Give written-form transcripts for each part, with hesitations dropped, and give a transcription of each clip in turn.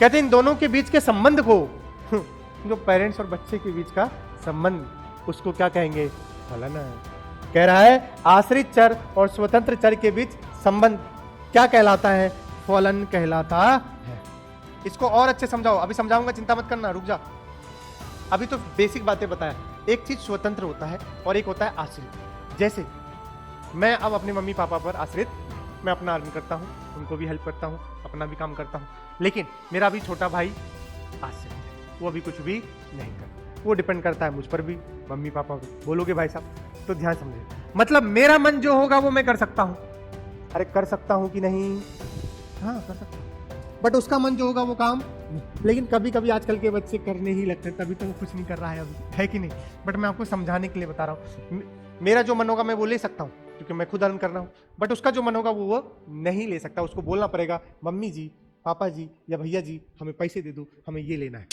कहते हैं इन दोनों के बीच के संबंध को जो पेरेंट्स और बच्चे के बीच का संबंध उसको क्या कहेंगे? फलन है। कह रहा है आश्रित चर और स्वतंत्र चर के बीच संबंध क्या कहलाता है? फलन कहलाता है। इसको और अच्छे समझाओ, अभी समझाऊंगा, चिंता मत करना, रुक जा। अभी तो बेसिक बातें बताया। एक चीज स्वतंत्र होता है और एक होता है आश्रित। जैसे मैं अब अपने मम्मी पापा पर आश्रित, मैं अपना अर्न करता हूँ, उनको भी हेल्प करता हूँ, अपना भी काम करता हूँ, लेकिन मेरा भी छोटा भाई आश्रित है, वो अभी कुछ भी नहीं करता, वो डिपेंड करता है मुझ पर भी, मम्मी पापा पर। बोलोगे भाई साहब? तो ध्यान समझिए, मतलब मेरा मन जो होगा वो मैं कर सकता हूँ। अरे कर सकता हूँ कि नहीं? हाँ कर सकता हूँ, बट उसका मन जो होगा वो काम नहीं। लेकिन कभी कभी आजकल के बच्चे करने ही लगते हैं, तभी तो वो कुछ नहीं कर रहा है अभी, है कि नहीं? बट मैं आपको समझाने के लिए बता रहा हूँ। मेरा जो मन होगा मैं वो ले सकता हूँ क्योंकि मैं खुद अर्न कर रहा हूँ, बट उसका जो मन होगा वो नहीं ले सकता। उसको बोलना पड़ेगा मम्मी जी, पापा जी या भैया जी हमें पैसे दे दो, हमें ये लेना है।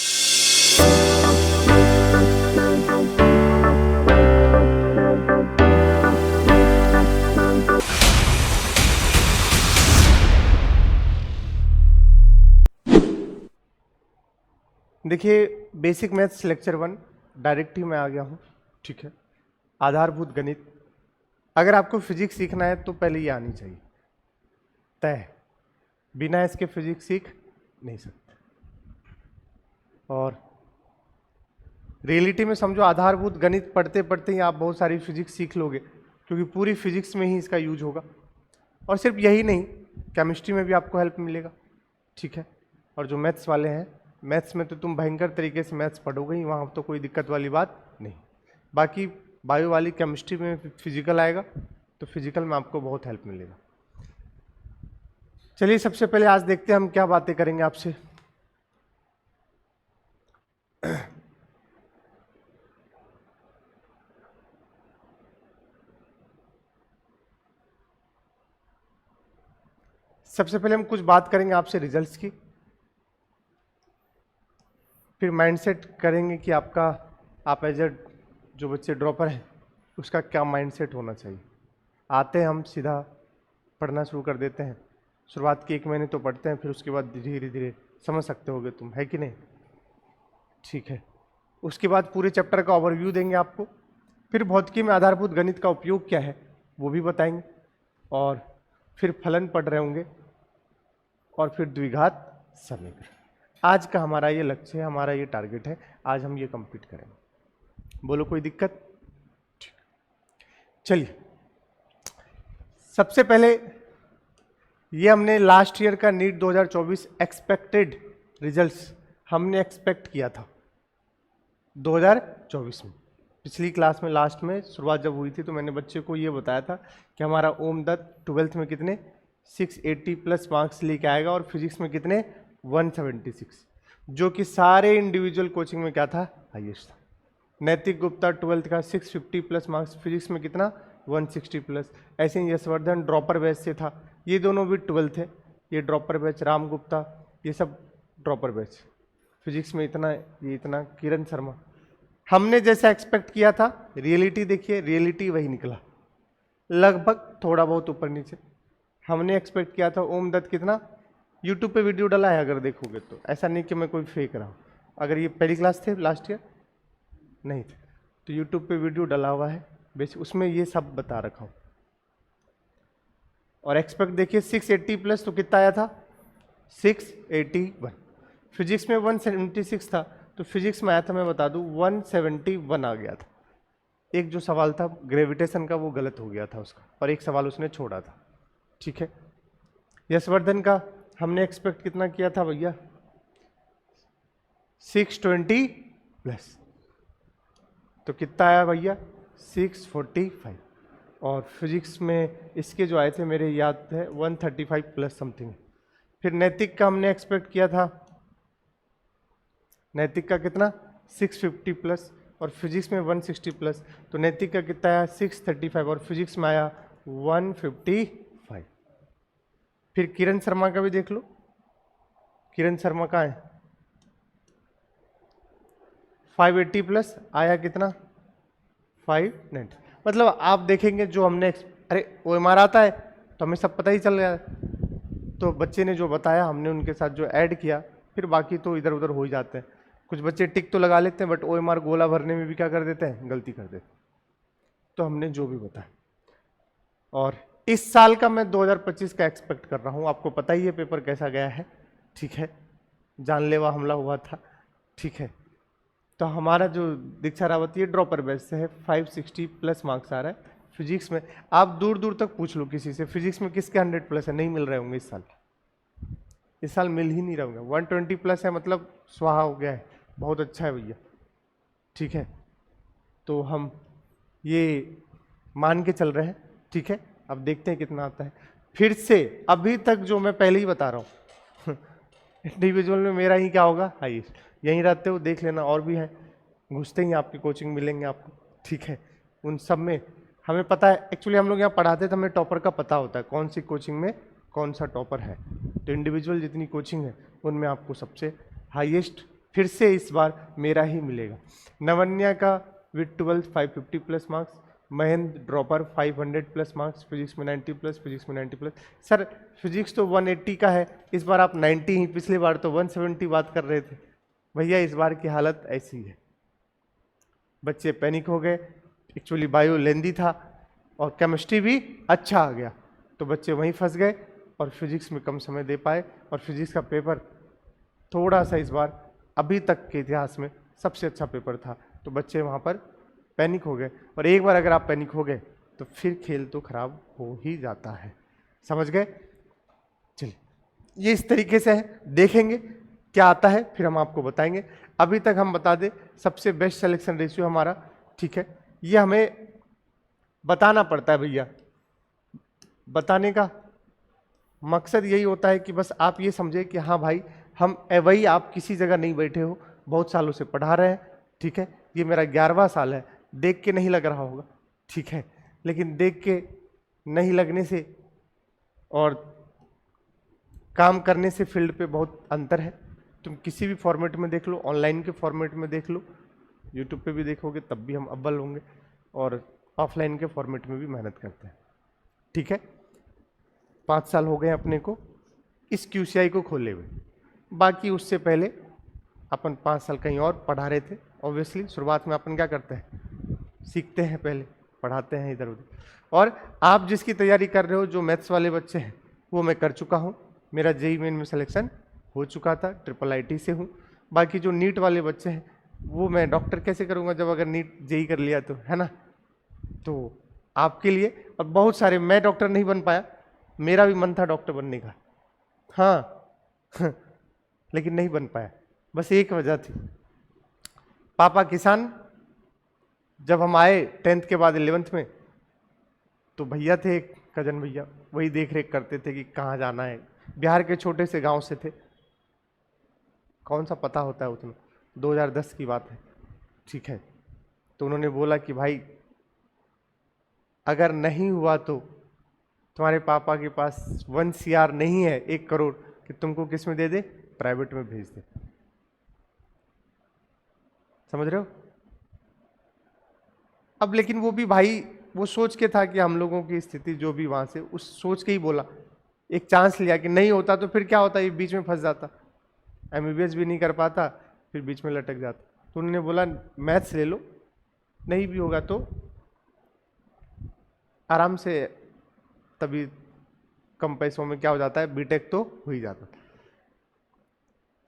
देखिए बेसिक मैथ्स लेक्चर 1 डायरेक्ट ही मैं आ गया हूँ, ठीक है। आधारभूत गणित, अगर आपको फिजिक्स सीखना है तो पहले ये आनी चाहिए, तय। बिना इसके फिजिक्स सीख नहीं सकते। और रियलिटी में समझो आधारभूत गणित पढ़ते पढ़ते ही आप बहुत सारी फिजिक्स सीख लोगे, क्योंकि पूरी फिजिक्स में ही इसका यूज होगा। और सिर्फ यही नहीं, केमिस्ट्री में भी आपको हेल्प मिलेगा, ठीक है। और जो मैथ्स वाले हैं, मैथ्स में तो तुम भयंकर तरीके से मैथ्स पढ़ोगे ही, वहाँ तो कोई दिक्कत वाली बात नहीं। बाकी बायो वाली केमिस्ट्री में फिजिकल आएगा तो फिजिकल में आपको बहुत हेल्प मिलेगा। चलिए सबसे पहले आज देखते हैं हम क्या बातें करेंगे आपसे। सबसे पहले हम कुछ बात करेंगे आपसे रिजल्ट्स की, फिर माइंडसेट करेंगे कि आपका, आप एज ए जो बच्चे ड्रॉपर हैं उसका क्या माइंडसेट होना चाहिए। आते हैं हम सीधा पढ़ना शुरू कर देते हैं। शुरुआत के 1 महीने तो पढ़ते हैं, फिर उसके बाद धीरे धीरे समझ सकते होगे तुम, है कि नहीं? ठीक है। उसके बाद पूरे चैप्टर का ओवरव्यू देंगे आपको, फिर भौतिकी में आधारभूत गणित का उपयोग क्या है वो भी बताएंगे, और फिर फलन पढ़ रहे होंगे, और फिर द्विघात समीकरण। आज का हमारा ये लक्ष्य है, हमारा ये टारगेट है, आज हम ये कंप्लीट करेंगे। बोलो कोई दिक्कत? चलिए सबसे पहले ये हमने लास्ट ईयर का नीट 2024 एक्सपेक्टेड रिजल्ट्स हमने एक्सपेक्ट किया था 2024 में। पिछली क्लास में लास्ट में शुरुआत जब हुई थी तो मैंने बच्चे को ये बताया था कि हमारा ओम दत्त 12th में कितने 680 प्लस मार्क्स लेके आएगा, और फिजिक्स में कितने 176, जो कि सारे इंडिविजुअल कोचिंग में क्या था, हाईएस्ट था। नैतिक गुप्ता 12th का 650 प्लस मार्क्स, फिजिक्स में कितना 160 प्लस। ऐसे ही यशवर्धन ड्रॉपर बैच से था, ये दोनों भी 12th है, ये ड्रॉपर बैच, राम गुप्ता ये सब ड्रॉपर बैच। फिजिक्स में इतना, ये इतना, किरण शर्मा। हमने जैसा एक्सपेक्ट किया था, रियलिटी देखिए, रियलिटी वही निकला, लगभग थोड़ा बहुत ऊपर नीचे। हमने एक्सपेक्ट किया था ओम दत्त कितना, यूट्यूब पे वीडियो डाला है अगर देखोगे तो, ऐसा नहीं कि मैं कोई फेक रहा हूँ। अगर ये पहली क्लास थे लास्ट ईयर नहीं थे तो यूट्यूब पे वीडियो डाला हुआ है, बेसिक उसमें ये सब बता रखा हूँ। और एक्सपेक्ट देखिए 680 प्लस, तो कितना आया था 681। फिजिक्स में 176 था, तो फिजिक्स में आया था, मैं बता दूं 171 आ गया था। एक जो सवाल था ग्रेविटेशन का वो गलत हो गया था उसका, और एक सवाल उसने छोड़ा था, ठीक है। यशवर्धन का हमने एक्सपेक्ट कितना किया था भैया 620 प्लस, तो कितना आया भैया 645। और फिजिक्स में इसके जो आए थे मेरे याद है 135 प्लस समथिंग। फिर नैतिक का हमने एक्सपेक्ट किया था, नैतिक का कितना 650 प्लस, और फिजिक्स में 160 प्लस, तो नैतिक का कितना आया 635, और फिजिक्स में आया 155। फिर किरण शर्मा का भी देख लो, किरण शर्मा का है 580 प्लस, आया कितना 590। मतलब आप देखेंगे जो हमने, अरे वो एमआर आता है तो हमें सब पता ही चल गया, तो बच्चे ने जो बताया हमने उनके साथ जो ऐड किया फिर बाकी तो इधर उधर हो ही जाते हैं। कुछ बच्चे टिक तो लगा लेते हैं बट OMR गोला भरने में भी क्या कर देते हैं, गलती कर देते हैं। तो हमने जो भी बताया, और इस साल का मैं 2025 का एक्सपेक्ट कर रहा हूँ। आपको पता ही है पेपर कैसा गया है, ठीक है, जानलेवा हमला हुआ था, ठीक है। तो हमारा जो दीक्षा रावत ये ड्रॉपर बैच से है, 560 प्लस मार्क्स आ रहा है फिजिक्स में। आप दूर दूर तक पूछ लो किसी से, फिजिक्स में किसके 100 प्लस है, नहीं मिल रहे होंगे इस साल मिल ही नहीं रहे होंगे। 120 प्लस है मतलब स्वाहा हो गया है, बहुत अच्छा है भैया, ठीक है। तो हम ये मान के चल रहे हैं, ठीक है। अब देखते हैं कितना आता है। फिर से अभी तक जो मैं पहले ही बता रहा हूँ इंडिविजुअल में मेरा ही क्या होगा, हाईएस्ट। यहीं रहते हो देख लेना, और भी हैं, घुसते ही आपकी कोचिंग मिलेंगे आपको, ठीक है। उन सब में हमें पता है, एक्चुअली हम लोग यहाँ पढ़ाते तो हमें टॉपर का पता होता है कौन सी कोचिंग में कौन सा टॉपर है। तो इंडिविजुअल जितनी कोचिंग है उनमें आपको सबसे हाईएस्ट फिर से इस बार मेरा ही मिलेगा। नवन्या का with 12 550 plus marks, Mahendra dropper 500 plus marks, physics में 90 प्लस, फिजिक्स में 90 प्लस। सर फिजिक्स तो 180 का है, इस बार आप 90 ही, पिछली बार तो 170 बात कर रहे थे। भैया इस बार की हालत ऐसी है, बच्चे पैनिक हो गए। एक्चुअली बायो लेंदी था और केमिस्ट्री भी अच्छा आ गया, तो बच्चे वहीं फंस गए और फिजिक्स में कम समय दे पाए। और फिजिक्स का पेपर थोड़ा सा इस बार अभी तक के इतिहास में सबसे अच्छा पेपर था, तो बच्चे वहाँ पर पैनिक हो गए। और एक बार अगर आप पैनिक हो गए तो फिर खेल तो खराब हो ही जाता है, समझ गए। चलिए ये इस तरीके से है, देखेंगे क्या आता है फिर हम आपको बताएंगे। अभी तक हम बता दें सबसे बेस्ट सिलेक्शन रेशियो हमारा, ठीक है। ये हमें बताना पड़ता है भैया, बताने का मकसद यही होता है कि बस आप ये समझे कि हाँ भाई हम वही, आप किसी जगह नहीं बैठे हो, बहुत सालों से पढ़ा रहे हैं, ठीक है। ये मेरा 11वां साल है, देख के नहीं लग रहा होगा, ठीक है, लेकिन देख के नहीं लगने से और काम करने से फील्ड पे बहुत अंतर है। तुम किसी भी फॉर्मेट में देख लो, ऑनलाइन के फॉर्मेट में देख लो, यूट्यूब पे भी देखोगे तब भी हम अव्वल होंगे, और ऑफलाइन के फॉर्मेट में भी मेहनत करते हैं, ठीक है। 5 साल हो गए अपने को इस QCI को खोले हुए, बाकी उससे पहले अपन 5 साल कहीं और पढ़ा रहे थे। ऑब्वियसली शुरुआत में अपन क्या करते हैं, सीखते हैं, पहले पढ़ाते हैं इधर उधर। और आप जिसकी तैयारी कर रहे हो, जो मैथ्स वाले बच्चे हैं, वो मैं कर चुका हूँ, मेरा JEE मेन में सिलेक्शन हो चुका था, IIIT से हूँ। बाकी जो नीट वाले बच्चे हैं वो मैं डॉक्टर कैसे करूँगा जब अगर नीट JEE कर लिया तो, है ना। तो आपके लिए, और बहुत सारे, मैं डॉक्टर नहीं बन पाया, मेरा भी मन था डॉक्टर बनने का, हाँ लेकिन नहीं बन पाया, बस एक वजह थी, पापा किसान। जब हम आए 10th के बाद 11th में, तो भैया थे एक कजन भैया, वही देख रेख करते थे कि कहाँ जाना है। बिहार के छोटे से गांव से थे, कौन सा पता होता है उतना, 2010 की बात है, ठीक है। तो उन्होंने बोला कि भाई अगर नहीं हुआ तो तुम्हारे पापा के पास 1 CR नहीं है, 1 करोड़, कि तुमको किस में दे दे, प्राइवेट में भेज दे। समझ रहे हो। अब लेकिन वो भी भाई वो सोच के था कि हम लोगों की स्थिति जो भी वहां से, उस सोच के ही बोला, एक चांस लिया कि नहीं होता तो फिर क्या होता, ये बीच में फंस जाता, MBBS भी नहीं कर पाता, फिर बीच में लटक जाता। तो उन्होंने बोला मैथ्स ले लो, नहीं भी होगा तो आराम से, तभी कम पैसों में क्या हो जाता है, बीटेक तो हो ही जाता।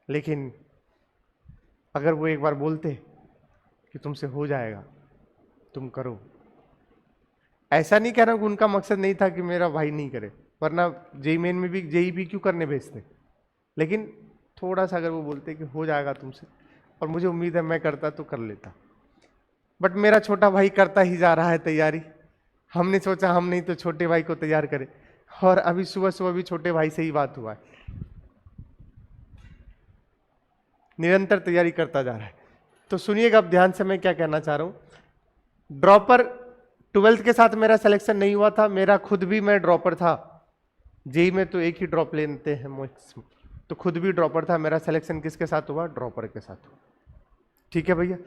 लेकिन अगर वो एक बार बोलते कि तुमसे हो जाएगा, तुम करो। ऐसा नहीं कह रहा हूं कि उनका मकसद नहीं था कि मेरा भाई नहीं करे, वरना JEE मेन में भी JEE भी क्यों करने भेजते। लेकिन थोड़ा सा अगर वो बोलते कि हो जाएगा तुमसे, और मुझे उम्मीद है मैं करता तो कर लेता। बट मेरा छोटा भाई करता ही जा रहा है तैयारी, हमने सोचा हम नहीं तो छोटे भाई को तैयार करें, और अभी सुबह सुबह भी छोटे भाई से ही बात हुआ है, निरंतर तैयारी करता जा रहा है। तो सुनिएगा अब ध्यान से मैं क्या कहना चाह रहा हूं। ड्रॉपर 12th के साथ मेरा सिलेक्शन नहीं हुआ था, मेरा खुद भी मैं ड्रॉपर था, JEE में तो एक ही ड्रॉप लेते हैं मोक्स, तो खुद भी ड्रॉपर था। मेरा सिलेक्शन किसके साथ हुआ, ड्रॉपर के साथ हुआ, ठीक है भैया।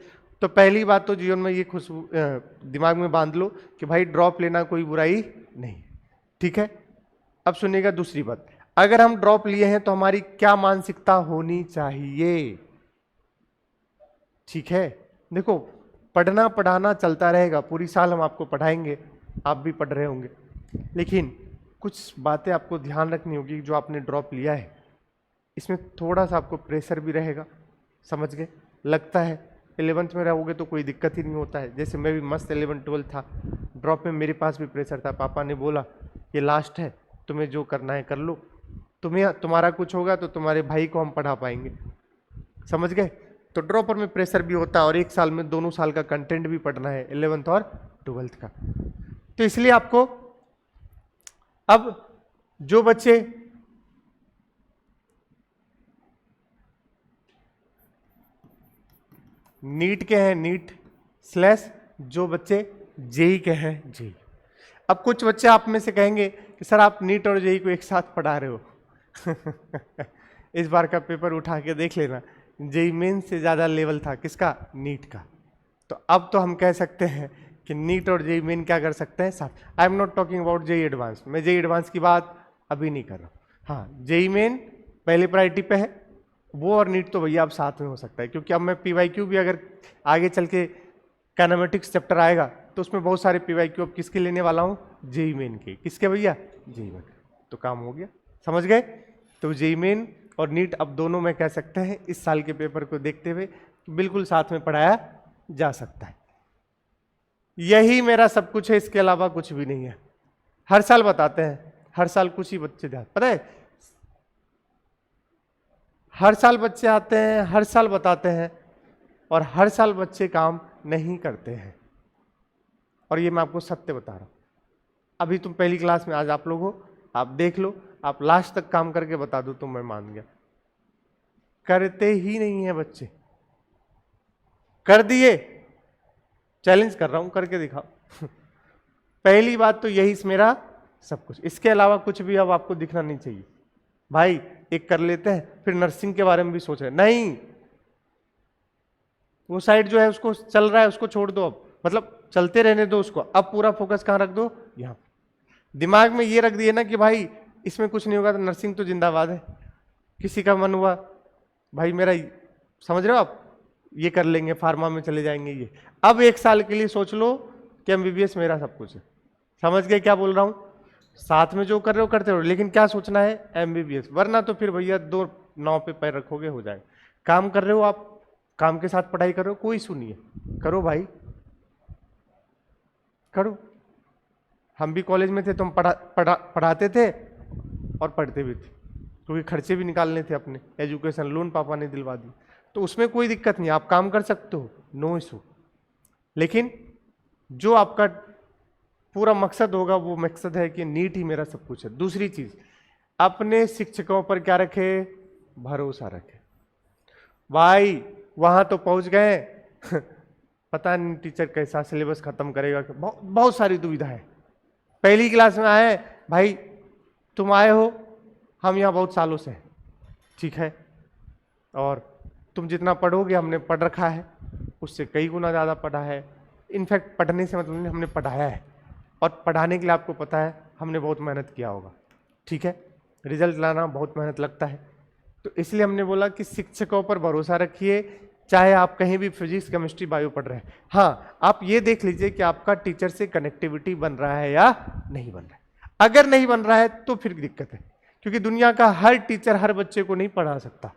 तो पहली बात तो जीवन में ये खुशबू दिमाग में बांध लो कि भाई ड्रॉप लेना कोई बुराई नहीं, ठीक है। अब सुनिएगा दूसरी बात, अगर हम ड्रॉप लिए हैं तो हमारी क्या मानसिकता होनी चाहिए? ठीक है, देखो पढ़ना पढ़ाना चलता रहेगा, पूरी साल हम आपको पढ़ाएंगे, आप भी पढ़ रहे होंगे, लेकिन कुछ बातें आपको ध्यान रखनी होगी। जो आपने ड्रॉप लिया है इसमें थोड़ा सा आपको प्रेशर भी रहेगा, समझ गए? लगता है 11th में रहोगे तो कोई दिक्कत ही नहीं होता है। जैसे मैं भी मस्त 11 12 था, ड्रॉप में मेरे पास भी प्रेशर था। पापा ने बोला ये लास्ट है, तुम्हें जो करना है कर लो, तुम्हारा कुछ होगा तो तुम्हारे भाई को हम पढ़ा पाएंगे, समझ गए? तो ड्रॉपर में प्रेशर भी होता है और एक साल में दोनों साल का कंटेंट भी पढ़ना है, 11th और 12th का। तो इसलिए आपको अब जो बच्चे नीट के हैं नीट स्लैश जो बच्चे जेई के हैं जेई। अब कुछ बच्चे आप में से कहेंगे कि सर आप नीट और जेई को एक साथ पढ़ा रहे हो। इस बार का पेपर उठा के देख लेना, जेई मेन से ज़्यादा लेवल था किसका? नीट का। तो अब तो हम कह सकते हैं कि नीट और जेई मेन क्या कर सकते हैं साथ। I am not talking about JEE advance, मैं जेई एडवांस की बात अभी नहीं कर रहा हूँ। हाँ, जेई मेन पहले प्रायोरिटी पे है, वो और नीट तो भैया अब साथ में हो सकता है, क्योंकि अब मैं पीवाईक्यू भी अगर आगे चल के काइनेमेटिक्स चैप्टर आएगा तो उसमें बहुत सारे पीवाईक्यू अब किसके लेने वाला हूँ? जेई मेन के। किसके भैया? JEE Main. तो काम हो गया, समझ गए? तो जेई मेन और नीट अब दोनों में कह सकते हैं इस साल के पेपर को देखते हुए बिल्कुल साथ में पढ़ाया जा सकता है। यही मेरा सब कुछ है, इसके अलावा कुछ भी नहीं है। हर साल बताते हैं, हर साल कुछ ही बच्चे ध्यान, पता है हर साल बच्चे आते हैं, हर साल बताते हैं और हर साल बच्चे काम नहीं करते हैं। और ये मैं आपको सत्य बता रहा हूं। अभी तुम पहली क्लास में आज आप लोग हो, आप देख लो, आप लास्ट तक काम करके बता दो तो मैं मान गया। करते ही नहीं है बच्चे। कर दिए, चैलेंज कर रहा हूं, करके दिखाओ। पहली बात तो यही मेरा सब कुछ, इसके अलावा कुछ भी अब आपको दिखना नहीं चाहिए। भाई एक कर लेते हैं फिर नर्सिंग के बारे में भी सोच रहे, नहीं वो साइड जो है उसको चल रहा है उसको छोड़ दो, अब मतलब चलते रहने दो उसको, अब पूरा फोकस कहां रख दो? यहां। दिमाग में ये रख दिए ना कि भाई इसमें कुछ नहीं होगा तो नर्सिंग तो जिंदाबाद है। किसी का मन हुआ भाई मेरा, समझ रहे हो आप, ये कर लेंगे, फार्मा में चले जाएंगे ये। अब एक साल के लिए सोच लो कि एमबीबीएस मेरा सब कुछ है। समझ गए क्या बोल रहा हूं? साथ में जो कर रहे हो करते रहो, लेकिन क्या सोचना है? एमबीबीएस। वरना तो फिर भैया दो नाव पे पैर रखोगे हो जाएगा। काम कर रहे हो आप, काम के साथ पढ़ाई कर रहे हो, कोई सुनिए, करो भाई करो। हम भी कॉलेज में थे तो हम पढ़ाते थे और पढ़ते भी थे, क्योंकि खर्चे भी निकालने थे अपने, एजुकेशन लोन पापा ने दिलवा दी, तो उसमें कोई दिक्कत नहीं, आप काम कर सकते हो, नो इशू। लेकिन जो आपका पूरा मकसद होगा वो मकसद है कि नीट ही मेरा सब कुछ है। दूसरी चीज, अपने शिक्षकों पर क्या रखे? भरोसा रखे। भाई वहां तो पहुंच गए, पता नहीं टीचर कैसा सिलेबस खत्म करेगा, बहुत सारी दुविधा है। पहली क्लास में आए, भाई तुम आए हो, हम यहाँ बहुत सालों से हैं, ठीक है, और तुम जितना पढ़ोगे हमने पढ़ रखा है, उससे कई गुना ज़्यादा पढ़ा है। इनफैक्ट पढ़ने से मतलब नहीं, हमने पढ़ाया है, और पढ़ाने के लिए आपको पता है हमने बहुत मेहनत किया होगा, ठीक है, रिजल्ट लाना बहुत मेहनत लगता है। तो इसलिए हमने बोला कि शिक्षकों पर भरोसा रखिए, चाहे आप कहीं भी फिजिक्स केमिस्ट्री बायो पढ़ रहे हैं। हाँ, आप ये देख लीजिए कि आपका टीचर से कनेक्टिविटी बन रहा है या नहीं बन रहा है। अगर नहीं बन रहा है तो फिर दिक्कत है, क्योंकि दुनिया का हर टीचर हर बच्चे को नहीं पढ़ा सकता,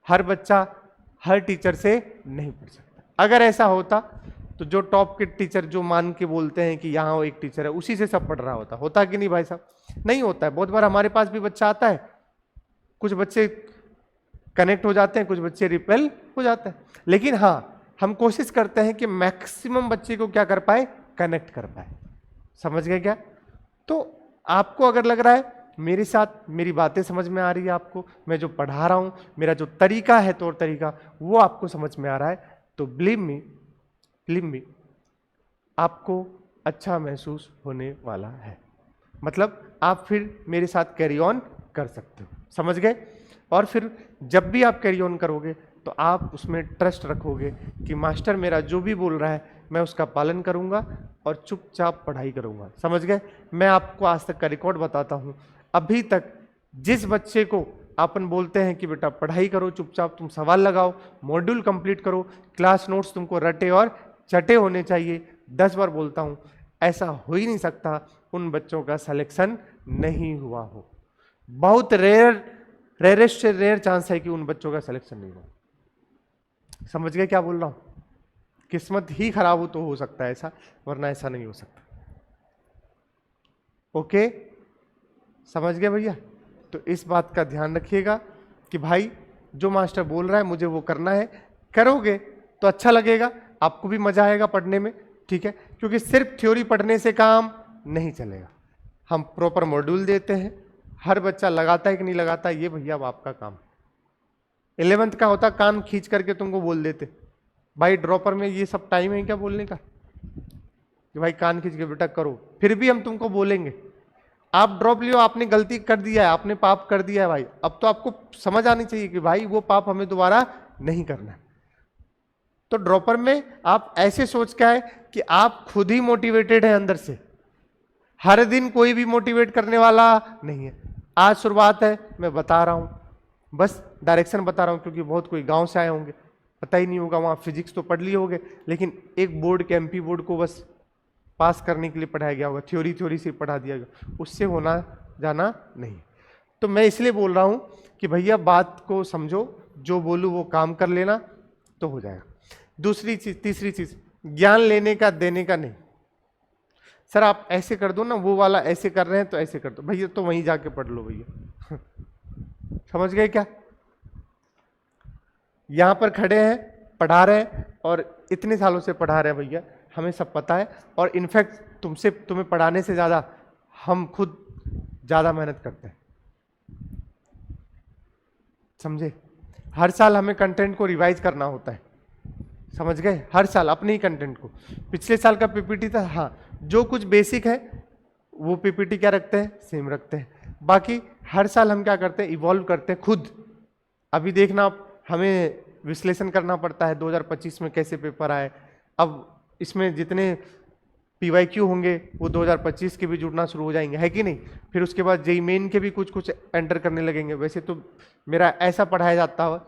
हर बच्चा हर टीचर से नहीं पढ़ सकता। अगर ऐसा होता तो जो टॉप के टीचर जो मान के बोलते हैं कि यहाँ वो एक टीचर है, उसी से सब पढ़ रहा होता कि नहीं भाई साहब? नहीं होता है। बहुत बार हमारे पास भी बच्चा आता है, कुछ बच्चे कनेक्ट हो जाते हैं, कुछ बच्चे रिपेल हो जाते हैं, लेकिन हाँ हम कोशिश करते हैं कि मैक्सिमम बच्चे को क्या कर पाए? कनेक्ट कर पाए। समझ गए क्या? तो आपको अगर लग रहा है मेरे साथ मेरी बातें समझ में आ रही है, आपको मैं जो पढ़ा रहा हूं, मेरा जो तरीका है, तौर तरीका, वो आपको समझ में आ रहा है, तो बिलीव मी आपको अच्छा महसूस होने वाला है। मतलब आप फिर मेरे साथ कैरी ऑन कर सकते हो, समझ गए? और फिर जब भी आप कैरी ऑन करोगे तो आप उसमें ट्रस्ट रखोगे कि मास्टर मेरा जो भी बोल रहा है मैं उसका पालन करूंगा और चुपचाप पढ़ाई करूंगा। समझ गए? मैं आपको आज तक का रिकॉर्ड बताता हूं, अभी तक जिस बच्चे को अपन बोलते हैं कि बेटा पढ़ाई करो, चुपचाप तुम सवाल लगाओ, मॉड्यूल कंप्लीट करो, क्लास नोट्स तुमको रटे और चटे होने चाहिए, 10 बार बोलता हूं, ऐसा हो ही नहीं सकता उन बच्चों का सिलेक्शन नहीं हुआ हो। बहुत रेयरेस्ट से रेयर चांस है कि उन बच्चों का सिलेक्शन नहीं हुआ। समझ गए क्या बोल रहा हूं? किस्मत ही खराब हो तो हो सकता है ऐसा, वरना ऐसा नहीं हो सकता। ओके, समझ गए भैया? तो इस बात का ध्यान रखिएगा कि भाई जो मास्टर बोल रहा है मुझे वो करना है, करोगे तो अच्छा लगेगा, आपको भी मजा आएगा पढ़ने में, ठीक है? क्योंकि सिर्फ थ्योरी पढ़ने से काम नहीं चलेगा, हम प्रॉपर मॉड्यूल देते हैं, हर बच्चा लगाता है कि नहीं लगाता ये भैया अब आपका काम। 11th का होता कान खींच करके तुमको बोल देते, भाई ड्रॉपर में ये सब टाइम है क्या बोलने का कि भाई कान खींच के बेटा करो, फिर भी हम तुमको बोलेंगे। आप ड्रॉप लियो, आपने गलती कर दिया है, आपने पाप कर दिया है भाई, अब तो आपको समझ आनी चाहिए कि भाई वो पाप हमें दोबारा नहीं करना है। तो ड्रॉपर में आप ऐसे सोच के आए कि आप खुद ही मोटिवेटेड है अंदर से, हर दिन कोई भी मोटिवेट करने वाला नहीं है। आज शुरुआत है, मैं बता रहा हूं, बस डायरेक्शन बता रहा हूं, क्योंकि बहुत कोई गांव से आए होंगे, पता ही नहीं होगा, वहां फिजिक्स तो पढ़ लिए होंगे, लेकिन एक बोर्ड के MP बोर्ड को बस पास करने के लिए पढ़ाया गया होगा, थ्योरी से पढ़ा दिया गया, उससे होना जाना नहीं। तो मैं इसलिए बोल रहा हूं कि भैया बात को समझो, जो बोलूं वो काम कर लेना तो हो जाएगा। दूसरी चीज, तीसरी चीज, ज्ञान लेने का देने का नहीं। सर आप ऐसे कर दो ना, वो वाला ऐसे कर रहे हैं तो ऐसे कर दो, भैया तो वहीं जाके पढ़ लो भैया। समझ गए क्या? यहां पर खड़े हैं, पढ़ा रहे हैं, और इतने सालों से पढ़ा रहे हैं भैया, हमें सब पता है, और इनफैक्ट तुम्हें पढ़ाने से ज्यादा हम खुद ज्यादा मेहनत करते हैं, समझे? हर साल हमें कंटेंट को रिवाइज करना होता है, समझ गए? हर साल अपने ही कंटेंट को। पिछले साल का PPT था, हाँ, जो कुछ बेसिक है वो PPT क्या रखते हैं, सेम रखते हैं, बाकी हर साल हम क्या करते हैं, इवॉल्व करते हैं खुद। अभी देखना, हमें विश्लेषण करना पड़ता है 2025 में कैसे पेपर आए, अब इसमें जितने PYQ होंगे वो 2025 के भी जुड़ना शुरू हो जाएंगे, है कि नहीं? फिर उसके बाद JEE मेन के भी कुछ एंटर करने लगेंगे। वैसे तो मेरा ऐसा पढ़ाया जाता है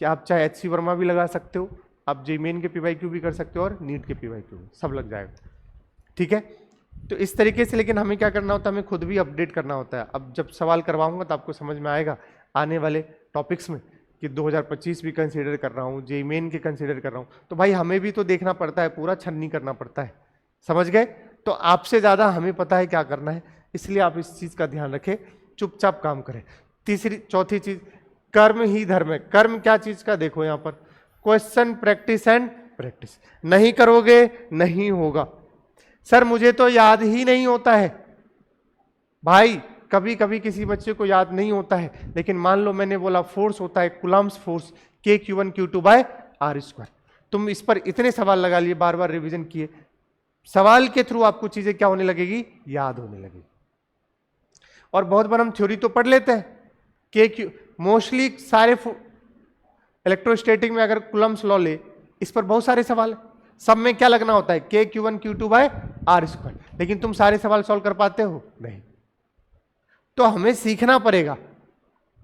कि आप चाहे HC वर्मा भी लगा सकते हो, आप JEE मेन के PYQ भी कर सकते हो, और नीट के PYQ भी, सब लग जाएगा, ठीक है? तो इस तरीके से, लेकिन हमें क्या करना होता है, हमें खुद भी अपडेट करना होता है। अब जब सवाल करवाऊंगा तो आपको समझ में आएगा आने वाले टॉपिक्स में कि 2025 भी कंसीडर कर रहा हूँ, JEE मेन के कंसीडर कर रहा हूँ, तो भाई हमें भी तो देखना पड़ता है, पूरा छन्नी करना पड़ता है, समझ गए? तो आपसे ज़्यादा हमें पता है क्या करना है, इसलिए आप इस चीज़ का ध्यान रखें, चुपचाप काम करें। चौथी चीज, कर्म ही धर्म है। कर्म क्या चीज का, देखो यहां पर क्वेश्चन, प्रैक्टिस एंड प्रैक्टिस। नहीं करोगे नहीं होगा। सर मुझे तो याद ही नहीं होता है, भाई कभी कभी किसी बच्चे को याद नहीं होता है, लेकिन मान लो मैंने बोला फोर्स होता है Coulomb's force K Q1 Q2 R square, तुम इस पर इतने सवाल लगा लिए, बार बार रिवीजन किए, सवाल के थ्रू आपको चीजें क्या होने लगेगी, याद होने लगेगी। और बहुत बार हम थ्योरी तो पढ़ लेते हैं, मोस्टली सारे इलेक्ट्रोस्टैटिक में अगर कूलम्ब्स लॉ ले, इस पर बहुत सारे सवाल है, सब में क्या लगना होता है K Q1 Q2 R square, लेकिन तुम सारे सवाल सॉल्व कर पाते हो नहीं। तो हमें सीखना पड़ेगा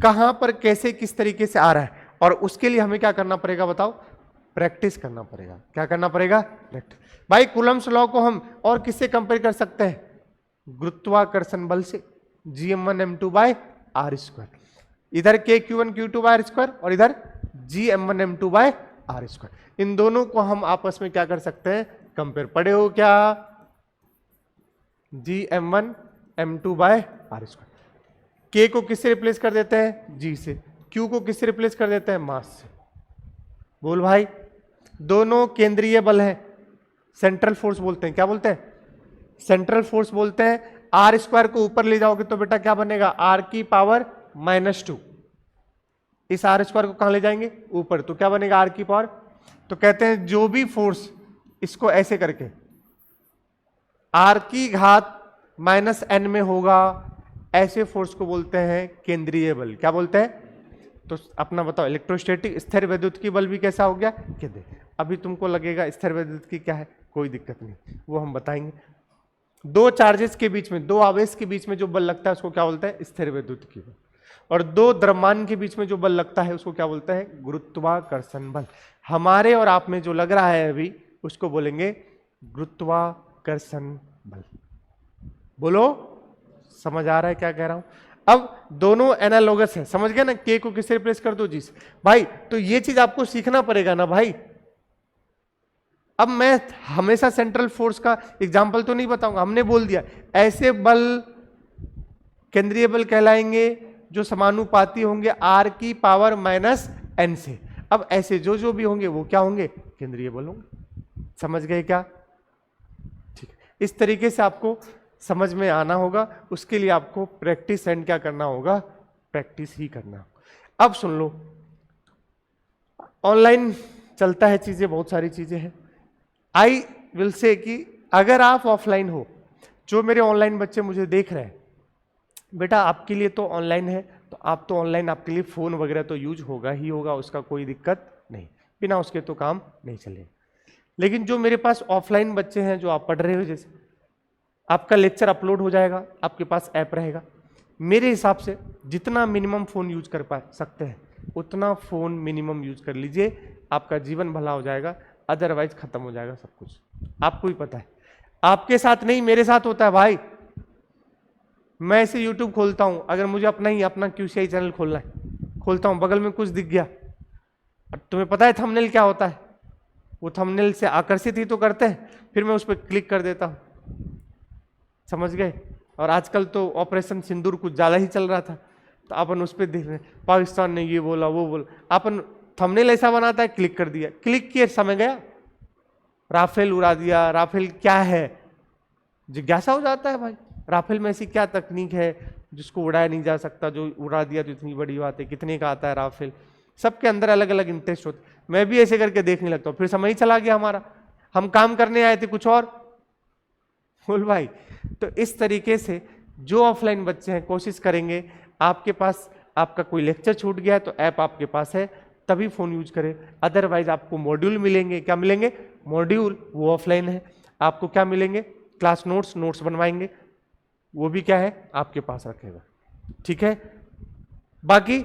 कहां पर कैसे किस तरीके से आ रहा है, और उसके लिए हमें क्या करना पड़ेगा बताओ, प्रैक्टिस करना पड़ेगा। क्या करना पड़ेगा, प्रैक्टिस। भाई कूलम्ब्स लॉ को हम और किससे कंपेयर कर सकते हैं, गुरुत्वाकर्षण बल से, Gm1 m2 R स्क्वायर, इधर K Q1 Q2 R square और इधर Gm1 m2 R स्क्वायर। इन दोनों को हम आपस में क्या कर सकते हैं, कंपेयर। पढ़े हो क्या, Gm1 m2 R square. K को किससे रिप्लेस कर देते हैं, G से। Q को किससे रिप्लेस कर देते हैं, मास से। बोल भाई, दोनों केंद्रीय बल है, सेंट्रल फोर्स बोलते हैं। क्या बोलते हैं, सेंट्रल फोर्स बोलते हैं। R स्क्वायर को ऊपर ले जाओगे तो बेटा क्या बनेगा, R की पावर -2। इस R स्क्वायर को कहां ले जाएंगे, ऊपर, तो क्या बनेगा, R की पावर। तो कहते हैं जो भी फोर्स इसको ऐसे करके R की घात -n में होगा, ऐसे फोर्स को बोलते हैं केंद्रीय बल। क्या बोलते हैं, तो अपना बताओ, इलेक्ट्रोस्टैटिक स्थिर वैद्युत की बल भी कैसा हो गया, केंद्रीय। अभी तुमको लगेगा स्थिर वैद्युत की क्या है, कोई दिक्कत नहीं, वो हम बताएंगे। दो चार्जेस के बीच में, दो आवेश के बीच में जो बल लगता है उसको क्या बोलते हैं, स्थिर वैद्युत की बल। और दो द्रव्यमान के बीच में जो बल लगता है उसको क्या बोलते हैं? गुरुत्वाकर्षण बल। हमारे और आप में जो लग रहा है अभी उसको बोलेंगे गुरुत्वाकर्षण बल। बोलो, समझ आ रहा है क्या कह रहा हूं? अब दोनों एनालॉगस है, समझ गए ना? के को किससे रिप्लेस कर दो? जी से। भाई तो ये चीज आपको सीखना पड़ेगा ना भाई। अब मैं हमेशा सेंट्रल फोर्स का एग्जांपल तो नहीं बताऊंगा, हमने बोल दिया ऐसे बल केंद्रीय बल कहलाएंगे जो समानुपाती होंगे आर की पावर माइनस एन से। अब ऐसे जो जो भी होंगे वो क्या होंगे? केंद्रीय बल होंगे। समझ गए क्या? ठीक है, इस तरीके से आपको समझ में आना होगा। उसके लिए आपको प्रैक्टिस एंड क्या करना होगा? प्रैक्टिस ही करना होगा। अब सुन लो, ऑनलाइन चलता है चीजें, बहुत सारी चीजें हैं। आई विल से कि अगर आप ऑफलाइन हो, जो मेरे ऑनलाइन बच्चे मुझे देख रहे हैं, बेटा आपके लिए तो ऑनलाइन है, तो आप तो ऑनलाइन, आपके लिए फोन वगैरह तो यूज होगा ही होगा, उसका कोई दिक्कत नहीं, बिना उसके तो काम नहीं चलेगा। लेकिन जो मेरे पास ऑफलाइन बच्चे हैं, जो आप पढ़ रहे हो, जैसे आपका लेक्चर अपलोड हो जाएगा, आपके पास ऐप रहेगा, मेरे हिसाब से जितना मिनिमम फोन यूज कर पा सकते हैं उतना फोन मिनिमम यूज कर लीजिए, आपका जीवन भला हो जाएगा, अदरवाइज खत्म हो जाएगा सब कुछ। आपको ही पता है, आपके साथ नहीं मेरे साथ होता है भाई। मैं ऐसे यूट्यूब खोलता हूं, अगर मुझे अपना QCI चैनल खोलना है, खोलता हूं, बगल में कुछ दिख गया, तुम्हें पता है थंबनेल क्या होता है? वो थंबनेल से आकर्षित ही तो करते हैं, फिर मैं उस पर क्लिक कर देता हूं। समझ गए? और आजकल तो ऑपरेशन सिंदूर कुछ ज्यादा ही चल रहा था, तो अपन उस पर देख रहे हैं, पाकिस्तान ने ये बोला वो बोला, अपन थंबनेल ऐसा बनाता है, क्लिक कर दिया, क्लिक किए, समय गया, राफेल उड़ा दिया। राफेल क्या है? जिज्ञासा हो जाता है भाई, राफेल में ऐसी क्या तकनीक है जिसको उड़ाया नहीं जा सकता, जो उड़ा दिया तो इतनी बड़ी बात है, कितने का आता है राफेल? सबके अंदर अलग अलग इंटरेस्ट होते। मैं भी ऐसे करके देखने लगता हूँ, फिर समय ही चला गया हमारा, हम काम करने आए थे कुछ और। बोल भाई, तो इस तरीके से जो ऑफलाइन बच्चे हैं कोशिश करेंगे, आपके पास आपका कोई लेक्चर छूट गया है तो ऐप आपके पास है तभी फोन यूज करें, अदरवाइज आपको मॉड्यूल मिलेंगे। क्या मिलेंगे? मॉड्यूल, वो ऑफलाइन है। आपको क्या मिलेंगे? क्लास नोट्स, नोट्स बनवाएंगे, वो भी क्या है? आपके पास रखेगा। ठीक है, बाकी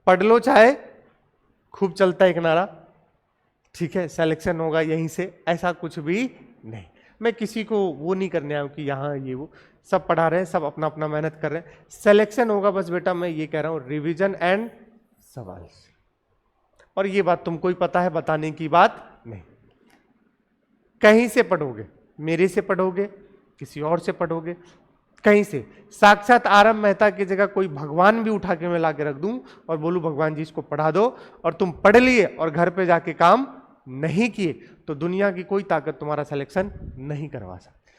पढ़ लो चाहे, खूब चलता है एक नारा, ठीक है, सिलेक्शन होगा यहीं से, ऐसा कुछ भी नहीं। मैं किसी को वो नहीं करने आया हूं कि यहाँ ये वो, सब पढ़ा रहे हैं, सब अपना अपना मेहनत कर रहे हैं, सिलेक्शन होगा बस बेटा, मैं ये कह रहा हूं, रिवीजन एंड सवाल से। और ये बात तुमको ही पता है, बताने की बात नहीं। कहीं से पढ़ोगे, मेरे से पढ़ोगे, किसी और से पढ़ोगे, कहीं से, साक्षात आरएम मेहता की जगह कोई भगवान भी उठा के मैं ला के रख दूं और बोलूं भगवान जी इसको पढ़ा दो, और तुम पढ़ लिए और घर पे जाके काम नहीं किए, तो दुनिया की कोई ताकत तुम्हारा सिलेक्शन नहीं करवा सकती।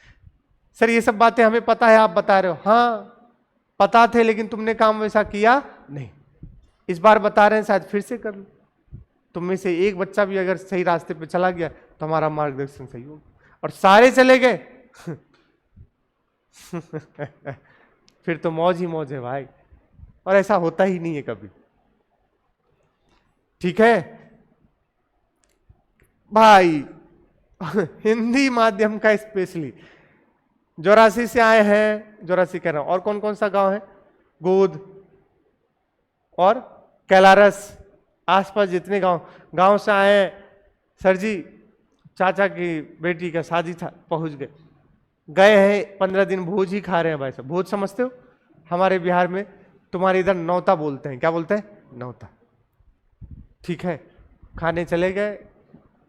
सर ये सब बातें हमें पता है, आप बता रहे हो, हाँ पता थे, लेकिन तुमने काम वैसा किया नहीं। इस बार बता रहे हैं, शायद फिर से कर लो। तुम में से एक बच्चा भी अगर सही रास्ते पे चला गया तो हमारा मार्गदर्शन सही होगा, और सारे चले गए फिर तो मौज ही मौज है भाई, और ऐसा होता ही नहीं है कभी। ठीक है भाई हिंदी माध्यम का स्पेशली 84 से आए हैं, 84 कह रहा हूं, और कौन कौन सा गांव है? गोद और कैलारस, आसपास जितने गांव से आए सर जी, चाचा की बेटी का शादी था, पहुंच गए, गए हैं 15 दिन भोज ही खा रहे हैं भाई साहब। भोज समझते हो? हमारे बिहार में, तुम्हारे इधर नौता बोलते हैं, क्या बोलते हैं? नौता। ठीक है, खाने चले गए,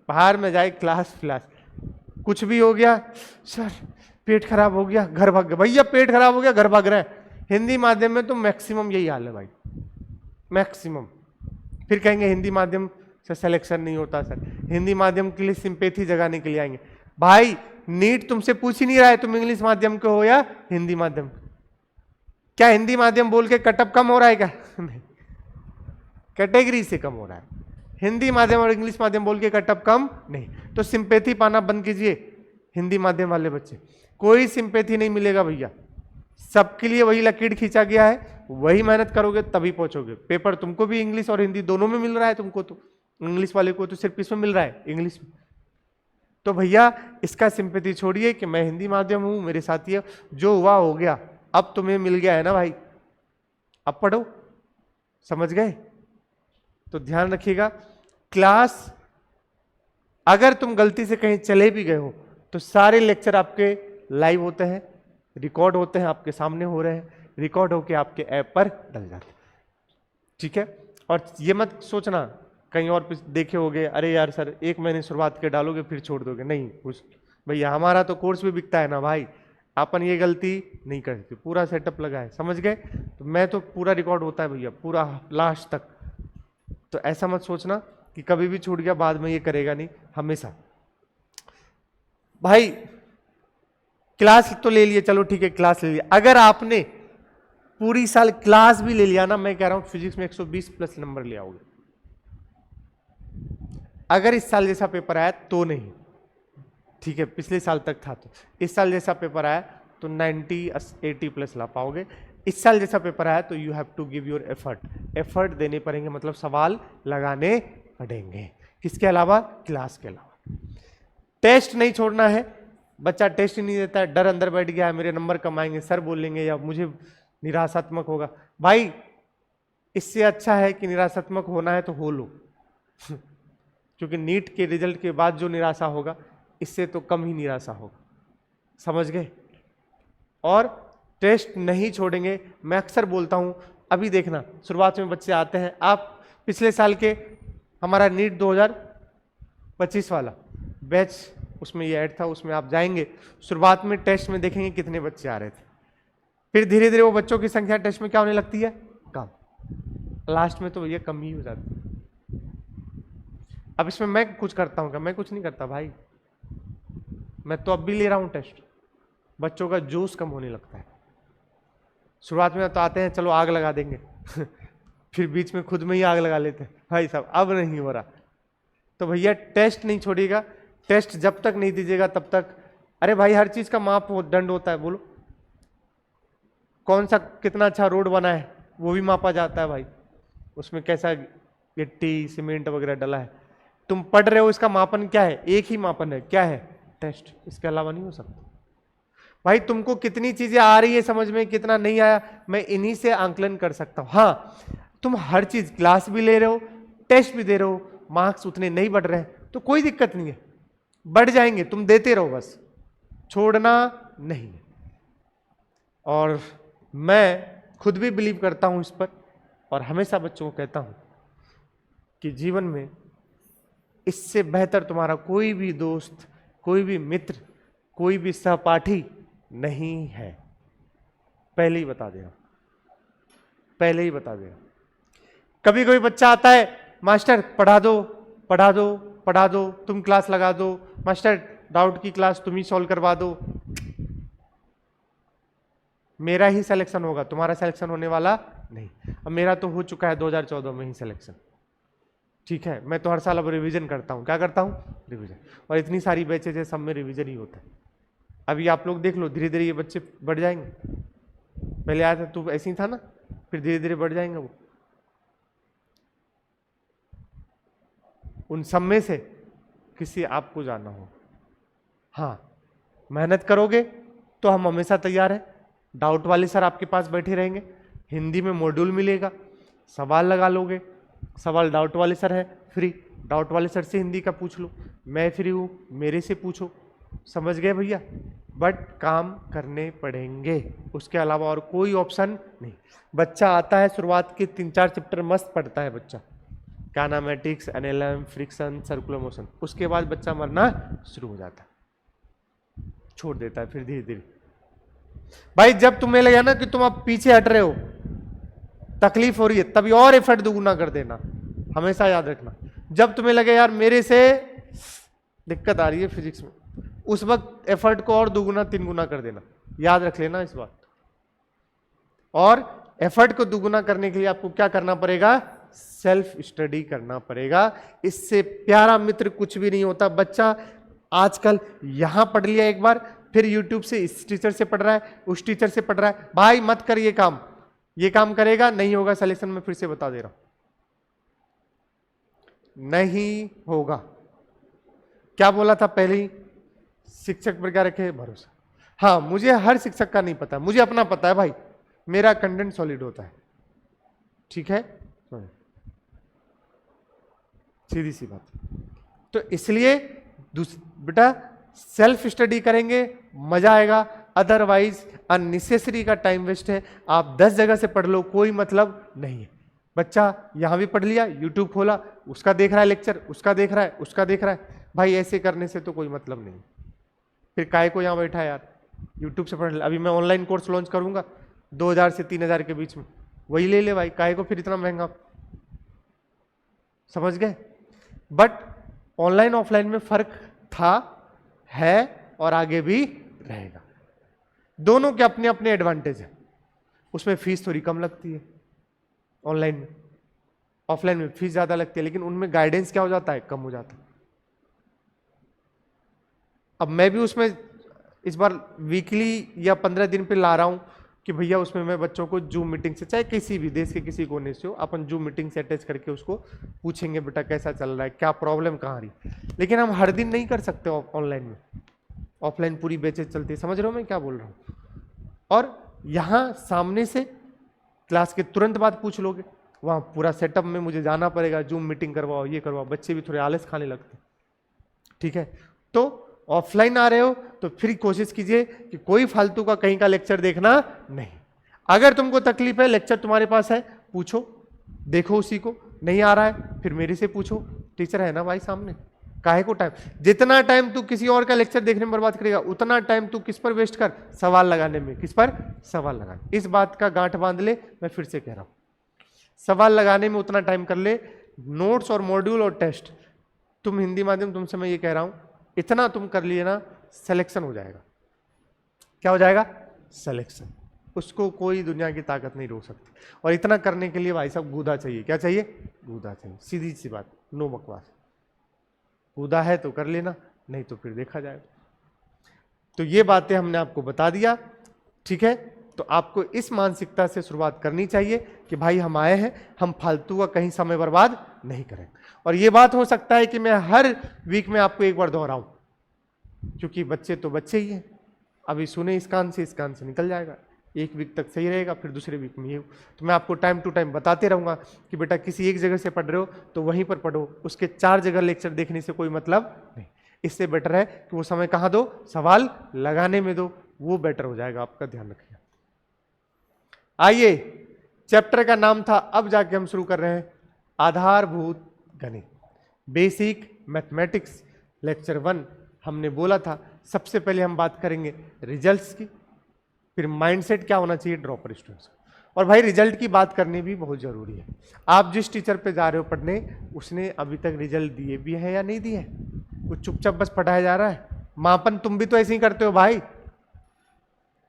बाहर में जाए क्लास फ्लास, कुछ भी हो गया, सर पेट खराब हो गया, घर भाग गए, भैया पेट खराब हो गया, घर भाग रहे हैं। हिंदी माध्यम में तो मैक्सिमम यही हाल है भाई, मैक्सिमम। फिर कहेंगे हिंदी माध्यम से सिलेक्शन नहीं होता सर, हिंदी माध्यम के लिए सिंपैथी जगाने के लिए आएंगे। भाई नीट तुमसे पूछ ही नहीं रहा है तुम इंग्लिश माध्यम के हो या हिंदी माध्यम। क्या हिंदी माध्यम बोल के कटअप कम हो रहा है क्या? नहीं, कैटेगरी से कम हो रहा है। हिंदी माध्यम और इंग्लिश माध्यम बोल के कटअप कम नहीं, तो सिंपैथी पाना बंद कीजिए। हिंदी माध्यम वाले बच्चे, कोई सिंपैथी नहीं मिलेगा भैया, सबके लिए वही लकीर खींचा गया है, वही मेहनत करोगे तभी पहुंचोगे। पेपर तुमको भी इंग्लिश और हिंदी दोनों में मिल रहा है, तुमको तो इंग्लिश वाले को तो सिर्फ इसमें मिल रहा है, इंग्लिश में। तो भैया इसका सिंपैथी छोड़िए कि मैं हिंदी माध्यम हूं, मेरे साथी है, जो हुआ हो गया, अब तुम्हें मिल गया है ना भाई, अब पढ़ो, समझ गए? तो ध्यान रखिएगा, क्लास अगर तुम गलती से कहीं चले भी गए हो तो सारे लेक्चर आपके लाइव होते हैं, रिकॉर्ड होते हैं, आपके सामने हो रहे हैं, रिकॉर्ड होके आपके ऐप पर डल जाते हैं, ठीक है? और ये मत सोचना कहीं और देखे होगे, अरे यार सर 1 महीने शुरुआत के डालोगे फिर छोड़ दोगे, नहीं कुछ भैया, हमारा तो कोर्स भी बिकता है ना भाई, अपन ये गलती नहीं कर सकते, पूरा सेटअप लगा है, समझ गए? तो मैं तो पूरा रिकॉर्ड होता है भैया, पूरा लास्ट तक। तो ऐसा मत सोचना कि कभी भी छूट गया बाद में ये करेगा नहीं, हमेशा। भाई क्लास तो ले लिए, चलो ठीक है क्लास ले लिया, अगर आपने पूरी साल क्लास भी ले लिया ना, मैं कह रहा हूं फिजिक्स में 120 प्लस नंबर ले आओगे। अगर इस साल जैसा पेपर आया तो नहीं, ठीक है, पिछले साल तक था, तो इस साल जैसा पेपर आया तो 90-80 प्लस ला पाओगे। इस साल जैसा पेपर आया तो you have to give your effort देने पड़ेंगे, मतलब सवाल लगाने पड़ेंगे। किसके अलावा? क्लास के अलावा। टेस्ट नहीं छोड़ना है, बच्चा टेस्ट ही नहीं देता है, डर अंदर बैठ गया है, मेरे नंबर कम आएंगे, सर बोलेंगे या मुझे निराशात्मक होगा। भाई इससे अच्छा है कि निराशात्मक होना है तो हो लो क्योंकि नीट के रिजल्ट के बाद जो निराशा होगा इससे तो कम ही निराशा होगा, समझ गए? और टेस्ट नहीं छोड़ेंगे। मैं अक्सर बोलता हूं, अभी देखना शुरुआत में बच्चे आते हैं, आप पिछले साल के हमारा नीट 2025 वाला बैच, उसमें ये ऐड था, उसमें आप जाएंगे, शुरुआत में टेस्ट में देखेंगे कितने बच्चे आ रहे थे, फिर धीरे धीरे वो बच्चों की संख्या टेस्ट में क्या होने लगती है? कम। लास्ट में तो ये कम ही हो जाती है। अब इसमें मैं कुछ करता हूँ क्या? मैं कुछ नहीं करता भाई, मैं तो अब भी ले रहा हूँ टेस्ट। बच्चों का जोश कम होने लगता है। शुरुआत में तो आते हैं चलो आग लगा देंगे फिर बीच में खुद में ही आग लगा लेते हैं, भाई साहब अब नहीं हो रहा। तो भैया टेस्ट नहीं छोड़िएगा, टेस्ट जब तक नहीं दीजिएगा तब तक। अरे भाई हर चीज का माप दंड होता है, बोलो कौन सा कितना अच्छा रोड बना है वो भी मापा जाता है भाई, उसमें कैसा गिट्टी सीमेंट वगैरह डला है। तुम पढ़ रहे हो, इसका मापन क्या है? एक ही मापन है, क्या है? टेस्ट, इसके अलावा नहीं हो सकता। भाई तुमको कितनी चीजें आ रही है समझ में, कितना नहीं आया, मैं इन्हीं से आंकलन कर सकता हूं। हाँ तुम हर चीज क्लास भी ले रहे हो, टेस्ट भी दे रहे हो, मार्क्स उतने नहीं बढ़ रहे हैं तो कोई दिक्कत नहीं है, बढ़ जाएंगे, तुम देते रहो बस, छोड़ना नहीं। और मैं खुद भी बिलीव करता हूं इस पर, और हमेशा बच्चों को कहता हूं कि जीवन में इससे बेहतर तुम्हारा कोई भी दोस्त, कोई भी मित्र, कोई भी सहपाठी नहीं है। पहले ही बता दे रहा हूं, पहले ही बता दे रहा हूं। कभी कोई बच्चा आता है, मास्टर पढ़ा दो पढ़ा दो पढ़ा दो, तुम क्लास लगा दो, मास्टर डाउट की क्लास तुम ही सॉल्व करवा दो, मेरा ही सिलेक्शन होगा, तुम्हारा सिलेक्शन होने वाला नहीं। अब मेरा तो हो चुका है 2014 में ही सिलेक्शन, ठीक है? मैं तो हर साल अब रिवीजन करता हूं। क्या करता हूं? रिवीजन। और इतनी सारी बैचेज है, सब में रिवीजन ही होता है। अभी आप लोग देख लो, धीरे धीरे ये बच्चे बढ़ जाएंगे। पहले आया था तू ऐसे ही था ना, फिर धीरे धीरे बढ़ जाएंगे वो। उन सब में से किसी आपको जाना हो, हाँ मेहनत करोगे तो हम हमेशा तैयार हैं। डाउट वाले सर आपके पास बैठे रहेंगे, हिंदी में मॉड्यूल मिलेगा, सवाल लगा लोगे, सवाल डाउट वाले सर है फ्री, डाउट वाले सर से हिंदी का पूछ लो, मैं फ्री हूँ, मेरे से पूछो, समझ गए भैया? बट काम करने पड़ेंगे, उसके अलावा और कोई ऑप्शन नहीं। बच्चा आता है शुरुआत के 3-4 चैप्टर मस्त पढ़ता है बच्चा, kinematics, NLM, friction, circular motion, उसके बाद बच्चा मरना शुरू हो जाता है, छोड़ देता है फिर धीरे धीरे। भाई जब तुम्हें लगा ना कि तुम अब पीछे हट रहे हो, तकलीफ हो रही है, तभी और एफर्ट दुगुना कर देना, हमेशा याद रखना। जब तुम्हें लगे यार मेरे से दिक्कत आ रही है फिजिक्स में, उस वक्त एफर्ट को और दुगुना 3 गुना कर देना, याद रख लेना इस बात। और एफर्ट को दुगुना करने के लिए आपको क्या करना पड़ेगा? सेल्फ स्टडी करना पड़ेगा। इससे प्यारा मित्र कुछ भी नहीं होता। बच्चा आजकल यहां पढ़ लिया एक बार, फिर यूट्यूब से इस टीचर से पढ़ रहा है, उस टीचर से पढ़ रहा है। भाई मत कर ये काम, ये काम करेगा नहीं होगा सिलेक्शन में, फिर से बता दे रहा हूं, नहीं होगा। क्या बोला था पहले ही? शिक्षक पर क्या रखे भरोसा। हाँ मुझे हर शिक्षक का नहीं पता, मुझे अपना पता है भाई, मेरा कंटेंट सॉलिड होता है, ठीक है, सीधी सी बात। तो इसलिए बेटा सेल्फ स्टडी करेंगे, मजा आएगा, अदरवाइज अननेसेसरी का टाइम वेस्ट है। आप 10 जगह से पढ़ लो, कोई मतलब नहीं है। बच्चा यहां भी पढ़ लिया, यूट्यूब खोला, उसका देख रहा है लेक्चर, उसका देख रहा है, उसका देख रहा है, भाई ऐसे करने से तो कोई मतलब नहीं। फिर काय को यहां बैठा है यार, यूट्यूब से पढ़ ले। अभी मैं ऑनलाइन कोर्स लॉन्च करूंगा 2000 से 3000 के बीच में, वही ले ले भाई, काय को फिर इतना महंगा, समझ गए। बट ऑनलाइन ऑफलाइन में फर्क था, है और आगे भी रहेगा। दोनों के अपने अपने एडवांटेज है। उसमें फीस थोड़ी कम लगती है ऑनलाइन में, ऑफलाइन में फीस ज्यादा लगती है, लेकिन उनमें गाइडेंस क्या हो जाता है, कम हो जाता है। अब मैं भी उसमें इस बार वीकली या 15 दिन पे ला रहा हूं कि भैया उसमें मैं बच्चों को जूम मीटिंग से, चाहे किसी भी देश के किसी कोने से हो, अपन जूम मीटिंग से अटैच करके उसको पूछेंगे बेटा कैसा चल रहा है, क्या प्रॉब्लम कहाँ रही। लेकिन हम हर दिन नहीं कर सकते ऑनलाइन में, ऑफलाइन पूरी बैचेज चलती है। समझ रहे हो मैं क्या बोल रहा हूँ। और यहाँ सामने से क्लास के तुरंत बाद पूछ लोगे, वहाँ पूरा सेटअप में मुझे जाना पड़ेगा, जूम मीटिंग करवाओ, ये करवाओ, बच्चे भी थोड़े आलस खाने लगते। ठीक है, तो ऑफलाइन आ रहे हो तो फिर कोशिश कीजिए कि कोई फालतू का कहीं का लेक्चर देखना नहीं। अगर तुमको तकलीफ है, लेक्चर तुम्हारे पास है, पूछो, देखो उसी को, नहीं आ रहा है फिर मेरे से पूछो, टीचर है ना भाई सामने। काहे को टाइम, जितना टाइम तू किसी और का लेक्चर देखने में बर्बाद करेगा, उतना टाइम तू किस पर वेस्ट कर, सवाल लगाने में। किस पर, सवाल लगाने। इस बात का गांठ बांध ले, मैं फिर से कह रहा हूं, सवाल लगाने में उतना टाइम कर ले। नोट्स और मॉड्यूल और टेस्ट, तुम हिंदी माध्यम, तुमसे मैं ये कह रहा हूं, इतना तुम कर लिए ना, सिलेक्शन हो जाएगा। क्या हो जाएगा, सिलेक्शन। उसको कोई दुनिया की ताकत नहीं रोक सकती। और इतना करने के लिए भाई साहब गूदा चाहिए। क्या चाहिए, गूदा चाहिए, सीधी सी बात, नो बकवास। गूदा है तो कर लेना, नहीं तो फिर देखा जाएगा। तो ये बातें हमने आपको बता दिया, ठीक है। तो आपको इस मानसिकता से शुरुआत करनी चाहिए कि भाई हम आए हैं, हम फालतू का कहीं समय बर्बाद नहीं करें। और ये बात हो सकता है कि मैं हर वीक में आपको एक बार दोहराऊं, क्योंकि बच्चे तो बच्चे ही हैं। अभी सुने इस कान से निकल जाएगा, एक वीक तक सही रहेगा, फिर दूसरे वीक में ये। तो मैं आपको टाइम टू टाइम बताते रहूंगा कि बेटा किसी एक जगह से पढ़ रहे हो तो वहीं पर पढ़ो, उसके 4 जगह लेक्चर देखने से कोई मतलब नहीं। इससे बेटर है कि वो समय कहाँ दो, सवाल लगाने में दो, वो बेटर हो जाएगा। आपका ध्यान रखिए। आइए, चैप्टर का नाम था, अब जाके हम शुरू कर रहे हैं, आधारभूत गणित, बेसिक मैथमेटिक्स, लेक्चर 1। हमने बोला था सबसे पहले हम बात करेंगे रिजल्ट्स की, फिर माइंडसेट क्या होना चाहिए ड्रॉपर स्टूडेंट्स। और भाई रिजल्ट की बात करनी भी बहुत जरूरी है। आप जिस टीचर पे जा रहे हो पढ़ने, उसने अभी तक रिजल्ट दिए भी है या नहीं दिए है? वो चुपचाप बस पढ़ाया जा रहा है। मापन तुम भी तो ऐसे ही करते हो भाई,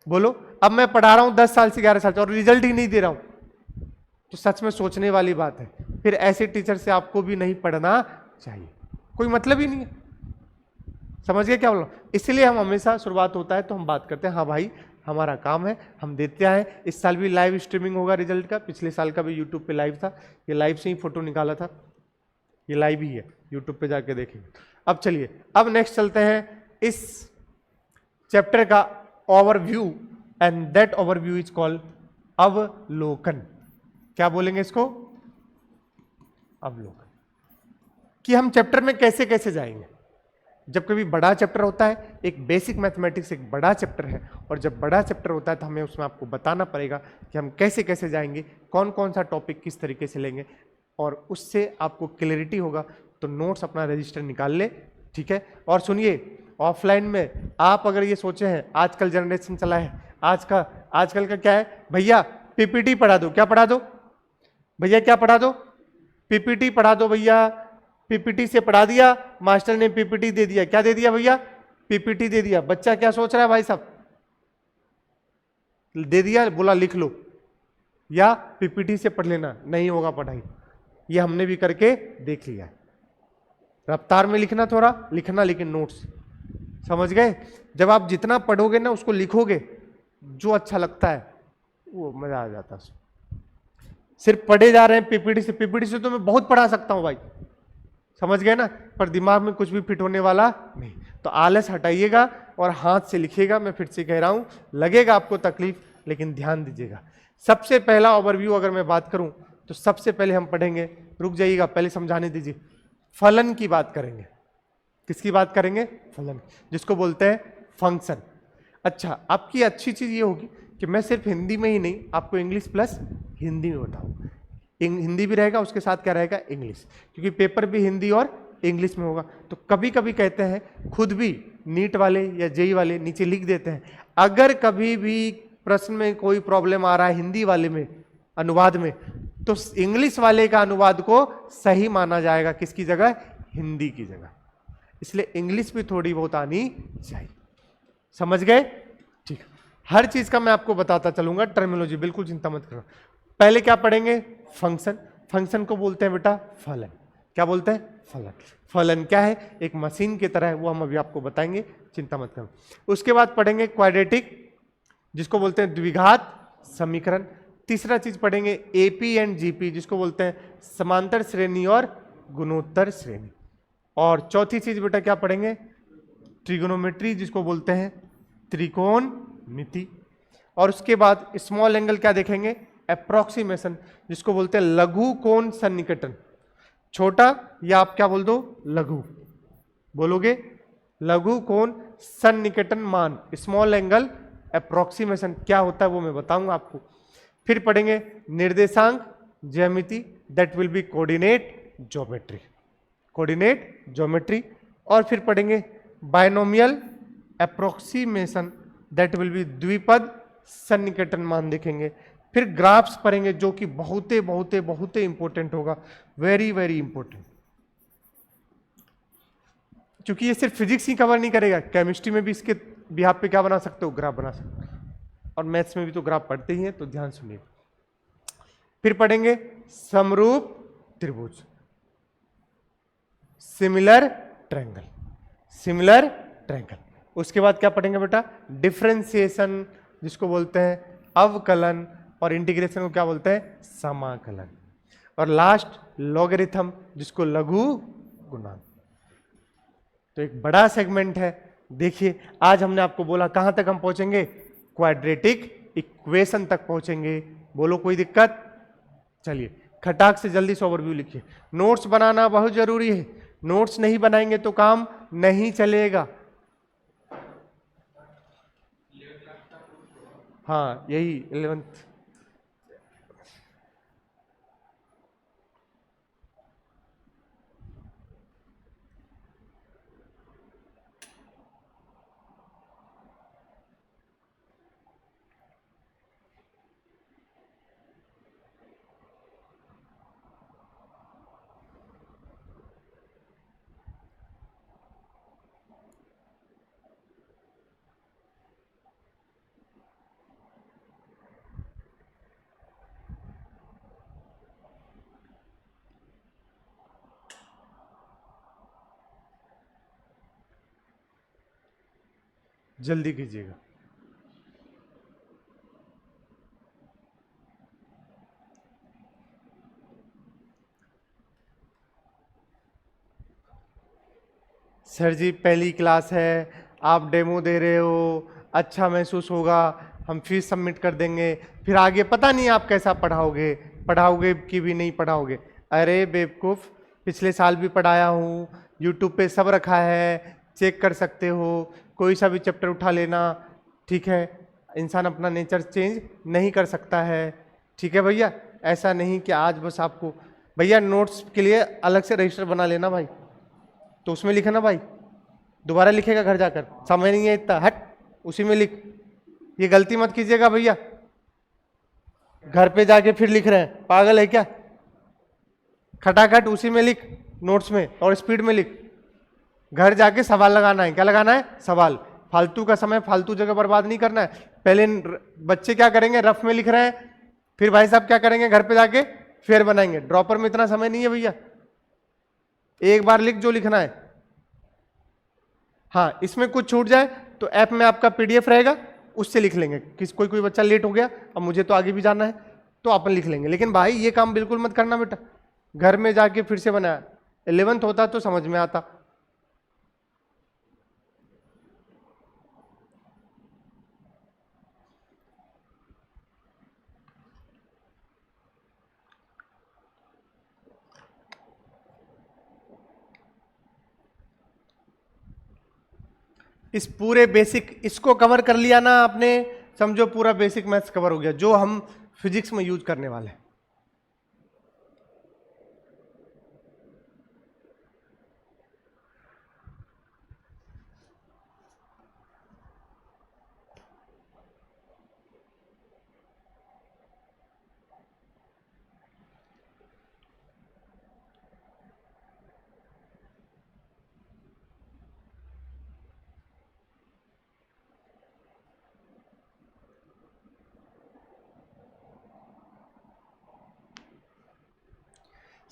बोलो। अब मैं पढ़ा रहा हूं 10 साल से 11 साल से और रिजल्ट ही नहीं दे रहा हूं, तो सच में सोचने वाली बात है। फिर ऐसे टीचर से आपको भी नहीं पढ़ना चाहिए, कोई मतलब ही नहीं है। समझ गए क्या बोल रहा हूं? इसलिए हम हमेशा शुरुआत होता है तो हम बात करते हैं, हाँ भाई हमारा काम है, हम देते हैं। इस साल भी लाइव स्ट्रीमिंग होगा रिजल्ट का, पिछले साल का भी यूट्यूब पे लाइव था, ये लाइव से ही फोटो निकाला था, ये लाइव ही है, यूट्यूब पे जाके देखेंगे। अब चलिए, अब नेक्स्ट चलते हैं इस चैप्टर का overview, and that overview is called अवलोकन। क्या बोलेंगे इसको, अवलोकन, कि हम चैप्टर में कैसे कैसे जाएंगे। जब कभी बड़ा चैप्टर होता है, एक बेसिक मैथमेटिक्स एक बड़ा चैप्टर है, और जब बड़ा चैप्टर होता है तो हमें उसमें आपको बताना पड़ेगा कि हम कैसे कैसे जाएंगे, कौन कौन सा टॉपिक किस तरीके से लेंगे, और उससे आपको क्लैरिटी होगा। तो नोट्स अपना रजिस्टर निकाल ले, ठीक है। और सुनिए, ऑफलाइन में आप अगर ये सोचे हैं, आजकल जनरेशन चला है, आजकल का क्या है, भैया पीपीटी पढ़ा दो। क्या पढ़ा दो भैया, क्या पढ़ा दो, पीपीटी पढ़ा दो भैया। पीपीटी से पढ़ा दिया, मास्टर ने पीपीटी दे दिया। क्या दे दिया भैया, पीपीटी दे दिया। बच्चा क्या सोच रहा है भाई साहब, दे दिया, बोला लिख लो या पीपीटी से पढ़ लेना, नहीं होगा पढ़ाई। ये हमने भी करके देख लिया है। रफ्तार में लिखना, थोड़ा लिखना, लेकिन नोट्स, समझ गए। जब आप जितना पढ़ोगे ना, उसको लिखोगे, जो अच्छा लगता है वो मजा आ जाता है। सिर्फ पढ़े जा रहे हैं पीपीटी से तो मैं बहुत पढ़ा सकता हूं भाई, समझ गए ना, पर दिमाग में कुछ भी फिट होने वाला नहीं। तो आलस हटाइएगा और हाथ से लिखिएगा। मैं फिर से कह रहा हूं, लगेगा आपको तकलीफ, लेकिन ध्यान दीजिएगा। सबसे पहला ओवरव्यू अगर मैं बात करूं तो सबसे पहले हम पढ़ेंगे, रुक जाइएगा पहले समझाने दीजिए, फलन की बात करेंगे। किसकी बात करेंगे? फलन, जिसको बोलते हैं फंक्शन। अच्छा, आपकी अच्छी चीज ये होगी कि मैं सिर्फ हिंदी में ही नहीं, आपको इंग्लिश प्लस हिंदी में बताऊंगा। हिंदी भी रहेगा, उसके साथ क्या रहेगा? इंग्लिश, क्योंकि पेपर भी हिंदी और इंग्लिश में होगा। तो कभी कभी कहते हैं, खुद भी नीट वाले या जेई वाले नीचे लिख देते हैं, अगर कभी भी प्रश्न में कोई प्रॉब्लम आ रहा है हिंदी वाले में अनुवाद में, तो इंग्लिश वाले का अनुवाद को सही माना जाएगा, किसकी जगह? हिंदी की जगह। इसलिए इंग्लिश भी थोड़ी बहुत आनी चाहिए। समझ गए? ठीक, हर चीज का मैं आपको बताता चलूंगा, टर्मिनोलॉजी बिल्कुल चिंता मत करो। पहले क्या पढ़ेंगे? फंक्शन। फंक्शन को बोलते हैं बेटा फलन। क्या बोलते हैं? फलन। फलन क्या है? एक मशीन की तरह है, वो हम अभी आपको बताएंगे, चिंता मत करो। उसके बाद पढ़ेंगे क्वाड्रेटिक, जिसको बोलते हैं द्विघात समीकरण। तीसरा चीज पढ़ेंगे एपी एंड जीपी, जिसको बोलते हैं समांतर श्रेणी और गुणोत्तर श्रेणी। और चौथी चीज बेटा क्या पढ़ेंगे? ट्रिगोनोमेट्री, जिसको बोलते हैं त्रिकोणमिति। और उसके बाद स्मॉल एंगल क्या देखेंगे? अप्रोक्सीमेशन, जिसको बोलते हैं लघु कोण सन्निकटन। छोटा या आप क्या बोल दो? लघु बोलोगे? लघु कोण सन्निकटन मान, स्मॉल एंगल अप्रोक्सीमेशन क्या होता है वो मैं बताऊंगा आपको। फिर पढ़ेंगे निर्देशांक ज्यामिति, that will be coordinate geometry, coordinate geometry. और फिर पढ़ेंगे binomial approximation, that will be द्विपद सन्निकटन मान देखेंगे। फिर ग्राफ्स पढ़ेंगे, जो कि बहुते बहुते बहुते इंपॉर्टेंट होगा, वेरी वेरी इंपॉर्टेंट, क्योंकि ये सिर्फ फिजिक्स ही कवर नहीं करेगा, केमिस्ट्री में भी इसके बिहाफ पे क्या बना सकते हो? ग्राफ बना सकते हो। और मैथ्स में भी तो ग्राफ पढ़ते ही हैं, तो ध्यान सुनिए। फिर पढ़ेंगे समरूप त्रिभुज, सिमिलर ट्रायंगल, सिमिलर ट्रायंगल। उसके बाद क्या पढ़ेंगे बेटा? डिफरेंशिएशन, जिसको बोलते हैं अवकलन, और इंटीग्रेशन को क्या बोलते हैं? समाकलन। और लास्ट लॉगरिथम, जिसको लघु गुणांक। तो एक बड़ा सेगमेंट है। देखिए, आज हमने आपको बोला कहां तक हम पहुंचेंगे? क्वाड्रेटिक इक्वेशन तक पहुंचेंगे। बोलो कोई दिक्कत? चलिए खटाक से जल्दी से ओवरव्यू लिखिए। नोट्स बनाना बहुत जरूरी है, नोट्स नहीं बनाएंगे तो काम नहीं चलेगा। हाँ, यही 11th। जल्दी कीजिएगा। सर जी पहली क्लास है, आप डेमो दे रहे हो, अच्छा महसूस होगा, हम फीस सबमिट कर देंगे, फिर आगे पता नहीं आप कैसा पढ़ाओगे, पढ़ाओगे कि भी नहीं पढ़ाओगे। अरे बेवकूफ़, पिछले साल भी पढ़ाया हूँ, यूट्यूब पे सब रखा है, चेक कर सकते हो, कोई सा भी चैप्टर उठा लेना। ठीक है, इंसान अपना नेचर चेंज नहीं कर सकता है। ठीक है भैया, ऐसा नहीं कि आज बस आपको, भैया नोट्स के लिए अलग से रजिस्टर बना लेना भाई, तो उसमें लिखे ना भाई, दोबारा लिखेगा घर जाकर, समय नहीं है इतना, हट उसी में लिख। ये गलती मत कीजिएगा भैया, घर पे जाके फिर लिख रहे हैं, पागल है क्या? खटाखट उसी में लिख, नोट्स में, और स्पीड में लिख। घर जाके सवाल लगाना है। क्या लगाना है? सवाल। फालतू का समय फालतू जगह बर्बाद नहीं करना है। पहले बच्चे क्या करेंगे? रफ में लिख रहे हैं, फिर भाई साहब क्या करेंगे? घर पे जाके फेयर बनाएंगे। ड्रॉपर में इतना समय नहीं है भैया, एक बार लिख जो लिखना है। हाँ, इसमें कुछ छूट जाए तो ऐप में आपका पीडीएफ रहेगा, उससे लिख लेंगे। कोई कोई बच्चा लेट हो गया, अब मुझे तो आगे भी जाना है, तो अपन लिख लेंगे। लेकिन भाई ये काम बिल्कुल मत करना बेटा, घर में जाके फिर से बनाया। 11th होता तो समझ में आता। इस पूरे बेसिक इसको कवर कर लिया ना आपने, समझो पूरा बेसिक मैथ्स कवर हो गया जो हम फिजिक्स में यूज करने वाले हैं।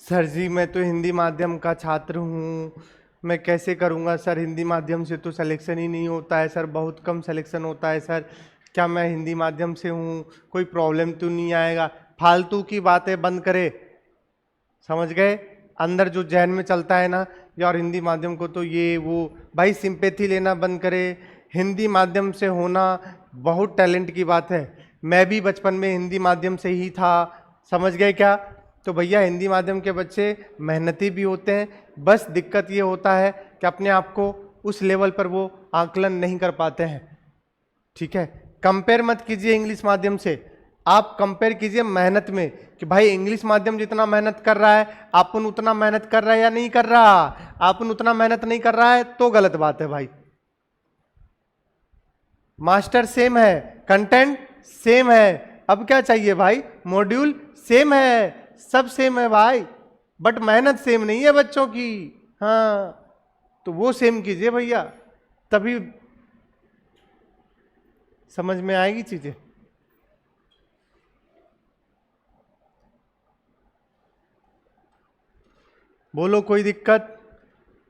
सर जी मैं तो हिंदी माध्यम का छात्र हूँ, मैं कैसे करूँगा सर, हिंदी माध्यम से तो सिलेक्शन ही नहीं होता है सर, बहुत कम सिलेक्शन होता है सर, क्या मैं हिंदी माध्यम से हूँ, कोई प्रॉब्लम तो नहीं आएगा। फालतू की बातें बंद करे, समझ गए, अंदर जो जहन में चलता है ना यार हिंदी माध्यम को तो ये वो, भाई सिंपैथी लेना बंद करे। हिंदी माध्यम से होना बहुत टैलेंट की बात है, मैं भी बचपन में हिंदी माध्यम से ही था, समझ गए क्या। तो भैया हिंदी माध्यम के बच्चे मेहनती भी होते हैं, बस दिक्कत ये होता है कि अपने आप को उस लेवल पर वो आकलन नहीं कर पाते हैं, ठीक है। कंपेयर मत कीजिए इंग्लिश माध्यम से, आप कंपेयर कीजिए मेहनत में कि भाई इंग्लिश माध्यम जितना मेहनत कर रहा है आपन उतना मेहनत कर रहा है या नहीं कर रहा। आपन उतना मेहनत नहीं कर रहा है तो गलत बात है भाई। मास्टर सेम है, कंटेंट सेम है, अब क्या चाहिए भाई, मॉड्यूल सेम है, सब सेम है भाई, बट मेहनत सेम नहीं है बच्चों की। हाँ तो वो सेम कीजिए भैया, तभी समझ में आएगी चीजें। बोलो कोई दिक्कत।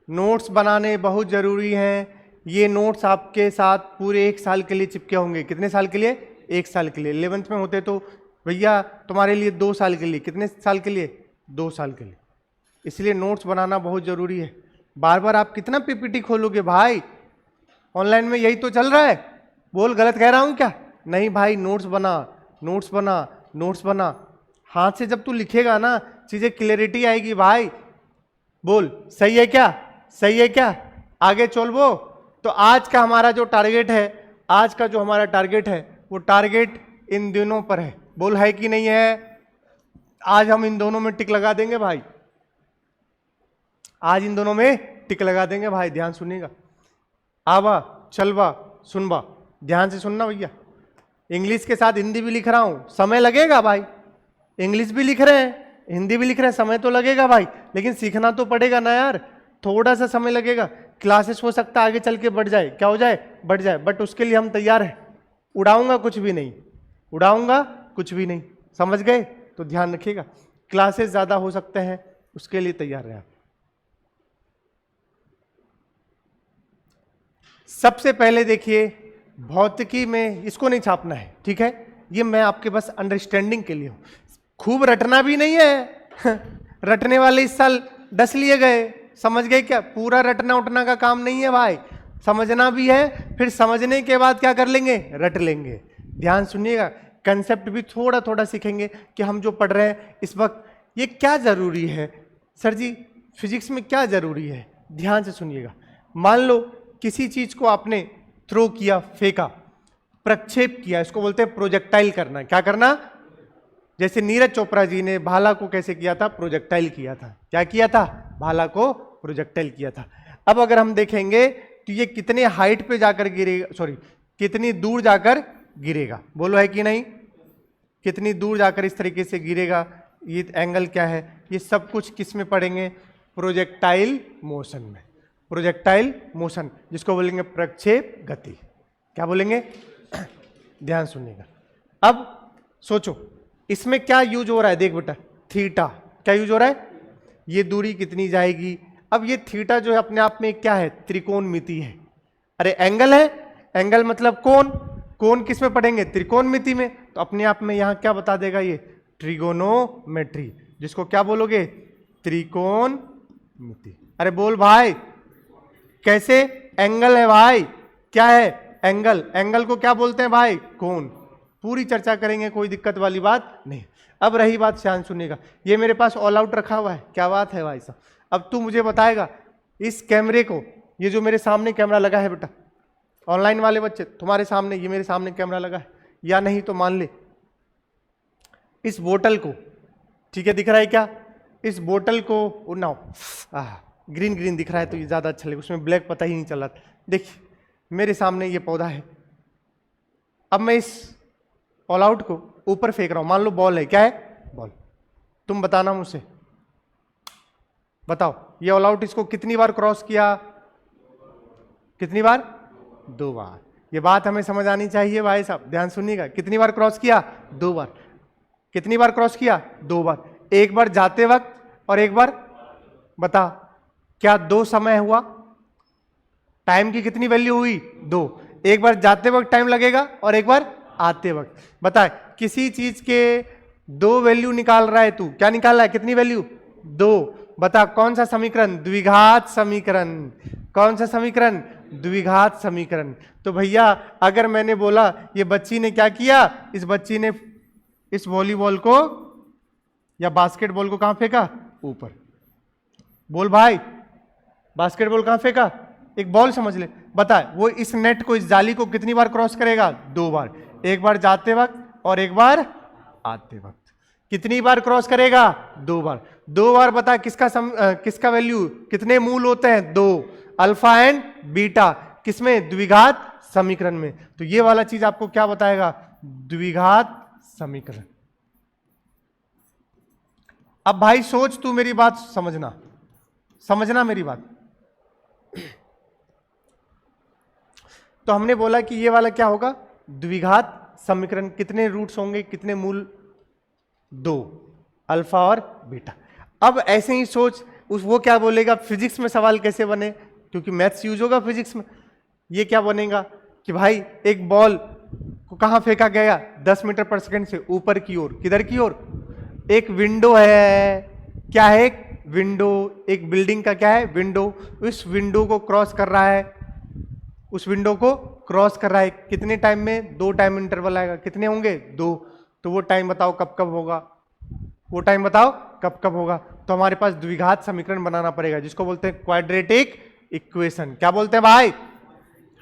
नोट्स बनाने बहुत जरूरी हैं, ये नोट्स आपके साथ पूरे 1 साल के लिए चिपके होंगे। कितने साल के लिए, 1 साल के लिए। 11th में होते तो भैया तुम्हारे लिए 2 साल के लिए, कितने साल के लिए, 2 साल के लिए। इसलिए नोट्स बनाना बहुत जरूरी है। बार बार आप कितना पीपीटी खोलोगे भाई, ऑनलाइन में यही तो चल रहा है। बोल गलत कह रहा हूं क्या, नहीं भाई, नोट्स बना, नोट्स बना, नोट्स बना। हाथ से जब तू लिखेगा ना चीजें क्लियरिटी आएगी भाई। बोल सही है क्या, सही है क्या, आगे चल वो। तो आज का हमारा जो टारगेट है, आज का जो हमारा टारगेट है वो टारगेट इन दिनों पर है। बोल है कि नहीं है, आज हम इन दोनों में टिक लगा देंगे भाई, आज इन दोनों में टिक लगा देंगे भाई। ध्यान सुनिएगा, आवा चलवा सुनवा, ध्यान से सुनना भैया। इंग्लिश के साथ हिंदी भी लिख रहा हूं, समय लगेगा भाई, इंग्लिश भी लिख रहे हैं हिंदी भी लिख रहे हैं, समय तो लगेगा भाई, लेकिन सीखना तो पड़ेगा ना यार, थोड़ा सा समय लगेगा। क्लासेस हो सकता है आगे चल के बढ़ जाए, क्या हो जाए, बढ़ जाए, बट उसके लिए हम तैयार हैं। उड़ाऊंगा कुछ भी नहीं, उड़ाऊंगा कुछ भी नहीं, समझ गए। तो ध्यान रखिएगा, क्लासेस ज्यादा हो सकते हैं, उसके लिए तैयार रहे आप। सबसे पहले देखिए भौतिकी में इसको नहीं छापना है, ठीक है, ये मैं आपके बस अंडरस्टैंडिंग के लिए हूं, खूब रटना भी नहीं है रटने वाले इस साल 10 लिए गए, समझ गए क्या, पूरा रटना उठना का काम नहीं है भाई, समझना भी है, फिर समझने के बाद क्या कर लेंगे, रट लेंगे। ध्यान सुनिएगा, कंसेप्ट भी थोड़ा थोड़ा सीखेंगे कि हम जो पढ़ रहे हैं इस वक्त ये क्या जरूरी है, सर जी फिजिक्स में क्या जरूरी है। ध्यान से सुनिएगा, मान लो किसी चीज को आपने थ्रो किया, फेंका, प्रक्षेप किया, इसको बोलते हैं प्रोजेक्टाइल करना। क्या करना, जैसे नीरज चोपड़ा जी ने भाला को कैसे किया था, प्रोजेक्टाइल किया था। क्या किया था, भाला को प्रोजेक्टाइल किया था। अब अगर हम देखेंगे तो ये कितने हाइट पे जाकर गिरेगा, सॉरी कितनी दूर जाकर गिरेगा, बोलो है कि नहीं, कितनी दूर जाकर इस तरीके से गिरेगा, ये एंगल क्या है, ये सब कुछ किस में पढ़ेंगे, प्रोजेक्टाइल मोशन में। प्रोजेक्टाइल मोशन जिसको बोलेंगे प्रक्षेप गति, क्या बोलेंगे ध्यान सुनिएगा। अब सोचो इसमें क्या यूज हो रहा है, देख बेटा थीटा, क्या यूज हो रहा है, ये दूरी कितनी जाएगी। अब ये थीटा जो है अपने आप में क्या है, त्रिकोणमिति है। अरे एंगल है, एंगल मतलब कोण, कोण किस में पढ़ेंगे, त्रिकोणमिति में, तो अपने आप में यहां क्या बता देगा, ये ट्रिगोनोमेट्री, जिसको क्या बोलोगे, त्रिकोणमिति। अरे बोल भाई कैसे, एंगल है भाई, क्या है एंगल, एंगल को क्या बोलते हैं भाई, कोण। पूरी चर्चा करेंगे, कोई दिक्कत वाली बात नहीं। अब रही बात, ध्यान सुनिएगा, ये मेरे पास ऑल आउट रखा हुआ है, क्या बात है भाई साहब। अब तू मुझे बताएगा इस कैमरे को, ये जो मेरे सामने कैमरा लगा है बेटा, ऑनलाइन वाले बच्चे तुम्हारे सामने, ये मेरे सामने कैमरा लगा है या नहीं, तो मान ले इस बोतल को, ठीक है दिख रहा है क्या, इस बोतल को उड़ाओ, ग्रीन ग्रीन दिख रहा है तो ये ज्यादा अच्छा लगे, उसमें ब्लैक पता ही नहीं चल रहा। देखिए मेरे सामने ये पौधा है, अब मैं इस ऑल आउट को ऊपर फेंक रहा हूं, मान लो बॉल है, क्या है बॉल, तुम बताना मुझसे, बताओ ये ऑल आउट इसको कितनी बार क्रॉस किया, कितनी बार, 2 बार। ये बात हमें समझ आनी चाहिए भाई साहब, ध्यान सुनिएगा, कितनी बार क्रॉस किया, 2 बार। कितनी बार क्रॉस किया, 2 बार, एक बार जाते वक्त और एक बार, बता क्या 2 समय हुआ, टाइम की कितनी वैल्यू हुई, 2, एक बार जाते वक्त टाइम लगेगा और एक बार आते वक्त। बता किसी चीज के 2 वैल्यू निकाल रहा है तू, क्या निकाल रहा है, कितनी वैल्यू, 2। बता कौन सा समीकरण, द्विघात समीकरण, कौन सा समीकरण, द्विघात समीकरण। तो भैया अगर मैंने बोला ये बच्ची ने क्या किया, इस बच्ची ने इस वॉलीबॉल को या बास्केटबॉल को कहां फेंका, ऊपर, बोल भाई बास्केटबॉल कहां फेंका, एक बॉल समझ ले, बता वो इस नेट को, इस जाली को कितनी बार क्रॉस करेगा, 2 बार, एक बार जाते वक्त और एक बार आते वक्त। कितनी बार क्रॉस करेगा, 2 बार, 2 बार। बता किसका वैल्यू, कितने मूल होते हैं, 2, अल्फा एंड बीटा, किसमें, द्विघात समीकरण में। तो ये वाला चीज आपको क्या बताएगा, द्विघात समीकरण। अब भाई सोच, तू मेरी बात समझना, समझना मेरी बात। तो हमने बोला कि ये वाला क्या होगा, द्विघात समीकरण, कितने रूट्स होंगे, कितने मूल, 2, अल्फा और बीटा। अब ऐसे ही सोच वो क्या बोलेगा, फिजिक्स में सवाल कैसे बने, क्योंकि मैथ्स यूज होगा फिजिक्स में। ये क्या बनेगा कि भाई एक बॉल को कहां फेंका गया, 10 मीटर पर सेकंड से ऊपर की ओर, किधर की ओर, एक विंडो है, क्या है, एक विंडो, एक बिल्डिंग का क्या है, विंडो, उस विंडो को क्रॉस कर रहा है, उस विंडो को क्रॉस कर रहा है, कितने टाइम में, 2 टाइम इंटरवल आएगा, कितने होंगे, 2। तो वो टाइम बताओ कब कब होगा, वो टाइम बताओ कब कब होगा। तो हमारे पास द्विघात समीकरण बनाना पड़ेगा, जिसको बोलते हैं क्वाड्रेटिक इक्वेशन। क्या बोलते हैं भाई,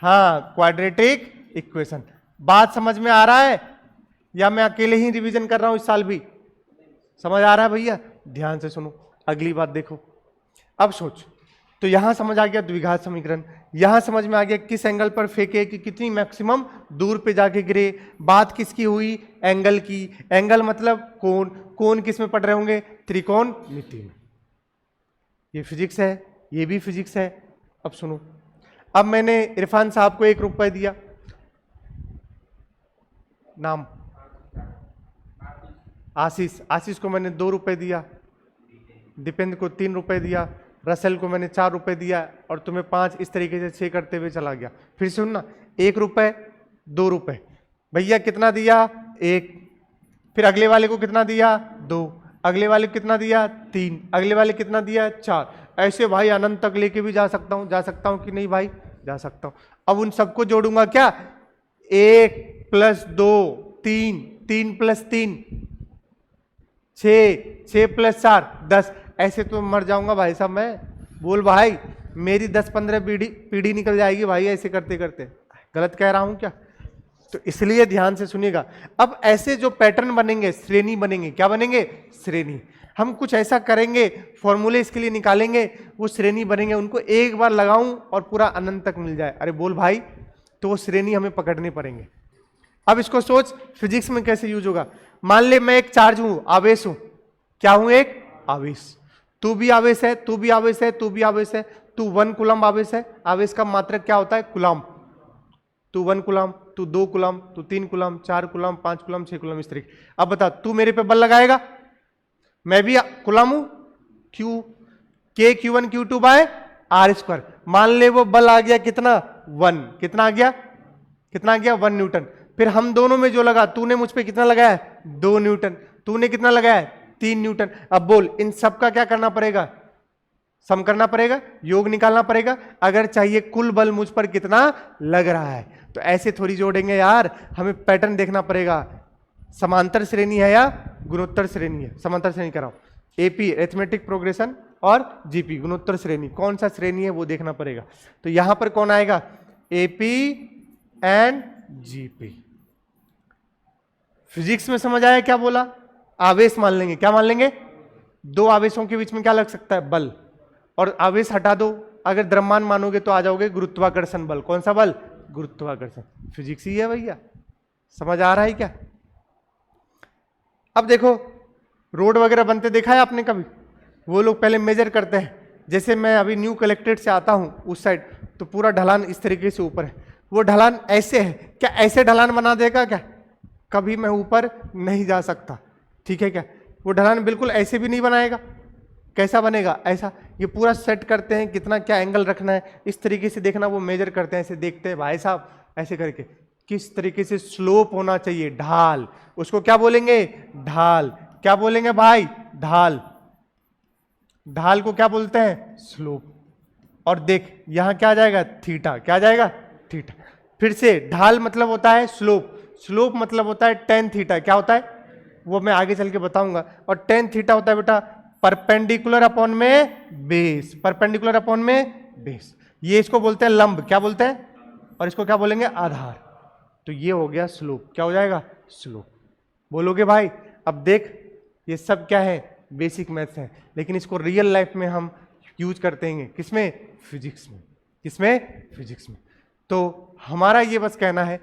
हाँ क्वाड्रेटिक इक्वेशन। बात समझ में आ रहा है या मैं अकेले ही रिवीजन कर रहा हूं, इस साल भी समझ आ रहा है भैया, ध्यान से सुनो, अगली बात देखो। अब सोच, तो यहां समझ आ गया द्विघात समीकरण, यहां समझ में आ गया किस एंगल पर फेंके कि कितनी मैक्सिमम दूर पे जाके गिरे। बात किसकी हुई, एंगल की, एंगल मतलब कोण, कोण किस में पढ़ रहे होंगे, त्रिकोणमिति में। ये फिजिक्स है, ये भी फिजिक्स है। अब सुनो, अब मैंने इरफान साहब को 1 रुपए दिया, नाम आशीष, आशीष को मैंने 2 रुपए दिया, दीपेंद्र को 3 रुपए दिया, रसेल को मैंने 4 रुपए दिया और तुम्हें 5, इस तरीके से 6 करते हुए चला गया। फिर सुनना, 1 रुपए, 2 रुपए, भैया कितना दिया, 1, फिर अगले वाले को कितना दिया, 2, अगले वाले को कितना दिया, 3, अगले वाले कितना दिया, 4। ऐसे भाई अनंत तक लेके भी जा सकता हूं कि नहीं भाई, जा सकता हूं। अब उन सबको जोड़ूंगा क्या, 1 + 2 3, 3 + 3 6, 6 + 4 10। ऐसे तो मर जाऊंगा भाई साहब मैं, बोल भाई मेरी 10-15 पीढ़ी निकल जाएगी भाई ऐसे करते करते। गलत कह रहा हूं क्या, तो इसलिए ध्यान से सुनिएगा। अब ऐसे जो पैटर्न बनेंगे, श्रेणी बनेंगे, क्या बनेंगे, श्रेणी। हम कुछ ऐसा करेंगे, फॉर्मूले इसके लिए निकालेंगे, वो श्रेणी बनेंगे, उनको एक बार लगाऊं और पूरा अनंत तक मिल जाए, अरे बोल भाई, तो वो श्रेणी हमें पकड़ने पड़ेंगे। अब इसको सोच फिजिक्स में कैसे यूज होगा। मान ले मैं एक चार्ज हूं, आवेश हूं, क्या हूं, एक आवेश, तू भी आवेश है, तू भी आवेश है, तू भी आवेश है, तू 1 कूलम आवेश है। आवेश का मात्रक क्या होता है, कूलम। तू 1 कूलम, तू 2 कूलम, तू 3 कूलम, 4 कूलम, 5 कूलम, 6 कूलम, इस तरीके। अब बता, तू मेरे पे बल लगाएगा, मैं भी कूलम हूं, Q K Q1 Q2 bye R²। मान ले वो बल आ गया कितना, 1, कितना आ गया, कितना आ गया, 1 न्यूटन। फिर हम दोनों में जो लगा, तूने मुझ पे कितना लगाया, 2 न्यूटन, तूने कितना लगाया, 3 न्यूटन। अब बोल इन सब का क्या करना पड़ेगा, सम करना पड़ेगा, योग निकालना पड़ेगा, अगर चाहिए कुल बल मुझ पर कितना लग रहा है। तो ऐसे थोड़ी जोड़ेंगे यार, हमें पैटर्न देखना पड़ेगा, समांतर श्रेणी है या गुणोत्तर श्रेणी है। समांतर श्रेणी कराओ, एपी अरिथमेटिक प्रोग्रेशन और जीपी गुणोत्तर श्रेणी, कौन सा श्रेणी है वो देखना पड़ेगा। तो यहां पर कौन आएगा, एपी एंड जीपी। फिजिक्स में समझ आया क्या बोला? आवेश मान लेंगे, क्या मान लेंगे? दो आवेशों के बीच में क्या लग सकता है? बल। और आवेश हटा दो, अगर द्रव्यमान मानोगे तो आ जाओगे गुरुत्वाकर्षण बल। कौन सा बल? गुरुत्वाकर्षण। फिजिक्स ही है भैया, समझ आ रहा है क्या? अब देखो, रोड वगैरह बनते देखा है आपने कभी? वो लोग पहले मेजर करते हैं। जैसे मैं अभी न्यू कलेक्ट्रेट से आता हूं उस साइड, तो पूरा ढलान इस तरीके से ऊपर है। वो ढलान ऐसे है, क्या ऐसे ढलान बना देगा क्या? कभी मैं ऊपर नहीं जा सकता, ठीक है क्या? वो ढलान बिल्कुल ऐसे भी नहीं बनाएगा। कैसा बनेगा? ऐसा। ये पूरा सेट करते हैं, कितना क्या एंगल रखना है, इस तरीके से देखना, वो मेजर करते हैं, ऐसे देखते हैं भाई साहब, ऐसे करके किस तरीके से स्लोप होना चाहिए, ढाल। उसको क्या बोलेंगे? ढाल। क्या बोलेंगे भाई? ढाल। ढाल को क्या बोलते हैं? स्लोप। और देख यहां क्या आ जाएगा? थीटा। क्या आ जाएगा? थीटा। फिर से, ढाल मतलब होता है स्लोप, स्लोप मतलब होता है टेन थीटा। क्या होता है? वो मैं आगे चल के बताऊंगा। और टेन थीटा होता है बेटा परपेंडिकुलर अपॉन में बेस, परपेंडिकुलर अपॉन में बेस। ये इसको बोलते हैं लंब। क्या बोलते हैं? और इसको क्या बोलेंगे? आधार। तो ये हो गया स्लोप। क्या हो जाएगा? स्लोप। बोलोगे भाई? अब देख, ये सब क्या है? बेसिक मैथ्स है, लेकिन इसको रियल लाइफ में हम यूज करते हैं किसमें? फिजिक्स में। किसमें? फिजिक्स में। तो हमारा ये बस कहना है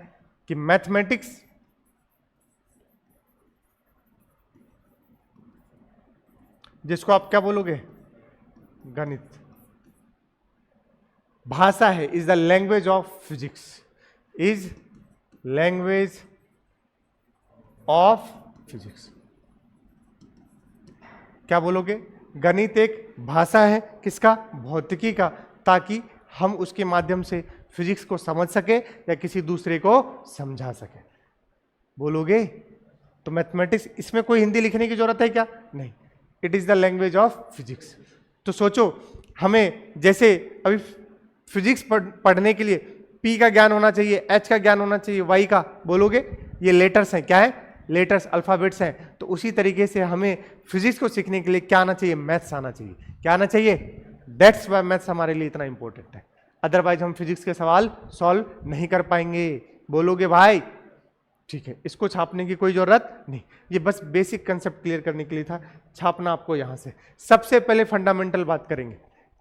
कि मैथमेटिक्स जिसको आप क्या बोलोगे? गणित, भाषा है, is the language of physics, is language of physics. क्या बोलोगे? गणित एक भाषा है, किसका? भौतिकी का, ताकि हम उसके माध्यम से फिजिक्स को समझ सके या किसी दूसरे को समझा सके। बोलोगे? तो मैथमेटिक्स, इसमें कोई हिंदी लिखने की जरूरत है क्या? नहीं, it is the language of physics. तो सोचो, हमें जैसे अभी फिजिक्स पढ़ने के लिए पी का ज्ञान होना चाहिए, एच का ज्ञान होना चाहिए, वाई का। बोलोगे? ये लेटर्स हैं, क्या है? लेटर्स, अल्फाबेट्स हैं। तो उसी तरीके से हमें फिजिक्स को सीखने के लिए क्या आना चाहिए? मैथ्स आना चाहिए। क्या आना चाहिए? दैट्स वाई मैथ्स हमारे लिए इतना इंपॉर्टेंट है। अदरवाइज हम फिजिक्स के सवाल सॉल्व नहीं कर पाएंगे। बोलोगे भाई? ठीक है, इसको छापने की कोई जरूरत नहीं, ये बस बेसिक कंसेप्ट क्लियर करने के लिए था। छापना आपको यहां से। सबसे पहले फंडामेंटल बात करेंगे।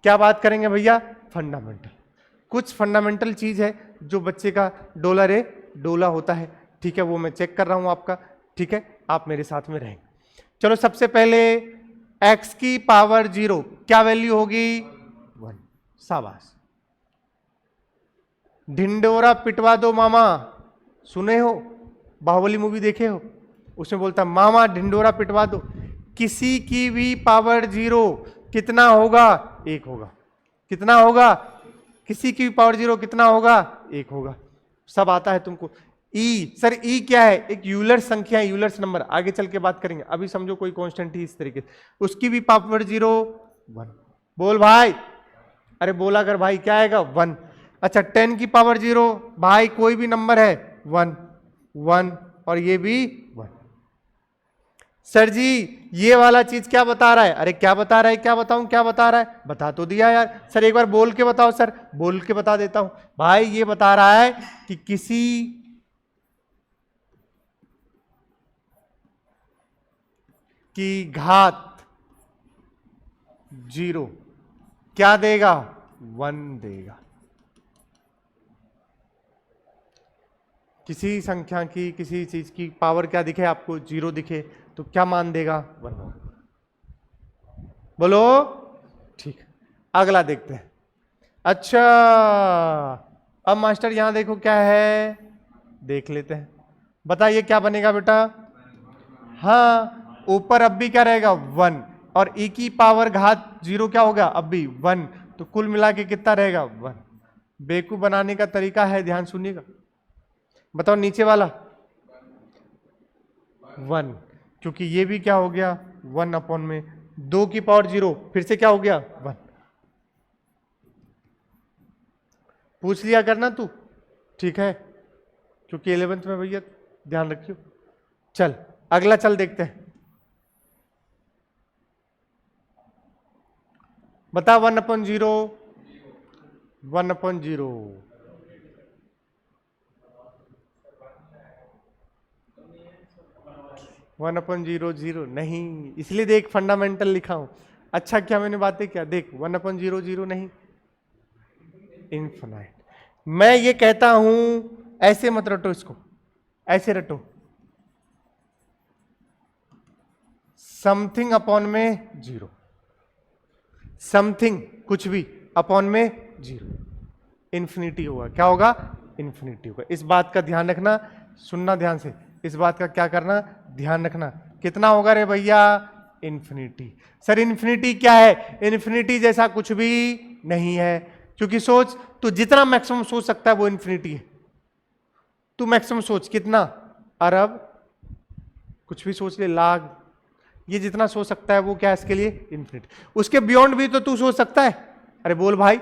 क्या बात करेंगे भैया? फंडामेंटल। कुछ फंडामेंटल चीज है जो बच्चे का डोला रे डोला होता है, ठीक है, वो मैं चेक कर रहा हूं आपका, ठीक है, आप मेरे साथ में रहेंगे। चलो, सबसे पहले x की पावर 0 क्या वैल्यू होगी? 1। शाबाश। ढिंडोरा पिटवा दो मामा, सुने हो? बाहुबली मूवी देखे हो? उसमें बोलता मामा ढिंडोरा पिटवा दो। किसी की भी पावर 0 कितना होगा? 1 होगा। कितना होगा? किसी की भी पावर 0 कितना होगा? 1 होगा। सब आता है तुमको। ई, सर ई क्या है? एक यूलर संख्या है, यूलर्स नंबर, आगे चल के बात करेंगे। अभी समझो कोई कांस्टेंट ही इस तरीके से, उसकी भी पावर 0 1। बोल भाई, अरे बोला कर भाई, क्या आएगा? 1। अच्छा, 10 की पावर 0 भाई कोई भी नंबर है 1 1, और ये भी 1। सर जी ये वाला चीज क्या बता रहा है? अरे क्या बता रहा है? क्या बताऊं? क्या बता रहा है? बता तो दिया यार। सर एक बार बोल के बताओ। सर बोल के बता देता हूं भाई। ये बता रहा है कि किसी की घात 0 क्या देगा? 1 देगा। किसी संख्या की, किसी चीज की पावर क्या दिखे आपको? 0 दिखे तो क्या मान देगा? 1। बोलो। ठीक, अगला देखते हैं। अच्छा, अब मास्टर यहां देखो क्या है, देख लेते हैं। बताइए क्या बनेगा बेटा? हाँ, ऊपर अब भी क्या रहेगा? 1, और e की पावर घात 0 क्या होगा? अब भी 1, तो कुल मिला के कितना रहेगा? 1। बेवकूफ बनाने का तरीका है, ध्यान सुनिएगा। बताओ नीचे वाला 1, क्योंकि ये भी क्या हो गया? 1 अपॉन में 2 की पावर 0, फिर से क्या हो गया? 1। पूछ लिया करना तू, ठीक है, क्योंकि 11th में भैया ध्यान रखियो। चल अगला, चल देखते हैं। बता 1/0, 1/0 1/00 नहीं, इसलिए देख फंडामेंटल लिखा हूं। अच्छा क्या मैंने बातें क्या, देख 1/00 नहीं, इन्फिनाइट। मैं ये कहता हूं ऐसे मत रटो इसको, ऐसे रटो, समथिंग अपॉन में 0, समथिंग कुछ भी अपॉन में 0, इंफिनिटी होगा। क्या होगा? इंफिनिटी होगा। इस बात का ध्यान रखना, सुनना ध्यान से, इस बात का क्या करना, ध्यान रखना। कितना होगा रे भैया? इंफिनिटी। सर इंफिनिटी क्या है? इंफिनिटी जैसा कुछ भी नहीं है, क्योंकि सोच, तू जितना मैक्सिमम सोच सकता है वो इंफिनिटी है। तू मैक्सिमम सोच कितना, अरब, कुछ भी सोच ले, लाख, ये जितना सोच सकता है वो क्या है इसके लिए? इंफिनिटी। उसके बियॉन्ड भी तो तू सोच सकता है। अरे बोल भाई,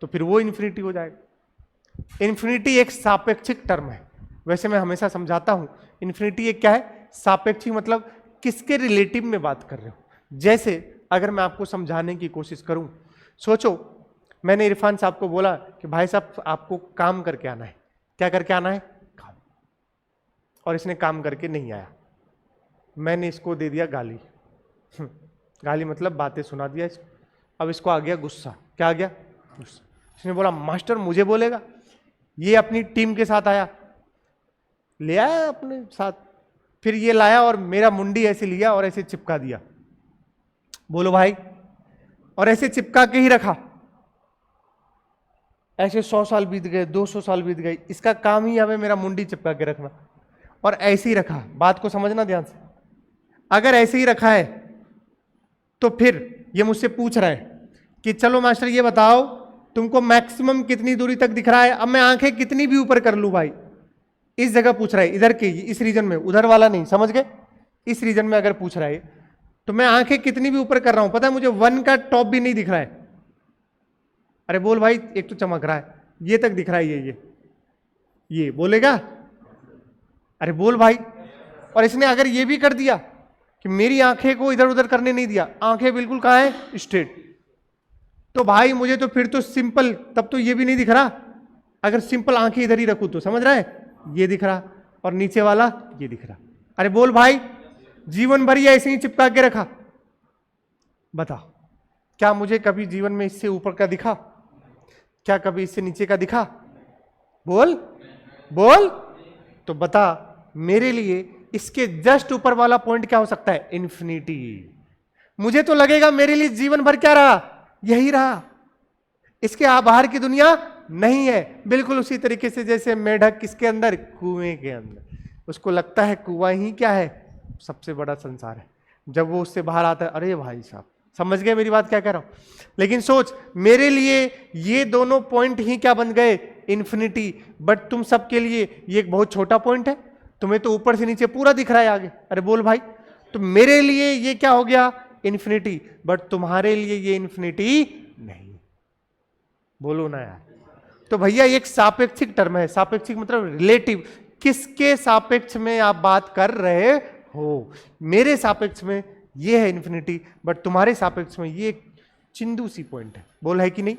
तो फिर वो इंफिनिटी हो जाएगा। इंफिनिटी एक सापेक्षिक टर्म है, वैसे मैं हमेशा समझाता हूं इंफिनिटी एक क्या है? सापेक्षिक। मतलब किसके रिलेटिव में बात कर रहे हो। जैसे अगर मैं आपको समझाने की कोशिश करूं, सोचो मैंने इरफान साहब को बोला कि भाई साहब आपको काम करके आना है। क्या करके आना है? काम। और इसने काम करके नहीं आया, मैंने इसको दे दिया गाली। गाली मतलब बातें सुना दिया इसको। अब इसको आ गया गुस्सा। क्या आ गया? गुस्सा। इसने बोला मास्टर मुझे बोलेगा। ये अपनी टीम के साथ आया, ले आया अपने साथ, फिर ये लाया और मेरा मुंडी ऐसे लिया और ऐसे चिपका दिया। बोलो भाई, और ऐसे चिपका के ही रखा। ऐसे 100 साल बीत गए, 200 साल बीत गए, इसका काम ही हमें मेरा मुंडी चिपका के रखना, और ऐसे ही रखा। बात को समझना ध्यान से। अगर ऐसे ही रखा है तो फिर ये मुझसे पूछ रहा है कि चलो मास्टर ये बताओ तुमको मैक्सिमम कितनी दूरी तक दिख रहा है। अब मैं आंखें कितनी भी ऊपर कर लूं भाई, इस जगह पूछ रहा है, इधर के, इस रीजन में, उधर वाला नहीं, समझ गए? इस रीजन में अगर पूछ रहा है तो मैं आंखें कितनी भी ऊपर कर रहा हूं, पता है मुझे 1 का टॉप भी नहीं दिख रहा है। अरे बोल भाई, एक तो चमक रहा है, ये तक दिख रहा है, ये बोलेगा? अरे बोल भाई। और इसने अगर ये भी कर दिया कि मेरी आंखें को इधर उधर करने नहीं दिया, आंखें बिल्कुल कहां है? स्ट्रेट, तो भाई मुझे तो फिर तो सिंपल, तब तो ये भी नहीं दिख रहा। अगर सिंपल आंखें इधर ही रखूं तो समझ रहा है, ये दिख रहा और नीचे वाला ये दिख रहा। अरे बोल भाई, जीवन भर ये ऐसे ही चिपका के रखा, बताओ क्या मुझे कभी जीवन में इससे ऊपर का दिखा? क्या कभी इससे नीचे का दिखा? बोल बोल। तो बता मेरे लिए इसके जस्ट ऊपर वाला पॉइंट क्या हो सकता है? इंफिनिटी। मुझे तो लगेगा मेरे लिए जीवन भर क्या रहा? यही रहा, इसके बाहर की दुनिया नहीं है। बिल्कुल उसी तरीके से जैसे मेढक किसके अंदर? कुएं के अंदर। उसको लगता है कुआं ही क्या है? सबसे बड़ा संसार है। जब वो उससे बाहर आता है, अरे भाई साहब, समझ गए मेरी बात क्या कह रहा हूं? लेकिन सोच, मेरे लिए ये दोनों पॉइंट ही क्या बन गए? इंफिनिटी। बट तुम सबके लिए ये एक बहुत छोटा पॉइंट है, तुम्हें तो ऊपर से नीचे पूरा दिख रहा है आगे। अरे बोल भाई, तो मेरे लिए ये क्या हो गया? इंफिनिटी। बट तुम्हारे लिए ये इंफिनिटी नहीं। बोलो ना यार। तो भैया एक सापेक्षिक टर्म है। सापेक्षिक मतलब रिलेटिव। किसके सापेक्ष में आप बात कर रहे हो? मेरे सापेक्ष में ये है इंफिनिटी, बट तुम्हारे सापेक्ष में ये एक चिंदू सी पॉइंट है। बोल है कि नहीं?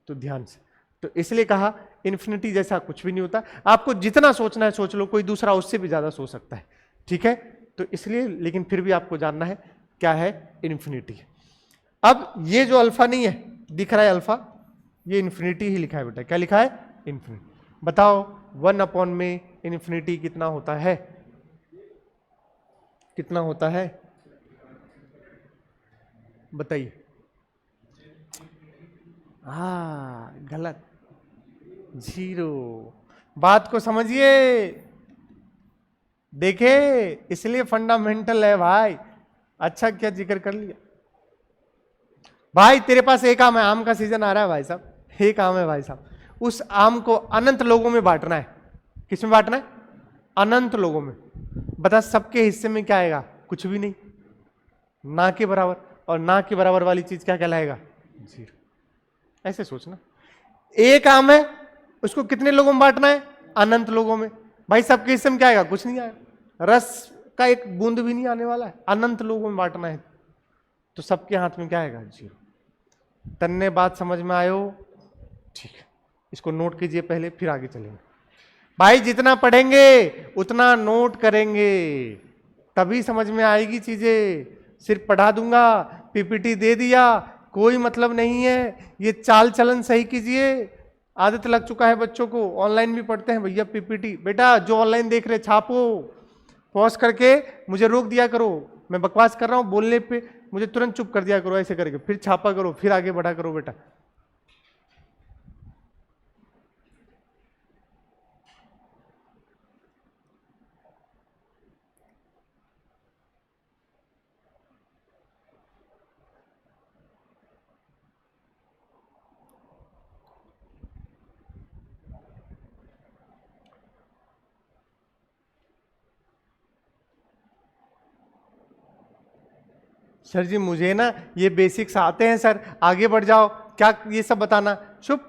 तो ध्यान से, तो इसलिए कहा इंफिनिटी जैसा कुछ भी नहीं होता। आपको जितना सोचना है सोच लो, कोई दूसरा उससे भी ज्यादा सोच सकता है, ठीक है? तो इसलिए, लेकिन फिर भी आपको जानना है क्या है? इंफिनिटी। अब ये जो अल्फा नहीं है, दिख रहा है अल्फा, ये इंफिनिटी ही लिखा है बेटा। क्या लिखा है? इंफिनिटी। बताओ 1 अपॉन में इंफिनिटी कितना होता है? कितना होता है बताइए? गलत, 0। बात को समझिए, देखे, इसलिए फंडामेंटल है भाई। अच्छा क्या जिक्र कर लिया भाई। तेरे पास एक आम है, आम का सीजन आ रहा है भाई साहब, एक आम है भाई साहब। उस आम को अनंत लोगों में बांटना है। किस में बांटना है? अनंत लोगों में। बता सबके हिस्से में क्या आएगा? कुछ भी नहीं, ना के बराबर। और ना के बराबर वाली चीज क्या कहलाएगा? 0। ऐसे सोचना, एक आम है, उसको कितने लोगों में बांटना है? अनंत लोगों में। भाई सबके हिस्से में क्या आएगा? कुछ नहीं आएगा, रस का एक बूंद भी नहीं आने वाला है। अनंत लोगों में बांटना है, तो सबके हाथ में क्या आएगा? 0। तन्ने बात समझ में आयो? ठीक है, इसको नोट कीजिए पहले, फिर आगे चलेंगे। भाई जितना पढ़ेंगे उतना नोट करेंगे। तभी समझ में आएगी चीजें। सिर्फ पढ़ा दूंगा, पीपीटी दे दिया, कोई मतलब नहीं है। ये चाल चलन सही कीजिए। आदत लग चुका है बच्चों को, ऑनलाइन भी पढ़ते हैं भैया पीपीटी। बेटा जो ऑनलाइन देख रहे छापो, पॉज करके मुझे रोक दिया करो, मैं बकवास कर रहा हूं बोलने पे मुझे तुरंत चुप कर दिया करो, ऐसे करके फिर छापा करो, फिर आगे बढ़ा करो बेटा। सर जी मुझे ना ये बेसिक्स आते हैं सर, आगे बढ़ जाओ। क्या ये सब बताना? चुप।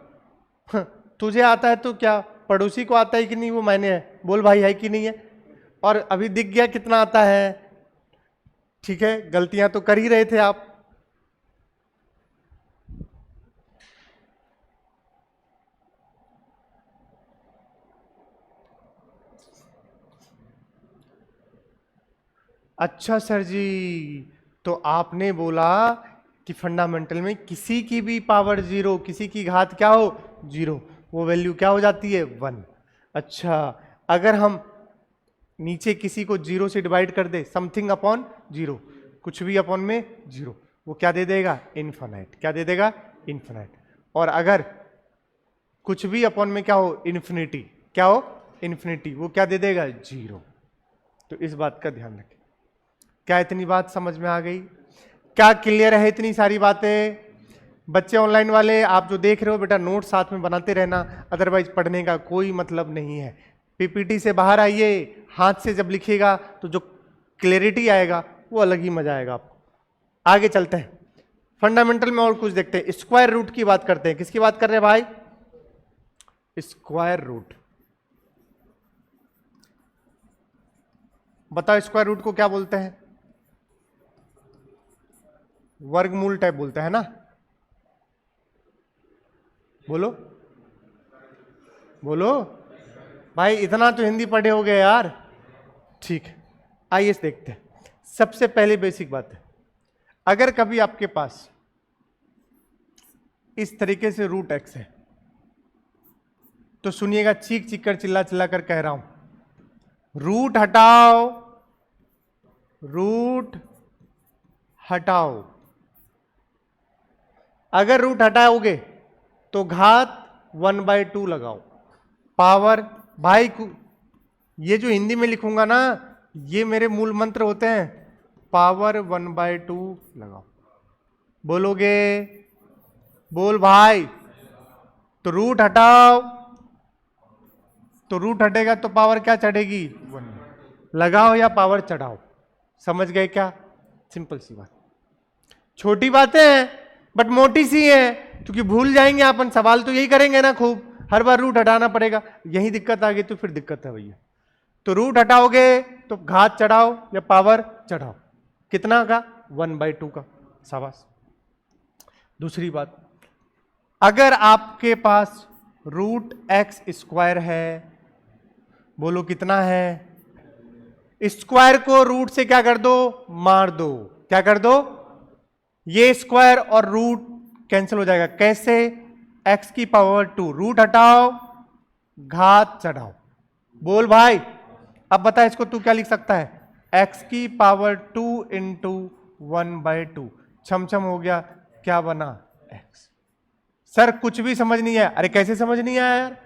तुझे आता है तो क्या पड़ोसी को आता है कि नहीं वो मायने है? बोल भाई है कि नहीं है? और अभी दिख गया कितना आता है। ठीक है, गलतियां तो कर ही रहे थे आप। अच्छा सर जी, तो आपने बोला कि फंडामेंटल में किसी की भी पावर जीरो, किसी की घात क्या हो? जीरो, वो वैल्यू क्या हो जाती है? 1। अच्छा, अगर हम नीचे किसी को जीरो से डिवाइड कर दे, समथिंग अपॉन जीरो, कुछ भी अपॉन में जीरो, वो क्या दे देगा? इन्फिनाइट। क्या दे देगा? इन्फिनाइट। और अगर कुछ भी अपॉन में क्या हो? इन्फिनिटी। क्या हो? इन्फिनिटी। वो क्या दे देगा? जीरो। तो इस बात का ध्यान रखें। क्या इतनी बात समझ में आ गई? क्या क्लियर है इतनी सारी बातें? बच्चे ऑनलाइन वाले आप जो देख रहे हो बेटा, नोट साथ में बनाते रहना, अदरवाइज पढ़ने का कोई मतलब नहीं है। पीपीटी से बाहर आइए, हाथ से जब लिखिएगा तो जो क्लैरिटी आएगा वो अलग ही मजा आएगा आपको। आगे चलते हैं, फंडामेंटल में और कुछ देखते हैं। स्क्वायर रूट की बात करते हैं। किसकी बात कर रहे हैं भाई? Square root. बताओ स्क्वायर रूट को क्या बोलते हैं? वर्गमूल टाइप बोलते हैं ना? बोलो बोलो भाई, इतना तो हिंदी पढ़े हो गए यार। ठीक है, आइए देखते हैं। सबसे पहले बेसिक बात है, अगर कभी आपके पास इस तरीके से रूट एक्स है तो सुनिएगा, चीख चीख कर चिल्ला चिल्ला कर कह रहा हूं, रूट हटाओ, रूट हटाओ। अगर रूट हटाओगे तो घात 1/2 लगाओ। पावर भाई ये जो हिंदी में लिखूंगा ना, ये मेरे मूल मंत्र होते हैं। पावर 1/2 लगाओ। बोलोगे? बोल भाई। तो रूट हटाओ, तो रूट हटेगा तो पावर क्या चढ़ेगी? 1। लगाओ या पावर चढ़ाओ। समझ गए क्या? सिंपल सी बात। छोटी बातें हैं बट मोटी सी है, क्योंकि भूल जाएंगे अपन, सवाल तो यही करेंगे ना खूब, हर बार रूट हटाना पड़ेगा। यही दिक्कत आ गई तो फिर दिक्कत है भैया। तो रूट हटाओगे तो घात चढ़ाओ या पावर चढ़ाओ। कितना का? 1/2 का। शाबाश। दूसरी बात, अगर आपके पास रूट एक्स स्क्वायर है, बोलो कितना है? स्क्वायर को रूट से क्या कर दो? मार दो। क्या कर दो? ये स्क्वायर और रूट कैंसिल हो जाएगा। कैसे? x की पावर 2, रूट हटाओ, घात चढ़ाओ। बोल भाई। अब बता इसको तू क्या लिख सकता है? x की पावर 2 इंटू 1/2। छमछम हो गया। क्या बना? x। सर कुछ भी समझ नहीं आया। अरे कैसे समझ नहीं आया यार?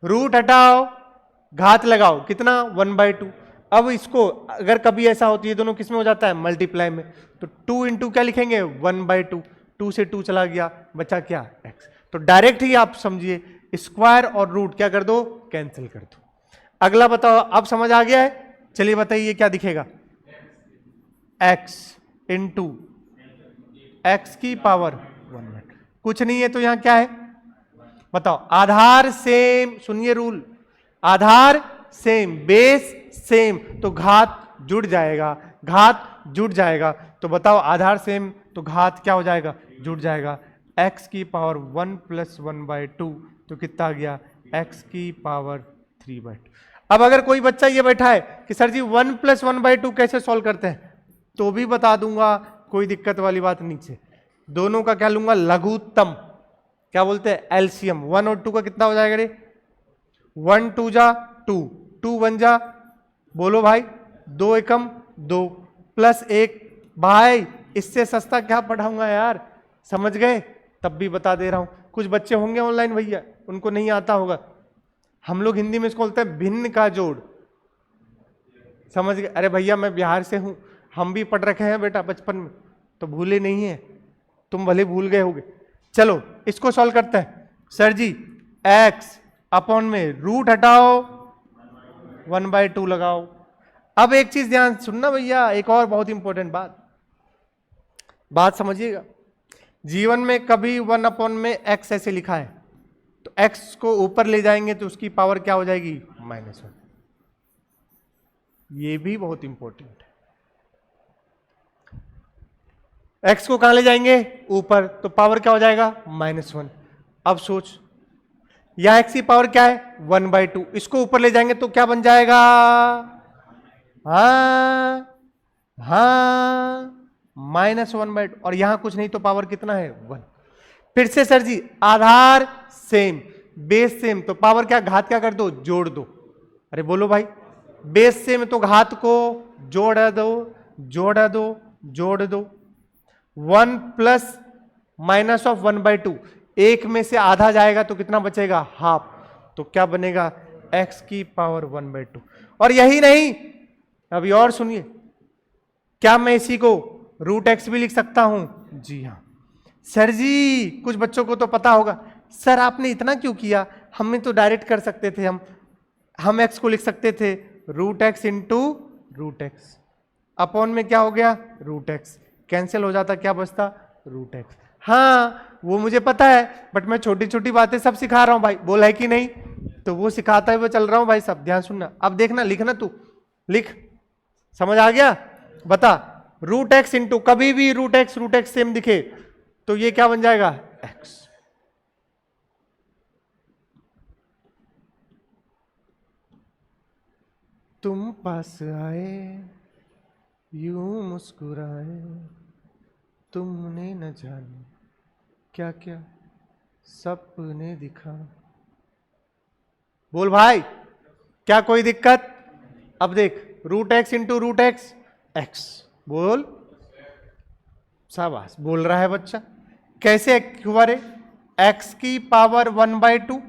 रूट हटाओ, घात लगाओ, कितना? 1/2। अब इसको अगर कभी ऐसा होती है, दोनों किस में हो जाता है? मल्टीप्लाई में। तो 2 इंटू क्या लिखेंगे? 1/2। 2 से 2 चला गया, बचा क्या? x। तो डायरेक्ट ही आप समझिए, स्क्वायर और रूट क्या कर दो? कैंसिल कर दो। अगला बताओ, अब समझ आ गया है? चलिए बताइए क्या दिखेगा? x इंटू एक्स की पावर 1। कुछ नहीं है तो यहां क्या है बताओ? आधार सेम, सुनिए रूल, आधार सेम, बेस सेम, तो घात जुड़ जाएगा। घात जुड़ जाएगा तो बताओ, आधार सेम तो घात क्या हो जाएगा? जुड़ जाएगा। x की पावर 1 + 1/2 तो कितना आ गया? x की पावर 3/2। अब अगर कोई बच्चा ये बैठा है कि सर जी 1 + 1/2 कैसे सॉल्व करते हैं, तो भी बता दूंगा, कोई दिक्कत वाली बात नीचे। दोनों का क्या लूंगा, लघुत्तम, क्या बोलते हैं, एलसीएम। 1 और 2 का कितना हो जाएगा रे, 1 2 जा 2, 2 1 जा, बोलो भाई, 2 एकम 2 प्लस 1। भाई इससे सस्ता क्या पढ़ाऊंगा यार, समझ गए, तब भी बता दे रहा हूं। कुछ बच्चे होंगे ऑनलाइन भैया, उनको नहीं आता होगा, हम लोग हिंदी में इसको बोलते हैं भिन्न का जोड़, समझ गए। अरे भैया मैं बिहार से हूं, हम भी पढ़ रखे हैं बेटा बचपन में, तो भूले नहीं है, तुम भले भूल गए होगे। चलो इसको सॉल्व करते हैं। सर जी x अपॉन में रूट हटाओ 1/2 लगाओ। अब एक चीज ध्यान सुनना भैया, एक और बहुत इंपॉर्टेंट बात समझिएगा। जीवन में कभी 1 अपॉन में x ऐसे लिखा है, तो x को ऊपर ले जाएंगे तो उसकी पावर क्या हो जाएगी, -1। ये भी बहुत इंपॉर्टेंट है। x को कहां ले जाएंगे, ऊपर, तो पावर क्या हो जाएगा, -1। अब सोच, यहां x की पावर क्या है, 1/2, इसको ऊपर ले जाएंगे तो क्या बन जाएगा, हाँ -1/2, और यहां कुछ नहीं तो पावर कितना है, 1। फिर से सर जी आधार सेम, बेस सेम, तो पावर क्या, घात क्या कर दो, जोड़ दो। अरे बोलो भाई, बेस सेम तो घात को जोड़ दो, जोड़ दो, जोड़ दो। 1 प्लस -1/2, एक में से आधा जाएगा तो कितना बचेगा, हाफ, तो क्या बनेगा, x की पावर 1/2। और यही नहीं, अभी और सुनिए, क्या मैं इसी को √x भी लिख सकता हूं, जी हां। सर जी कुछ बच्चों को तो पता होगा, सर आपने इतना क्यों किया, हमें तो डायरेक्ट कर सकते थे, हम x को लिख सकते थे √x इंटू √x, अपॉन में क्या हो गया, √x, कैंसिल हो जाता, क्या बचता, √x। हाँ वो मुझे पता है, बट मैं छोटी छोटी बातें सब सिखा रहा हूं भाई, बोला है कि नहीं, तो वो सिखाता है वो चल रहा हूं भाई, सब ध्यान सुनना। अब देखना, लिखना, तू लिख, समझ आ गया, बता, √x इंटू, कभी भी √x सेम दिखे तो ये क्या बन जाएगा, x। तुम पास आए यूं मुस्कुराए, तुमने न जाने क्या क्या सपने दिखा। बोल भाई, क्या कोई दिक्कत, अब देख, √x इंटू √x, x, बोल, शाबाश, बोल रहा है बच्चा। कैसे हुआ रे, x की पावर 1/2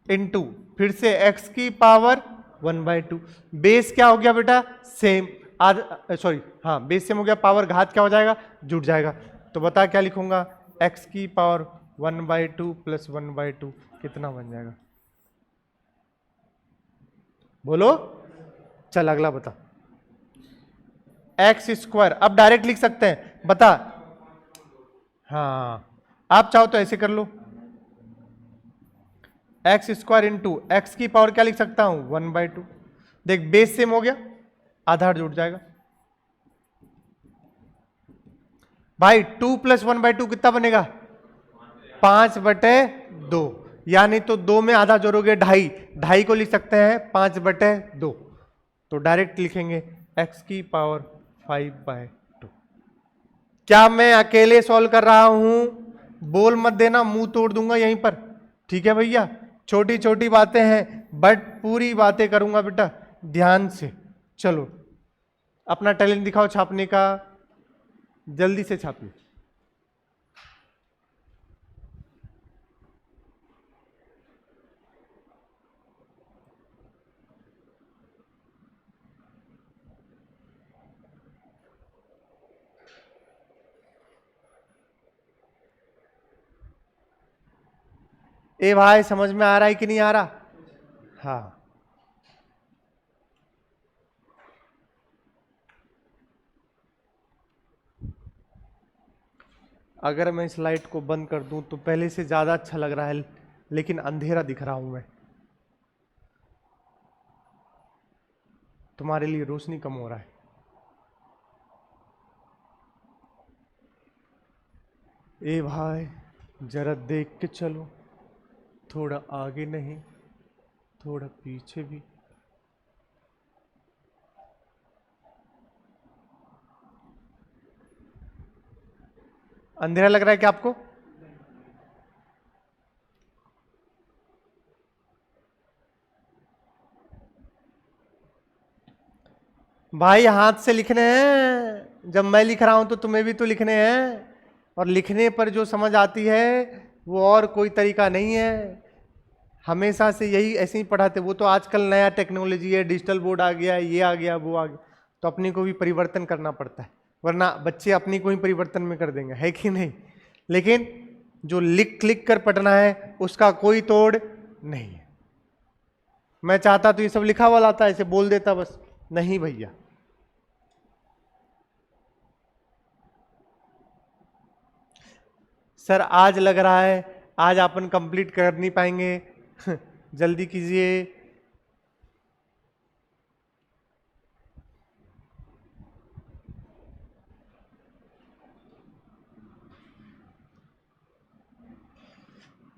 इंटू, फिर से x की पावर 1/2, बेस क्या हो गया बेटा, सेम, सॉरी हाँ बेस सेम हो गया, पावर घात क्या हो जाएगा, जुट जाएगा। तो बता क्या लिखूंगा, x की पावर 1/2 प्लस 1/2 कितना बन जाएगा, बोलो। चल अगला बता, x², अब डायरेक्ट लिख सकते हैं, बता। हाँ आप चाहो तो ऐसे कर लो, x² इंटू एक्स की पावर क्या लिख सकता हूं, 1/2। देख बेस सेम हो गया, आधार जुड़ जाएगा। भाई 2 प्लस 1/2 कितना बनेगा, 5/2, यानी तो 2 में आधा जोड़ोगे 2.5, 2.5 को लिख सकते हैं 5/2, तो डायरेक्ट लिखेंगे x की पावर 5/2। क्या मैं अकेले सॉल्व कर रहा हूं, बोल मत देना, मुंह तोड़ दूंगा यहीं पर, ठीक है भैया। छोटी छोटी बातें हैं बट पूरी बातें करूंगा बेटा, ध्यान से। चलो अपना टैलेंट दिखाओ छापने का, जल्दी से छापिए। ए भाई समझ में आ रहा है कि नहीं आ रहा, हाँ। अगर मैं इस लाइट को बंद कर दूं तो पहले से ज्यादा अच्छा लग रहा है, लेकिन अंधेरा दिख रहा हूं मैं, तुम्हारे लिए रोशनी कम हो रहा है। ए भाई जरा देख के चलो, थोड़ा आगे नहीं, थोड़ा पीछे भी, अंधेरा लग रहा है क्या आपको? भाई हाथ से लिखने हैं, जब मैं लिख रहा हूं तो तुम्हें भी तो लिखने हैं, और लिखने पर जो समझ आती है वो और कोई तरीका नहीं है। हमेशा से यही ऐसे ही पढ़ाते, वो तो आजकल नया टेक्नोलॉजी है, डिजिटल बोर्ड आ गया, ये आ गया, वो आ गया, तो अपने को भी परिवर्तन करना पड़ता है, वरना बच्चे अपनी को ही परिवर्तन में कर देंगे, है कि नहीं? लेकिन जो लिख लिख कर पढ़ना है उसका कोई तोड़ नहीं है। मैं चाहता तो ये सब लिखा हुआ लाता, ऐसे बोल देता बस, नहीं भैया। सर आज लग रहा है आज अपन कंप्लीट कर नहीं पाएंगे, जल्दी कीजिए।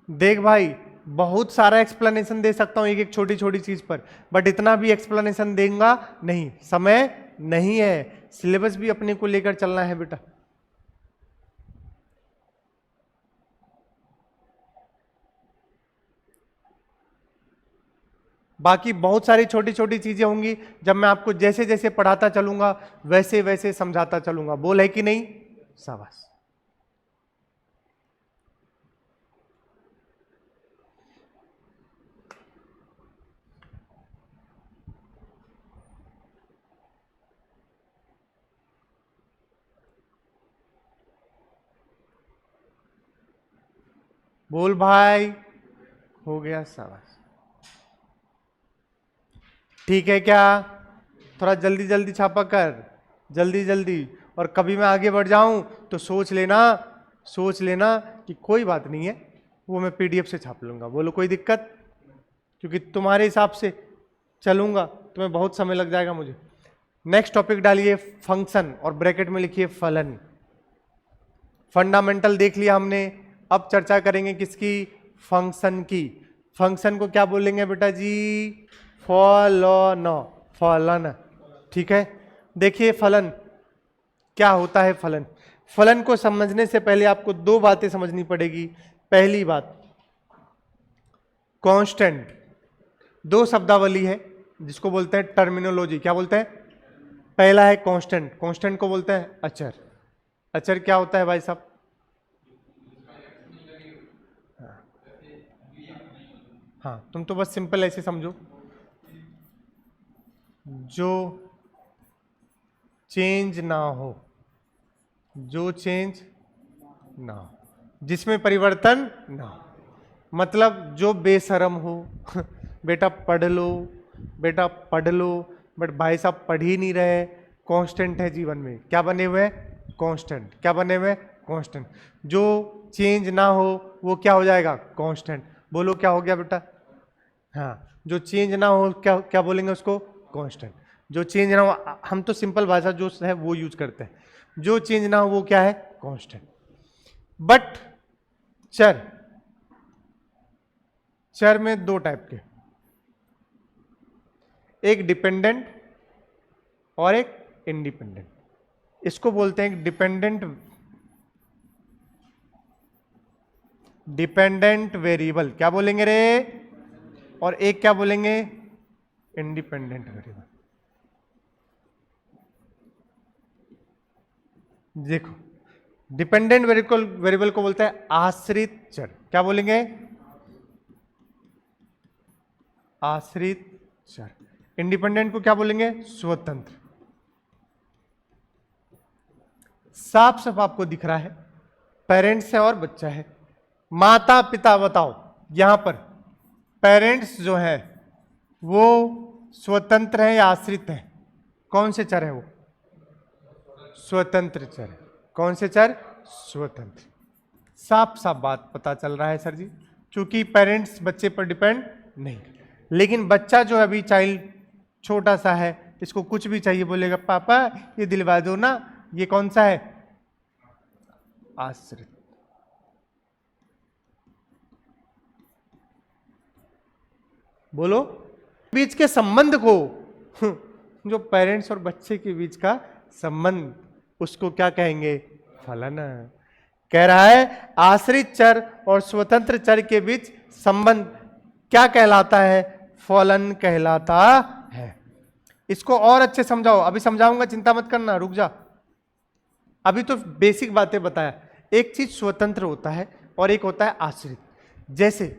देख भाई, बहुत सारा एक्सप्लेनेशन दे सकता हूं एक एक छोटी छोटी चीज पर, बट इतना भी एक्सप्लेनेशन देगा नहीं, समय नहीं है, सिलेबस भी अपने को लेकर चलना है बेटा। बाकी बहुत सारी छोटी छोटी चीजें होंगी, जब मैं आपको जैसे जैसे पढ़ाता चलूंगा वैसे वैसे समझाता चलूंगा। बोल है कि नहीं? शाबाश। बोल भाई, हो गया, शाबाश। ठीक है क्या? थोड़ा जल्दी जल्दी छापा कर, जल्दी जल्दी। और कभी मैं आगे बढ़ जाऊं तो सोच लेना कि कोई बात नहीं है, वो मैं पीडीएफ से छाप लूंगा। बोलो कोई दिक्कत? क्योंकि तुम्हारे हिसाब से चलूंगा तुम्हें बहुत समय लग जाएगा मुझे। नेक्स्ट टॉपिक डालिए फंक्शन और ब्रैकेट में लिखिए फलन। फंडामेंटल देख लिया हमने, अब चर्चा करेंगे किसकी? फंक्शन की। फंक्शन को क्या बोलेंगे बेटा जी? फलन। फलन, ठीक है। देखिए फलन क्या होता है। फलन, फलन को समझने से पहले आपको दो बातें समझनी पड़ेगी। पहली बात, कांस्टेंट, दो शब्दावली है जिसको बोलते हैं टर्मिनोलॉजी। क्या बोलते हैं? पहला है कांस्टेंट, कांस्टेंट को बोलते हैं अचर। अचर क्या होता है भाई साहब? हाँ, तुम तो बस सिंपल ऐसे समझो, जो चेंज ना हो, जो चेंज ना हो, जिसमें परिवर्तन ना हो, मतलब जो बेशरम हो। बेटा पढ़ लो, बेटा पढ़ लो, बट भाई साहब पढ़ ही नहीं रहे। कांस्टेंट है जीवन में, क्या बने हुए हैं? कांस्टेंट। क्या बने हुए हैं? कांस्टेंट। जो चेंज ना हो वो क्या हो जाएगा? कांस्टेंट। बोलो क्या हो गया बेटा? हाँ, जो चेंज ना हो क्या क्या बोलेंगे उसको? कांस्टेंट। जो चेंज ना हो, हम तो सिंपल भाषा जो है वो यूज करते हैं, जो चेंज ना हो वो क्या है? कांस्टेंट। बट चर, चर में दो टाइप के, एक डिपेंडेंट और एक इंडिपेंडेंट। इसको बोलते हैं डिपेंडेंट, डिपेंडेंट वेरिएबल। क्या बोलेंगे रे? और एक क्या बोलेंगे? Independent variable. देखो, डिपेंडेंट वेरिएबल को बोलते हैं आश्रित चर। क्या बोलेंगे? आश्रित चर। इंडिपेंडेंट को क्या बोलेंगे? स्वतंत्र। साफ साफ आपको दिख रहा है, पेरेंट्स है और बच्चा है। माता पिता बताओ, यहां पर पेरेंट्स जो है वो स्वतंत्र है या आश्रित है? कौन से चर है वो? स्वतंत्र चर। कौन से चर? स्वतंत्र। साफ साफ बात पता चल रहा है सर जी, क्योंकि पेरेंट्स बच्चे पर डिपेंड नहीं। लेकिन बच्चा जो अभी चाइल्ड छोटा सा है, इसको कुछ भी चाहिए, बोलेगा पापा ये दिलवा दो ना, ये कौन सा है? आश्रित। बोलो, बीच के संबंध को, जो पेरेंट्स और बच्चे के बीच का संबंध, उसको क्या कहेंगे? फलन। कह रहा है आश्रित चर और स्वतंत्र चर के बीच संबंध क्या कहलाता है? फलन कहलाता है। इसको और अच्छे समझाओ, अभी समझाऊंगा, चिंता मत करना, रुक जा। अभी तो बेसिक बातें बताया। एक चीज स्वतंत्र होता है और एक होता है आश्रित। जैसे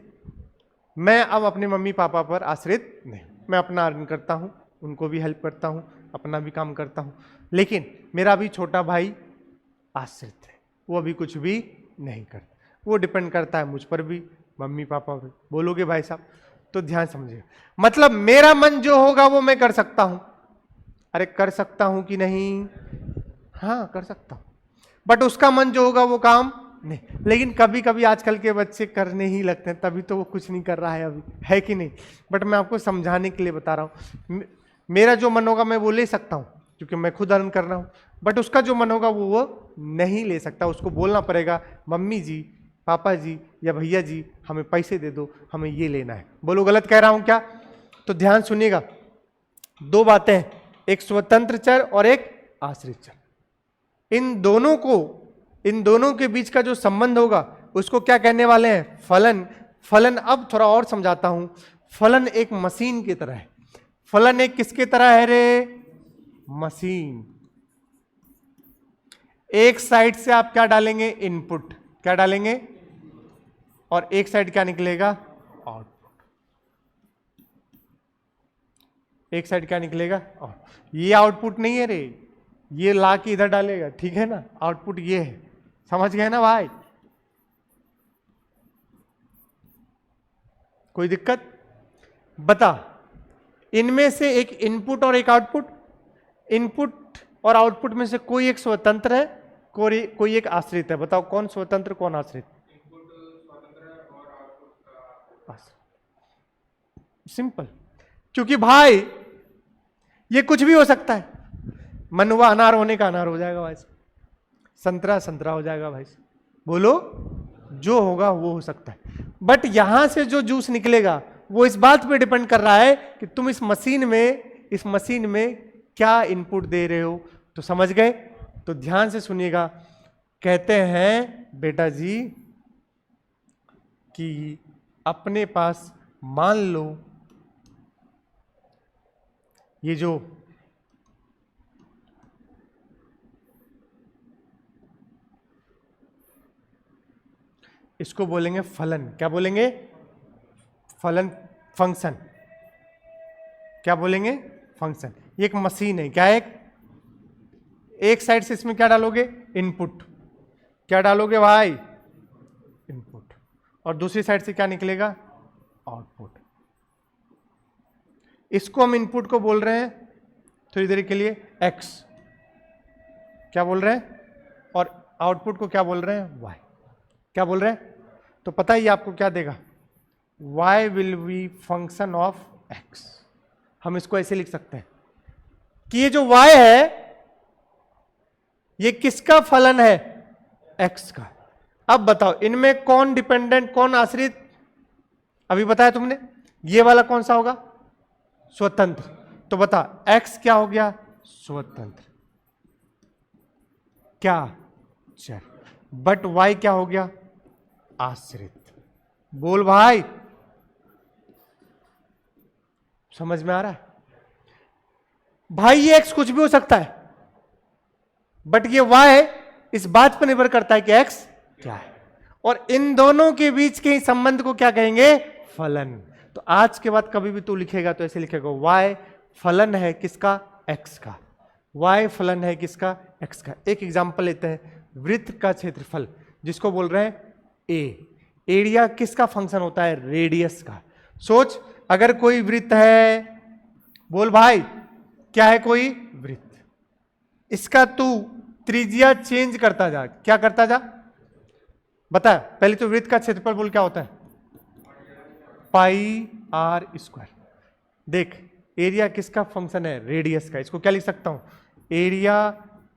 मैं अब अपने मम्मी पापा पर आश्रित नहीं, मैं अपना अर्न करता हूं, उनको भी हेल्प करता हूं, अपना भी काम करता हूं, लेकिन मेरा अभी छोटा भाई आश्रित है, वो अभी कुछ भी नहीं करता, वो डिपेंड करता है मुझ पर भी, मम्मी पापा पर। बोलोगे भाई साहब? तो ध्यान समझिए, मतलब मेरा मन जो होगा वो मैं कर सकता हूं। अरे कर सकता हूं कि नहीं? हाँ कर सकता हूं, बट उसका मन जो होगा वो काम नहीं। लेकिन कभी कभी आजकल के बच्चे करने ही लगते हैं, तभी तो वो कुछ नहीं कर रहा है अभी, है कि नहीं? बट मैं आपको समझाने के लिए बता रहा हूं। मेरा जो मन होगा मैं वो ले सकता हूं क्योंकि मैं खुद अर्न कर रहा हूं, बट उसका जो मन होगा वो नहीं ले सकता। उसको बोलना पड़ेगा मम्मी जी, पापा जी या भैया जी हमें पैसे दे दो, हमें ये लेना है। बोलो गलत कह रहा हूं क्या? तो ध्यान सुनिएगा, दो बातें हैं, एक स्वतंत्र चर और एक आश्रित चर। इन दोनों के बीच का जो संबंध होगा उसको क्या कहने वाले हैं? फलन। फलन अब थोड़ा और समझाता हूं। फलन एक मशीन की तरह है। फलन एक किसके तरह है रे? मशीन। एक साइड से आप क्या डालेंगे? इनपुट। क्या डालेंगे? और एक साइड क्या निकलेगा? आउटपुट। एक साइड क्या निकलेगा? ये आउटपुट नहीं है रे, ये ला के इधर डालेगा, ठीक है ना? आउटपुट ये है, समझ गए ना भाई? कोई दिक्कत? बता, इनमें से एक इनपुट और एक आउटपुट, इनपुट और आउटपुट में से कोई एक स्वतंत्र है, कोई एक आश्रित है। बताओ कौन स्वतंत्र कौन आश्रित? सिंपल, क्योंकि भाई ये कुछ भी हो सकता है। मन हुआ अनार होने का, अनार हो जाएगा भाई, संतरा संतरा हो जाएगा भाई। बोलो, जो होगा वो हो सकता है, बट यहां से जो जूस निकलेगा वो इस बात पे डिपेंड कर रहा है कि तुम इस मशीन में क्या इनपुट दे रहे हो। तो समझ गए? तो ध्यान से सुनिएगा। कहते हैं बेटा जी कि अपने पास मान लो ये जो इसको बोलेंगे फलन। क्या बोलेंगे? फलन, फंक्शन। क्या बोलेंगे? फंक्शन। ये एक मशीन है। क्या है? एक साइड से इसमें क्या डालोगे? इनपुट। क्या डालोगे भाई? इनपुट। और दूसरी साइड से क्या निकलेगा? आउटपुट। इसको हम इनपुट को बोल रहे हैं थोड़ी देर के लिए एक्स। क्या बोल रहे हैं? और आउटपुट को क्या बोल रहे हैं? वाई। क्या बोल रहे हैं? तो पता ही आपको क्या देगा? y will be function of x। हम इसको ऐसे लिख सकते हैं कि ये जो y है ये किसका फलन है? x का। अब बताओ इनमें कौन डिपेंडेंट कौन आश्रित? अभी बताया तुमने, ये वाला कौन सा होगा? स्वतंत्र। तो बता x क्या हो गया? स्वतंत्र। क्या? चर। बट y क्या हो गया? आश्रित। बोल भाई, समझ में आ रहा है? भाई ये x कुछ भी हो सकता है, बट ये y इस बात पर निर्भर करता है कि x क्या है, और इन दोनों के बीच के संबंध को क्या कहेंगे? फलन। तो आज के बाद कभी भी तू लिखेगा तो ऐसे लिखेगा, y फलन है किसका? x का। y फलन है किसका? x का। एक एग्जांपल लेते हैं, वृत्त का क्षेत्रफल जिसको बोल रहे हैं a। एरिया किसका फंक्शन होता है? रेडियस का। सोच, अगर कोई वृत्त है, बोल भाई क्या है? कोई वृत्त, इसका तू त्रिज्या चेंज करता जा। क्या करता जा? बता। पहले तो वृत्त का क्षेत्रफल बोल क्या होता है? पाई आर स्क्वायर। देख, एरिया किसका फंक्शन है? रेडियस का। इसको क्या लिख सकता हूं? एरिया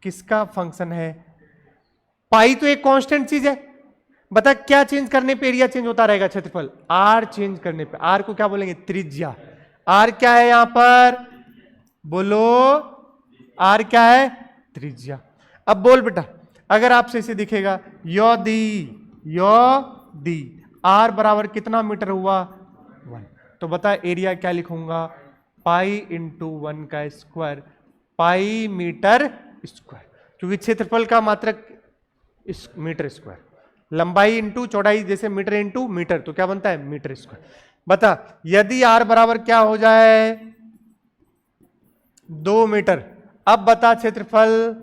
किसका फंक्शन है? पाई तो एक कांस्टेंट चीज है। बता क्या चेंज करने पे एरिया चेंज होता रहेगा? क्षेत्रफल। आर चेंज करने पे। आर को क्या बोलेंगे? त्रिज्या। आर क्या है यहां पर? बोलो, आर क्या है? त्रिज्या। अब बोल बेटा, अगर आपसे इसे दिखेगा यदि आर बराबर कितना मीटर हुआ 1, तो बता एरिया क्या लिखूंगा पाई इंटू 1 का स्क्वायर, पाई मीटर स्क्वायर, क्योंकि क्षेत्रफल का मात्रक मीटर स्क्वायर, लंबाई इंटू चौड़ाई जैसे मीटर इंटू मीटर, तो क्या बनता है मीटर स्क्वायर। बता यदि आर बराबर क्या हो जाए 2 मीटर, अब बता क्षेत्रफल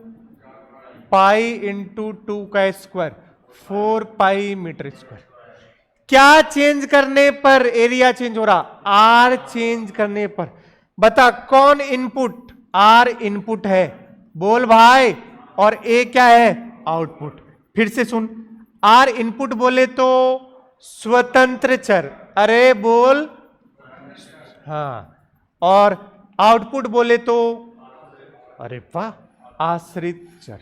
पाई इंटू 2 का स्क्वायर 4 पाई मीटर स्क्वायर। क्या चेंज करने पर एरिया चेंज हो रहा, आर चेंज करने पर। बता कौन इनपुट, आर इनपुट है बोल भाई, और ए क्या है आउटपुट। फिर से सुन, आर इनपुट बोले तो स्वतंत्र चर, अरे बोल हाँ, और आउटपुट बोले तो अरे वाह आश्रित चर।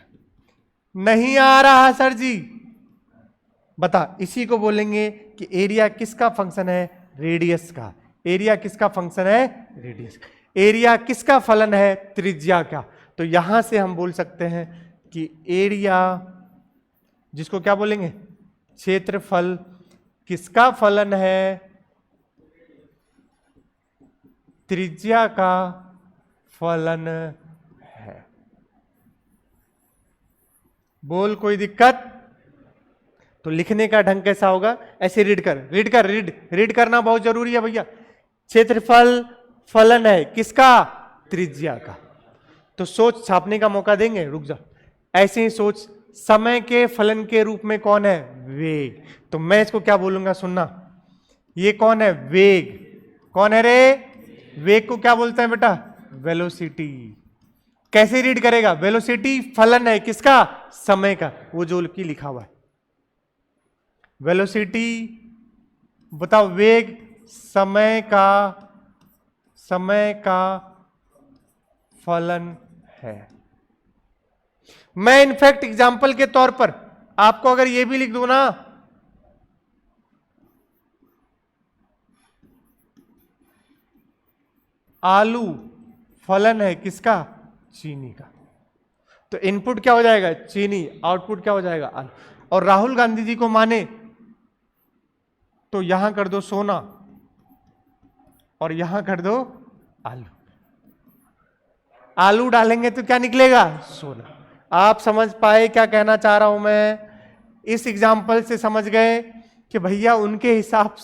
नहीं आ रहा सर जी, बता इसी को बोलेंगे कि एरिया किसका फंक्शन है रेडियस का, एरिया किसका फंक्शन है रेडियस, एरिया किसका फलन है त्रिज्या का। तो यहां से हम बोल सकते हैं कि एरिया जिसको क्या बोलेंगे क्षेत्रफल किसका फलन है त्रिज्या का फलन है। बोल कोई दिक्कत। तो लिखने का ढंग कैसा होगा, ऐसे रीड कर, रीड करना बहुत जरूरी है भैया। क्षेत्रफल फलन है किसका त्रिज्या का। तो सोच छापने का मौका देंगे, रुक जा। ऐसे ही सोच समय के फलन के रूप में कौन है वेग, तो मैं इसको क्या बोलूंगा सुनना, ये कौन है वेग, कौन है रे वेग को क्या बोलते हैं बेटा वेलोसिटी। कैसे रीड करेगा, वेलोसिटी फलन है किसका समय का, वो जो की लिखा हुआ है वेलोसिटी, बताओ वेग समय का फलन है। मैं इनफैक्ट एग्जाम्पल के तौर पर आपको अगर यह भी लिख दूं ना, आलू फलन है किसका चीनी का, तो इनपुट क्या हो जाएगा चीनी, आउटपुट क्या हो जाएगा आलू। और राहुल गांधी जी को माने तो यहां कर दो सोना और यहां कर दो आलू, आलू डालेंगे तो क्या निकलेगा सोना। आप समझ पाए क्या कहना चाह रहा हूं मैं, इस एग्जाम्पल से समझ गए कि भैया उनके हिसाब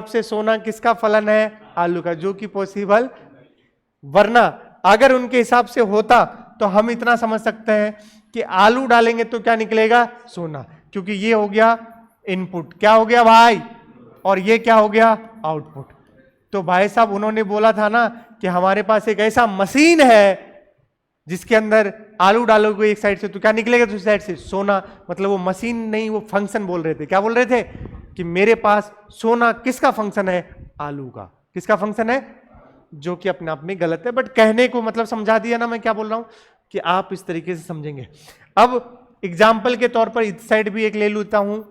से सोना किसका फलन है आलू का, जो कि पॉसिबल, वरना अगर उनके हिसाब से होता तो हम इतना समझ सकते हैं कि आलू डालेंगे तो क्या निकलेगा सोना, क्योंकि ये हो गया इनपुट, क्या हो गया भाई, और ये क्या हो गया आउटपुट। तो भाई साहब उन्होंने बोला था ना कि हमारे पास एक ऐसा मशीन है जिसके अंदर आलू डालोगे एक साइड से तो क्या निकलेगा दूसरी साइड से सोना, मतलब वो मशीन नहीं वो फंक्शन बोल रहे थे। क्या बोल रहे थे कि मेरे पास सोना किसका फंक्शन है आलू का, किसका फंक्शन है, जो कि अपने आप में गलत है, बट कहने को मतलब समझा दिया ना मैं क्या बोल रहा हूं कि आप इस तरीके से समझेंगे। अब एग्जाम्पल के तौर पर इस साइड भी एक ले लेता हूं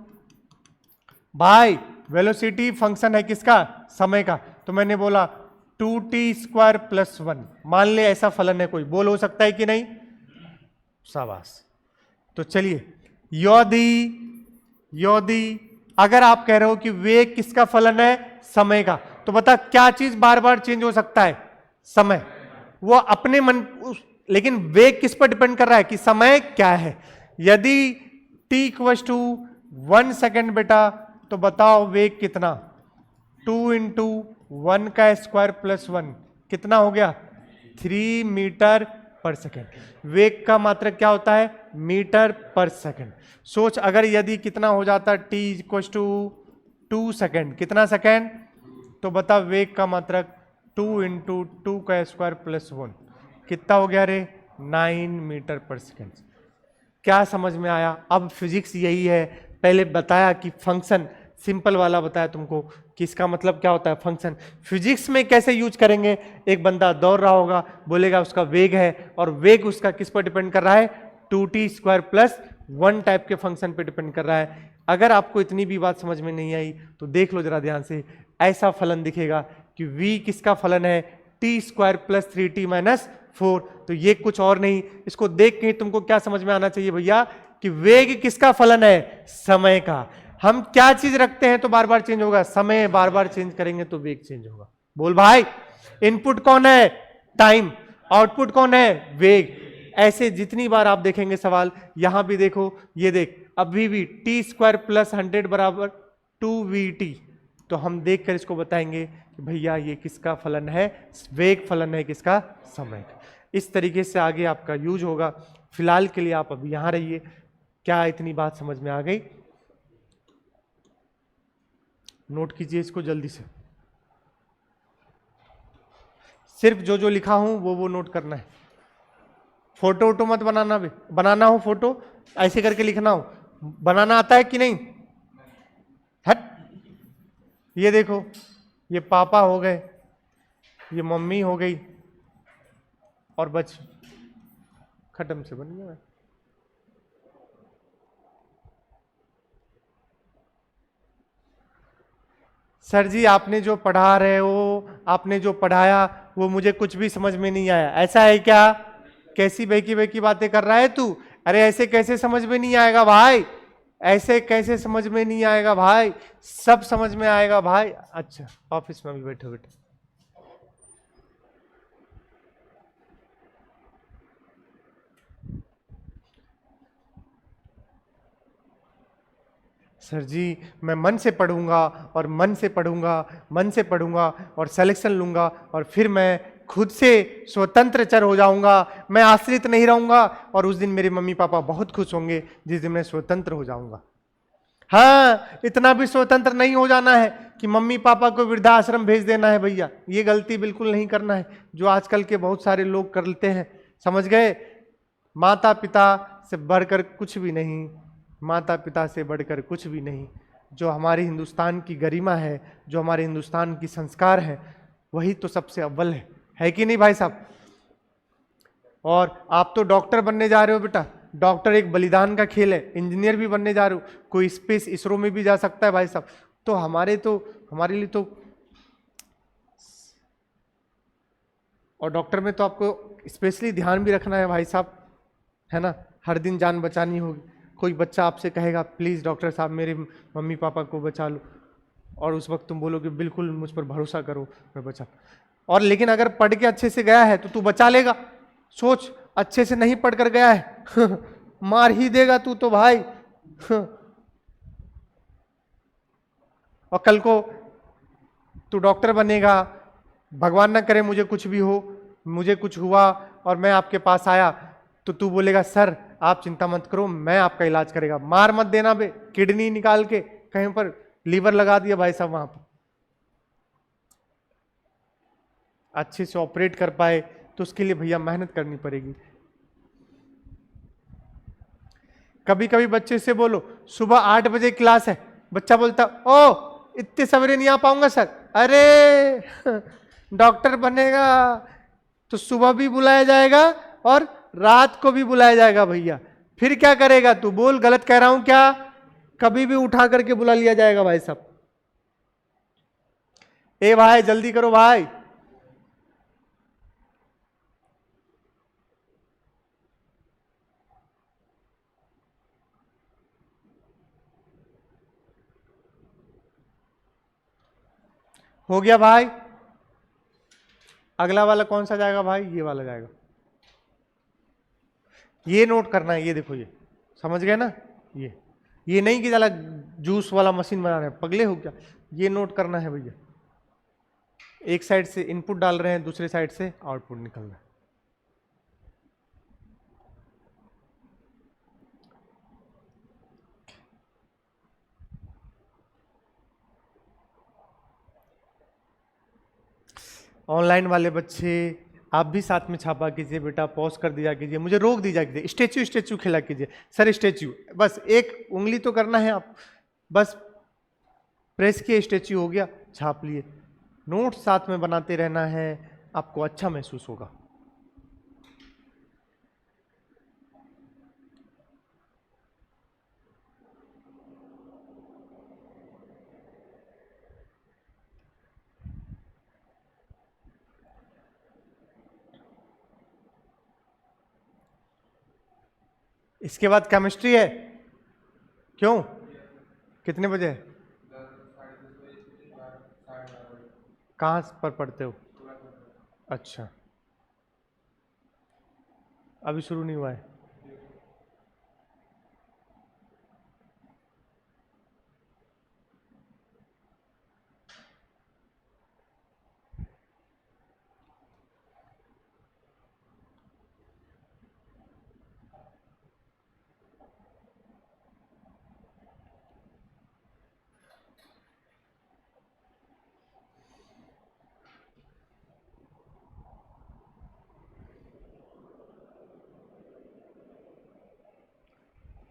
भाई, वेलोसिटी फंक्शन है किसका समय का, तो मैंने बोला 2t² + 1, मान ले ऐसा फलन है कोई, बोल हो सकता है कि नहीं, शाबाश। तो चलिए यदि अगर आप कह रहे हो कि वेग किसका फलन है समय का, तो बता क्या चीज बार बार चेंज हो सकता है समय, वो अपने मन, लेकिन वेग किस पर डिपेंड कर रहा है कि समय क्या है। यदि t = 1 सेकेंड बेटा, तो बताओ वेग कितना, 2 × 1 का स्क्वायर + 1 कितना हो गया 3 मीटर पर सेकेंड। वेग का मात्रक क्या होता है मीटर पर सेकेंड। सोच अगर यदि कितना हो जाता t = 2 सेकेंड, कितना सेकेंड, तो बता वेग का मात्रक 2 × 2 का स्क्वायर + 1 कितना हो गया रे 9 मीटर पर सेकेंड। क्या समझ में आया। अब फिजिक्स यही है, पहले बताया कि फंक्शन सिंपल वाला बताया तुमको कि इसका मतलब क्या होता है फंक्शन, फिजिक्स में कैसे यूज करेंगे। एक बंदा दौड़ रहा होगा, बोलेगा उसका वेग है, और वेग उसका किस पर डिपेंड कर रहा है 2t² + 1 टाइप के फंक्शन पे डिपेंड कर रहा है। अगर आपको इतनी भी बात समझ में नहीं आई तो देख लो जरा ध्यान से, ऐसा फलन दिखेगा कि v किसका फलन है t² + 3t - 4। तो ये कुछ और नहीं, इसको देख के तुमको क्या समझ में आना चाहिए भैया कि वेग किसका फलन है? समय का। हम क्या चीज रखते हैं तो बार बार चेंज होगा? समय। बार बार चेंज करेंगे तो वेग चेंज होगा। बोल भाई, इनपुट कौन है? टाइम। आउटपुट कौन है? वेग। ऐसे जितनी बार आप देखेंगे सवाल, यहां भी देखो, ये देख, अभी भी t² + 100 बराबर 2vt। तो हम देखकर इसको बताएंगे कि भैया ये किसका फलन है? वेग फलन है किसका? समय का। इस तरीके से आगे आपका यूज होगा। फिलहाल के लिए आप अभी यहां रहिए। क्या इतनी बात समझ में आ गई? नोट कीजिए इसको जल्दी से। सिर्फ जो जो लिखा हूं वो नोट करना है। फोटो वोटो मत बनाना, भी बनाना हो फोटो ऐसे करके लिखना हो। बनाना आता है कि नहीं? हट। ये देखो, ये पापा हो गए, ये मम्मी हो गई, और बच खत्म से बन गया। सर जी आपने जो पढ़ा रहे हो, आपने जो पढ़ाया वो मुझे कुछ भी समझ में नहीं आया। ऐसा है क्या? कैसी बेकी बेकी बातें कर रहा है तू? अरे ऐसे कैसे समझ में नहीं आएगा भाई? ऐसे कैसे समझ में नहीं आएगा भाई? सब समझ में आएगा भाई। अच्छा, ऑफिस में भी बैठो बेटे। सर जी मैं मन से पढ़ूंगा, और मन से पढ़ूंगा, मन से पढ़ूंगा, और सिलेक्शन लूंगा, और फिर मैं खुद से स्वतंत्र चर हो जाऊंगा। मैं आश्रित नहीं रहूंगा, और उस दिन मेरे मम्मी पापा बहुत खुश होंगे जिस दिन मैं स्वतंत्र हो जाऊंगा। हाँ, इतना भी स्वतंत्र नहीं हो जाना है कि मम्मी पापा को वृद्धाश्रम भेज देना है भैया। ये गलती बिल्कुल नहीं करना है जो आजकल के बहुत सारे लोग करते हैं। समझ गए? माता पिता से बढ़कर कुछ भी नहीं, माता पिता से बढ़कर कुछ भी नहीं। जो हमारे हिंदुस्तान की गरिमा है, जो हमारे हिंदुस्तान की संस्कार है, वही तो सबसे अव्वल है कि नहीं भाई साहब? और आप तो डॉक्टर बनने जा रहे हो बेटा। डॉक्टर एक बलिदान का खेल है। इंजीनियर भी बनने जा रहे हो, कोई स्पेस इसरो में भी जा सकता है भाई साहब। तो हमारे लिए तो, और डॉक्टर में तो आपको स्पेशली ध्यान भी रखना है भाई साहब, है ना? हर दिन जान बचानी होगी। कोई बच्चा आपसे कहेगा प्लीज डॉक्टर साहब मेरे मम्मी पापा को बचा लो, और उस वक्त तुम बोलोगे बिल्कुल मुझ पर भरोसा करो मैं बचा। और लेकिन अगर पढ़ के अच्छे से गया है तो तू बचा लेगा। सोच, अच्छे से नहीं पढ़ कर गया है मार ही देगा तू तो भाई और कल को तू डॉक्टर बनेगा, भगवान ना करे मुझे कुछ भी हो, मुझे कुछ हुआ और मैं आपके पास आया, तो तू बोलेगा सर आप चिंता मत करो मैं आपका इलाज करेगा। मार मत देना बे, किडनी निकाल के कहीं पर लीवर लगा दिया भाई साहब, वहां पर अच्छे से ऑपरेट कर पाए तो उसके लिए भैया मेहनत करनी पड़ेगी। कभी कभी बच्चे से बोलो सुबह 8 बजे क्लास है, बच्चा बोलता ओ इतने सवेरे नहीं आ पाऊंगा सर। अरे डॉक्टर बनेगा तो सुबह भी बुलाया जाएगा और रात को भी बुलाया जाएगा भैया। फिर क्या करेगा तू? बोल, गलत कह रहा हूं क्या? कभी भी उठा करके बुला लिया जाएगा भाई साहब। ए भाई जल्दी करो भाई। हो गया भाई? अगला वाला कौन सा जाएगा भाई? ये वाला जाएगा। ये नोट करना है, ये देखो, ये समझ गए ना? ये नहीं कि जला जूस वाला मशीन बना रहे हैं, पगले हो क्या? ये नोट करना है भैया। एक साइड से इनपुट डाल रहे हैं, दूसरे साइड से आउटपुट निकल रहा है। ऑनलाइन वाले बच्चे आप भी साथ में छापा कीजिए बेटा, पॉज कर दिया कीजिए, मुझे रोक दीजिए कीजिए, स्टेच्यू स्टेच्यू खेला कीजिए। सर स्टेच्यू, बस एक उंगली तो करना है आप, बस प्रेस किए स्टेच्यू हो गया, छाप लिए। नोट साथ में बनाते रहना है, आपको अच्छा महसूस होगा। इसके बाद केमिस्ट्री है। क्यों? कितने बजे है? कहाँ पर पढ़ते हो? अच्छा, अभी शुरू नहीं हुआ है।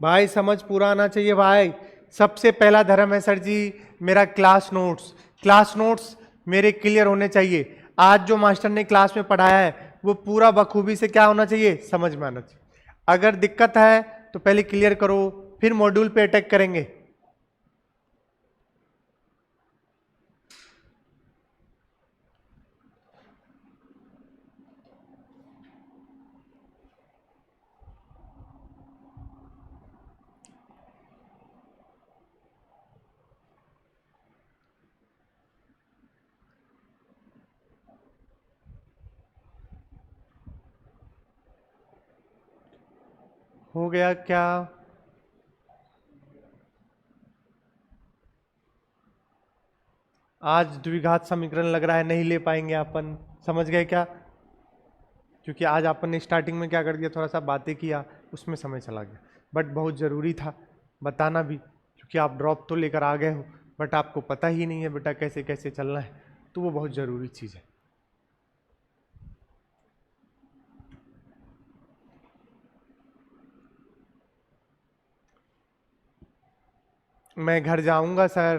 भाई समझ पूरा आना चाहिए भाई। सबसे पहला धर्म है सर जी मेरा क्लास नोट्स। क्लास नोट्स मेरे क्लियर होने चाहिए। आज जो मास्टर ने क्लास में पढ़ाया है वो पूरा बखूबी से क्या होना चाहिए, समझ में आना चाहिए। अगर दिक्कत है तो पहले क्लियर करो, फिर मॉड्यूल पे अटैक करेंगे। हो गया क्या? आज द्विघात समीकरण लग रहा है नहीं ले पाएंगे अपन, समझ गए क्या? क्योंकि आज अपन ने स्टार्टिंग में क्या कर दिया, थोड़ा सा बातें किया, उसमें समय चला गया। बट बहुत ज़रूरी था बताना भी, क्योंकि आप ड्रॉप तो लेकर आ गए हो बट आपको पता ही नहीं है बेटा कैसे कैसे चलना है, तो वो बहुत ज़रूरी चीज़ है। मैं घर जाऊंगा सर,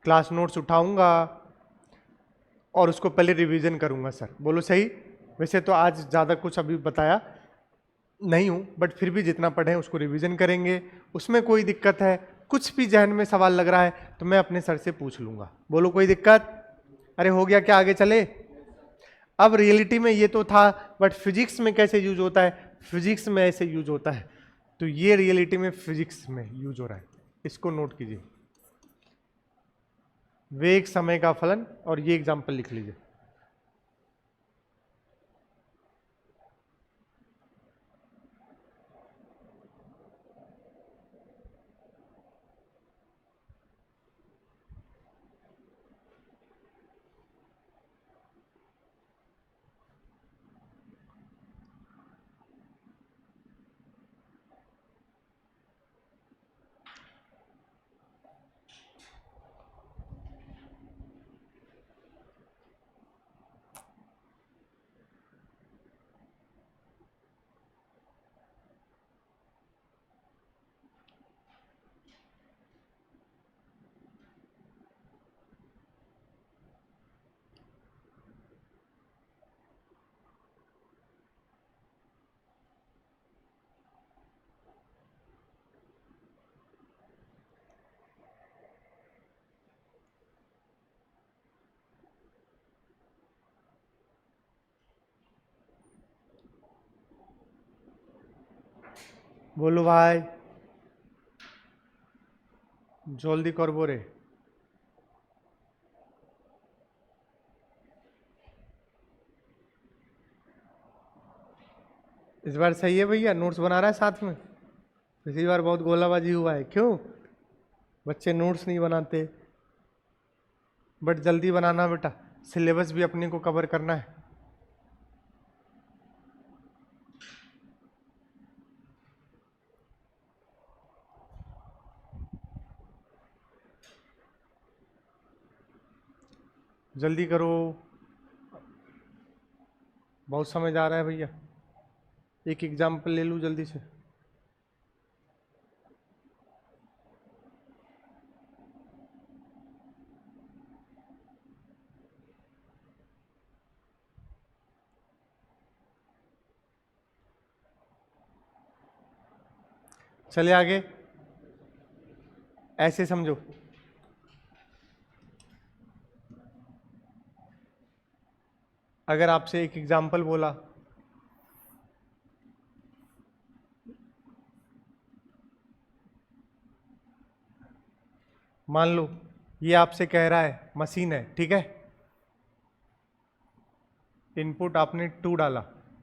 क्लास नोट्स उठाऊंगा और उसको पहले रिवीजन करूंगा सर। बोलो सही? वैसे तो आज ज़्यादा कुछ अभी बताया नहीं हूँ बट फिर भी जितना पढ़े उसको रिवीजन करेंगे। उसमें कोई दिक्कत है, कुछ भी जहन में सवाल लग रहा है तो मैं अपने सर से पूछ लूंगा। बोलो कोई दिक्कत? अरे हो गया क्या, आगे चले? अब रियलिटी में ये तो था बट फिजिक्स में कैसे यूज होता है, फिजिक्स में ऐसे यूज होता है। तो ये रियलिटी में फिजिक्स में यूज हो रहा है, इसको नोट कीजिए। वेग समय का फलन, और ये एग्जांपल लिख लीजिए। बोलो भाई, जल्दी कर बोरे। इस बार सही है भैया, नोट्स बना रहा है साथ में। पिछली बार बहुत गोलाबाजी हुआ है, क्यों? बच्चे नोट्स नहीं बनाते। बट जल्दी बनाना बेटा, सिलेबस भी अपने को कवर करना है। जल्दी करो, बहुत समय जा रहा है भैया। एक एग्जाम्पल ले लूँ जल्दी से। चले आगे, ऐसे समझो। अगर आपसे एक एग्जाम्पल बोला मान लो ये आपसे कह रहा है मशीन है, ठीक है, इनपुट आपने 2 डाला,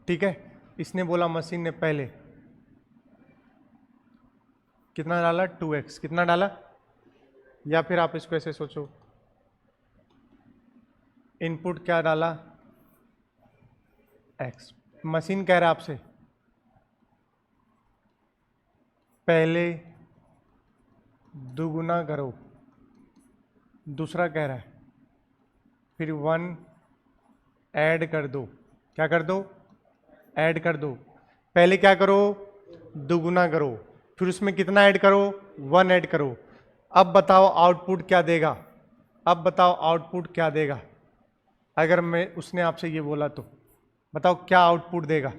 ठीक है, इसने बोला मशीन ने पहले कितना डाला 2x, कितना डाला, या फिर आप इसको ऐसे सोचो, इनपुट क्या डाला x, मशीन कह रहा है आपसे पहले दुगुना करो, दूसरा कह रहा है फिर 1 ऐड कर दो, क्या कर दो, ऐड कर दो, पहले क्या करो, दुगुना करो, फिर उसमें कितना ऐड करो, 1 ऐड करो। अब बताओ आउटपुट क्या देगा, अब बताओ आउटपुट क्या देगा, अगर मैं उसने आपसे ये बोला तो बताओ क्या आउटपुट देगा।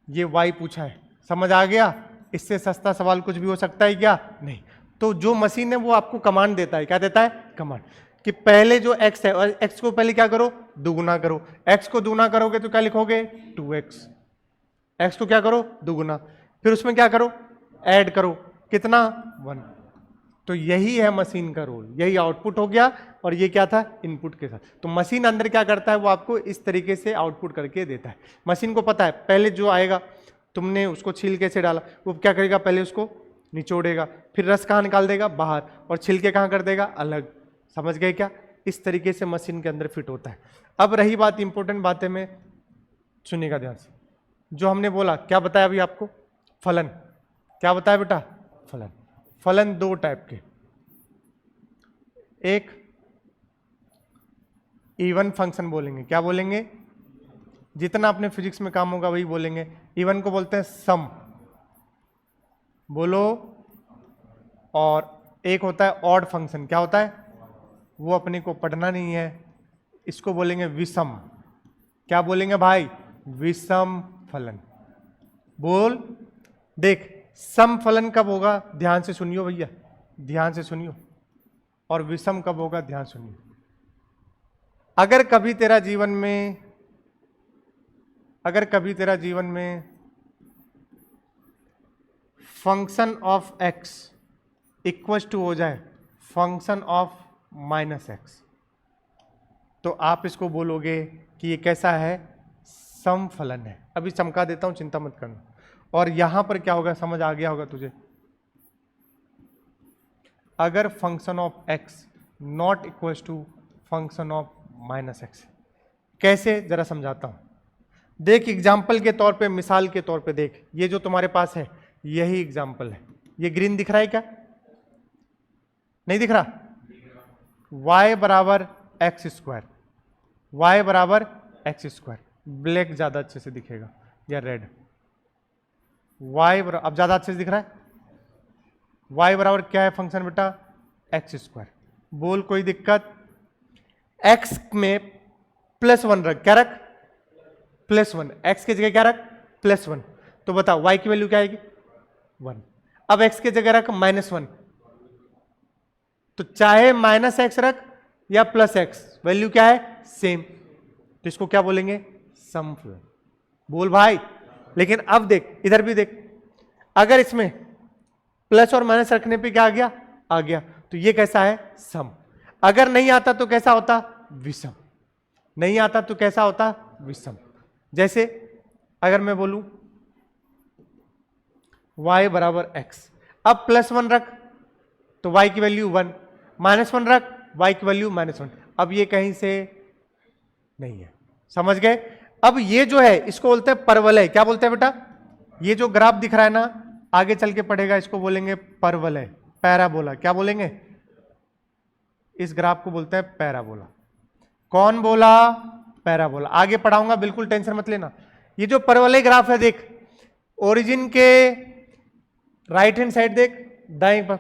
ये y पूछा है, समझ आ गया, इससे सस्ता सवाल कुछ भी हो सकता है क्या, नहीं। तो जो मशीन है वो आपको कमांड देता है, क्या देता है, कमांड, कि पहले जो x है और x को पहले क्या करो, दुगुना करो, x को दुगुना करोगे तो क्या लिखोगे 2x, x को क्या करो दुगुना, फिर उसमें क्या करो, ऐड करो, कितना 1। तो यही है मशीन का रोल, यही आउटपुट हो गया और ये क्या था, इनपुट के साथ। तो मशीन अंदर क्या करता है, वो आपको इस तरीके से आउटपुट करके देता है। मशीन को पता है पहले जो आएगा, तुमने उसको छिलके से डाला, वो क्या करेगा, पहले उसको निचोड़ेगा, फिर रस कहाँ निकाल देगा, बाहर, और छिलके कहाँ कर देगा, अलग। समझ गए क्या, इस तरीके से मशीन के अंदर फिट होता है। अब रही बात इंपॉर्टेंट बातें में, सुनिएगा ध्यान से, जो हमने बोला क्या बताया अभी आपको, फलन, क्या बताया बेटा, फलन। फलन 2 टाइप के, एक इवन फंक्शन बोलेंगे, क्या बोलेंगे, जितना अपने फिजिक्स में काम होगा वही बोलेंगे। इवन को बोलते हैं सम, बोलो, और एक होता है ऑड फंक्शन, क्या होता है, वो अपने को पढ़ना नहीं है, इसको बोलेंगे विषम। क्या बोलेंगे भाई, विषम फलन। बोल, देख सम फलन कब होगा, ध्यान से सुनियो भैया, ध्यान से सुनियो, और विषम कब होगा, ध्यान सुनियो। अगर कभी तेरा जीवन में, अगर कभी तेरा जीवन में function of x equal to हो जाए फंक्शन ऑफ -x, तो आप इसको बोलोगे कि ये कैसा है, सम फलन है। अभी चमका देता हूं, चिंता मत करना। और यहां पर क्या होगा, समझ आ गया होगा तुझे, अगर function of x not equal to function of -x, कैसे जरा समझाता हूं। देख एग्जाम्पल के तौर पे, मिसाल के तौर पे देख, ये जो तुम्हारे पास है यही एग्जाम्पल है। ये ग्रीन दिख रहा है क्या, नहीं दिख रहा, y बराबर एक्स स्क्वायर, y बराबर एक्स स्क्वायर, ब्लैक ज्यादा अच्छे से दिखेगा या रेड, y बराबर, अब ज्यादा अच्छे से दिख रहा है, y बराबर क्या है फंक्शन बेटा, एक्स स्क्वायर। बोल कोई दिक्कत, x में +1 रख, क्या रख, +1, x की जगह क्या रख, +1, तो बता y की वैल्यू क्या आएगी 1। अब x की जगह रख -1, तो चाहे -x रख या +x, वैल्यू क्या है, सेम, तो इसको क्या बोलेंगे, सम फलन। बोल भाई, लेकिन अब देख, इधर भी देख, अगर इसमें प्लस और माइनस रखने पे क्या आ गया, तो ये कैसा है, सम। अगर नहीं आता तो कैसा होता, विषम। नहीं आता तो कैसा होता, विषम। जैसे अगर मैं बोलूं y बराबर x, अब +1 रख तो y की वैल्यू 1, -1 रख y की वैल्यू -1, अब ये कहीं से नहीं है, समझ गए। अब ये जो है इसको बोलते हैं परवलय, क्या बोलते हैं बेटा, ये जो ग्राफ दिख रहा है ना, आगे चल के पढ़ेगा, इसको बोलेंगे परवलय, पैराबोला। क्या बोलेंगे, इस ग्राफ को बोलते हैं पैराबोला। कौन बोला, पैराबोला। आगे पढ़ाऊंगा, बिल्कुल टेंशन मत लेना। ये जो परवलय ग्राफ है, देख ओरिजिन के राइट हैंड साइड देख, दाएं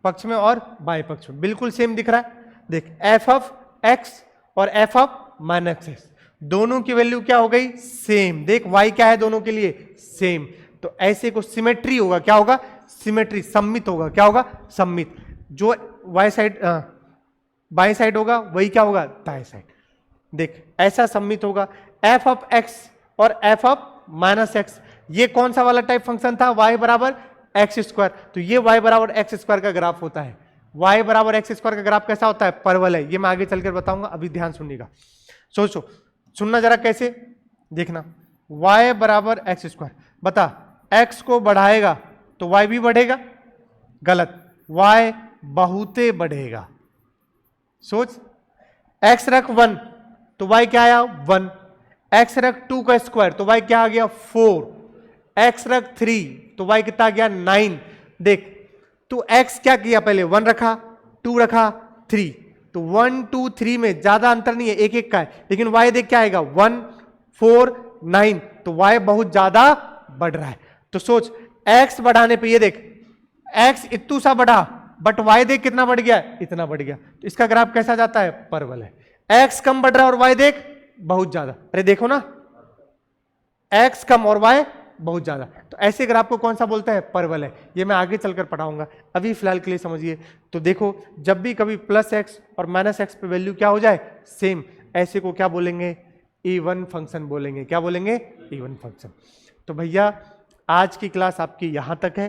पक्ष में और बाएं पक्ष में बिल्कुल सेम दिख रहा है। देख एफ ऑफ एक्स और एफ ऑफ -x, दोनों की वैल्यू क्या हो गई, सेम। देख y क्या है दोनों के लिए, सेम। तो ऐसे को सिमेट्री होगा, क्या होगा, सिमेट्री, सम्मित होगा। क्या होगा, सम्मित। जो y साइड बाएं साइड होगा वही क्या होगा, दाएं साइड। देख ऐसा सम्मित होगा। एफ ऑफ x और एफ ऑफ -x, ये कौन सा वाला टाइप फंक्शन था, y बराबर एक्स स्क्वायर, तो ये y बराबर एक्स स्क्वायर का ग्राफ होता है। y बराबर एक्स स्क्वायर का ग्राफ कैसा होता है, परवल है। ये मैं आगे चलकर बताऊंगा, अभी ध्यान सुनिएगा। सोचो, सुनना जरा कैसे, देखना। y बराबर एक्स स्क्वायर, बता x को बढ़ाएगा तो y भी बढ़ेगा, गलत, y बहुते बढ़ेगा। सोच, x रख 1 तो y क्या आया 1, x रख 2 का स्क्वायर तो y क्या आ गया 4, x रख 3 तो y कितना आ गया 9। देख तो x क्या किया, पहले 1 रखा, 2 रखा, 3, तो 1 2 3 में ज्यादा अंतर नहीं है, एक एक का है, लेकिन y देख क्या आएगा 1 4 9, तो y बहुत ज्यादा बढ़ रहा है। तो सोच x बढ़ाने पे, ये देख x इतू सा बढ़ा, बट y देख कितना बढ़ गया, इतना बढ़ गया, तो इसका ग्राफ कैसा जाता है, परवल है। x कम बढ़ रहा है और y देख बहुत ज्यादा, अरे देखो ना, x कम और y बहुत ज्यादा, तो ऐसे ग्राफ को कौन सा बोलते हैं, परवल है। ये मैं आगे चलकर पढ़ाऊंगा, अभी फिलहाल के लिए समझिए। तो देखो, जब भी कभी प्लस एक्स और माइनस एक्स पे वैल्यू क्या हो जाए, सेम, ऐसे को क्या बोलेंगे, इवन फंक्शन बोलेंगे। क्या बोलेंगे, इवन फंक्शन। तो भैया आज की क्लास आपकी यहां तक है।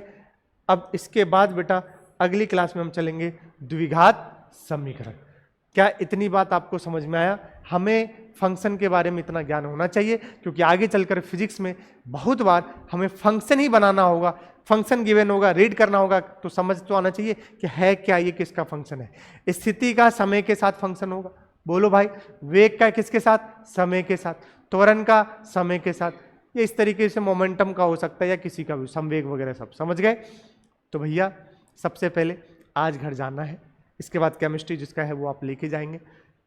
अब इसके बाद बेटा अगली क्लास में हम चलेंगे द्विघात समीकरण। क्या इतनी बात आपको समझ में आया? हमें फंक्शन के बारे में इतना ज्ञान होना चाहिए, क्योंकि आगे चलकर फिजिक्स में बहुत बार हमें फंक्शन ही बनाना होगा, फंक्शन गिवन होगा, रीड करना होगा, तो समझ तो आना चाहिए कि है क्या, ये किसका फंक्शन है। स्थिति का समय के साथ फंक्शन होगा, बोलो भाई। वेग का किसके साथ, समय के साथ। त्वरण का समय के साथ। ये इस तरीके से मोमेंटम का हो सकता है या किसी का भी, संवेग वगैरह सब, समझ गए। तो भैया सबसे पहले आज घर जाना है, इसके बाद केमिस्ट्री जिसका है वो आप लेके जाएंगे।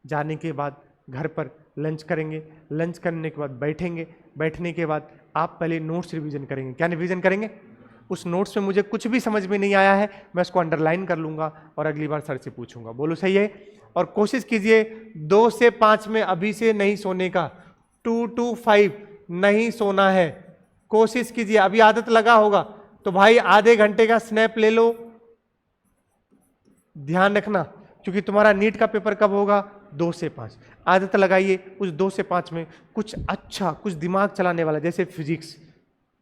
जाने के बाद घर पर लंच करेंगे, लंच करने के बाद बैठेंगे, बैठने के बाद आप पहले नोट्स रिवीजन करेंगे। क्या रिवीजन करेंगे? उस नोट्स में मुझे कुछ भी समझ में नहीं आया है, मैं उसको अंडरलाइन कर लूंगा और अगली बार सर से पूछूंगा। बोलो सही है? और कोशिश कीजिए 2 से 5 में अभी से नहीं सोने का, 2 to 5 नहीं सोना है। कोशिश कीजिए, अभी आदत लगा होगा तो भाई आधे घंटे का स्नैप ले लो, ध्यान रखना, क्योंकि तुम्हारा नीट का पेपर कब होगा, 2 से 5। आदत लगाइए उस 2 से 5 में कुछ अच्छा, कुछ दिमाग चलाने वाला, जैसे फिजिक्स,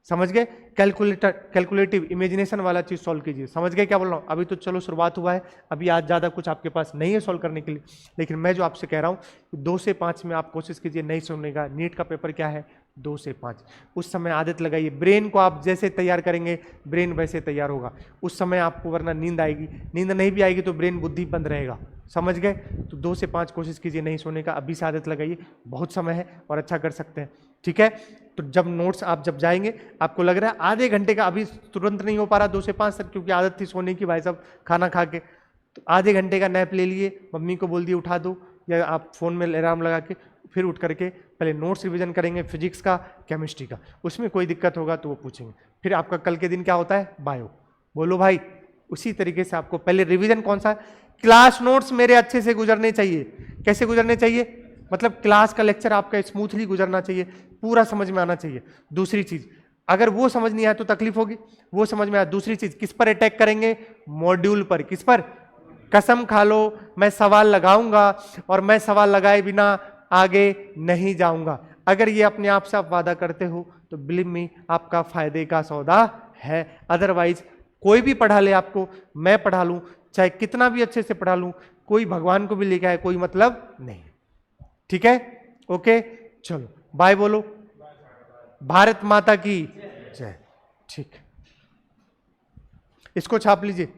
समझ गए, कैलकुलेटिव इमेजिनेशन वाला चीज सॉल्व कीजिए। समझ गए क्या बोल रहा हूँ? अभी तो चलो शुरुआत हुआ है, अभी आज ज्यादा कुछ आपके पास नहीं है सॉल्व करने के लिए, लेकिन मैं जो आपसे कह रहा हूँ 2 से 5 में आप कोशिश कीजिए नहीं सोने का। नीट का पेपर क्या है, 2 से 5। उस समय आदत लगाइए, ब्रेन को आप जैसे तैयार करेंगे ब्रेन वैसे तैयार होगा उस समय आपको, वरना नींद आएगी, नींद नहीं भी आएगी तो ब्रेन बुद्धि बंद रहेगा। समझ गए? तो 2 से 5 कोशिश कीजिए नहीं सोने का, अभी से आदत लगाइए, बहुत समय है और अच्छा कर सकते हैं, ठीक है। तो जब नोट्स आप जब जाएंगे, आपको लग रहा है आधे घंटे का, अभी तुरंत नहीं हो पा रहा 2 से 5 तक, क्योंकि आदत थी सोने की भाई साहब खाना खा के, तो आधे घंटे का नैप ले लिए, मम्मी को बोल दिए उठा दो, या आप फोन में अलार्म लगा के फिर उठ करके पहले नोट्स रिवीजन करेंगे, फिजिक्स का, केमिस्ट्री का। उसमें कोई दिक्कत होगा तो वो पूछेंगे। फिर आपका कल के दिन क्या होता है, बायो। बोलो भाई, उसी तरीके से आपको पहले रिवीजन कौन सा, क्लास नोट्स मेरे अच्छे से गुजरने चाहिए। कैसे गुजरने चाहिए? मतलब क्लास का लेक्चर आपका स्मूथली गुजरना चाहिए, पूरा समझ में आना चाहिए। दूसरी चीज, अगर वो समझ नहीं आया तो तकलीफ होगी, वो समझ में आया। दूसरी चीज, किस पर अटैक करेंगे, मॉड्यूल पर। किस पर? कसम खा लो मैं सवाल लगाऊंगा और मैं सवाल लगाए बिना आगे नहीं जाऊंगा। अगर ये अपने आप से आप वादा करते हो तो बिलीव मी आपका फायदे का सौदा है। अदरवाइज कोई भी पढ़ा ले आपको, मैं पढ़ा लूं, चाहे कितना भी अच्छे से पढ़ा लूं, कोई भगवान को भी लेके आए, कोई मतलब नहीं। ठीक है, ओके, चलो बाय बोलो। भारत माता की जय। ठीक, इसको छाप लीजिए।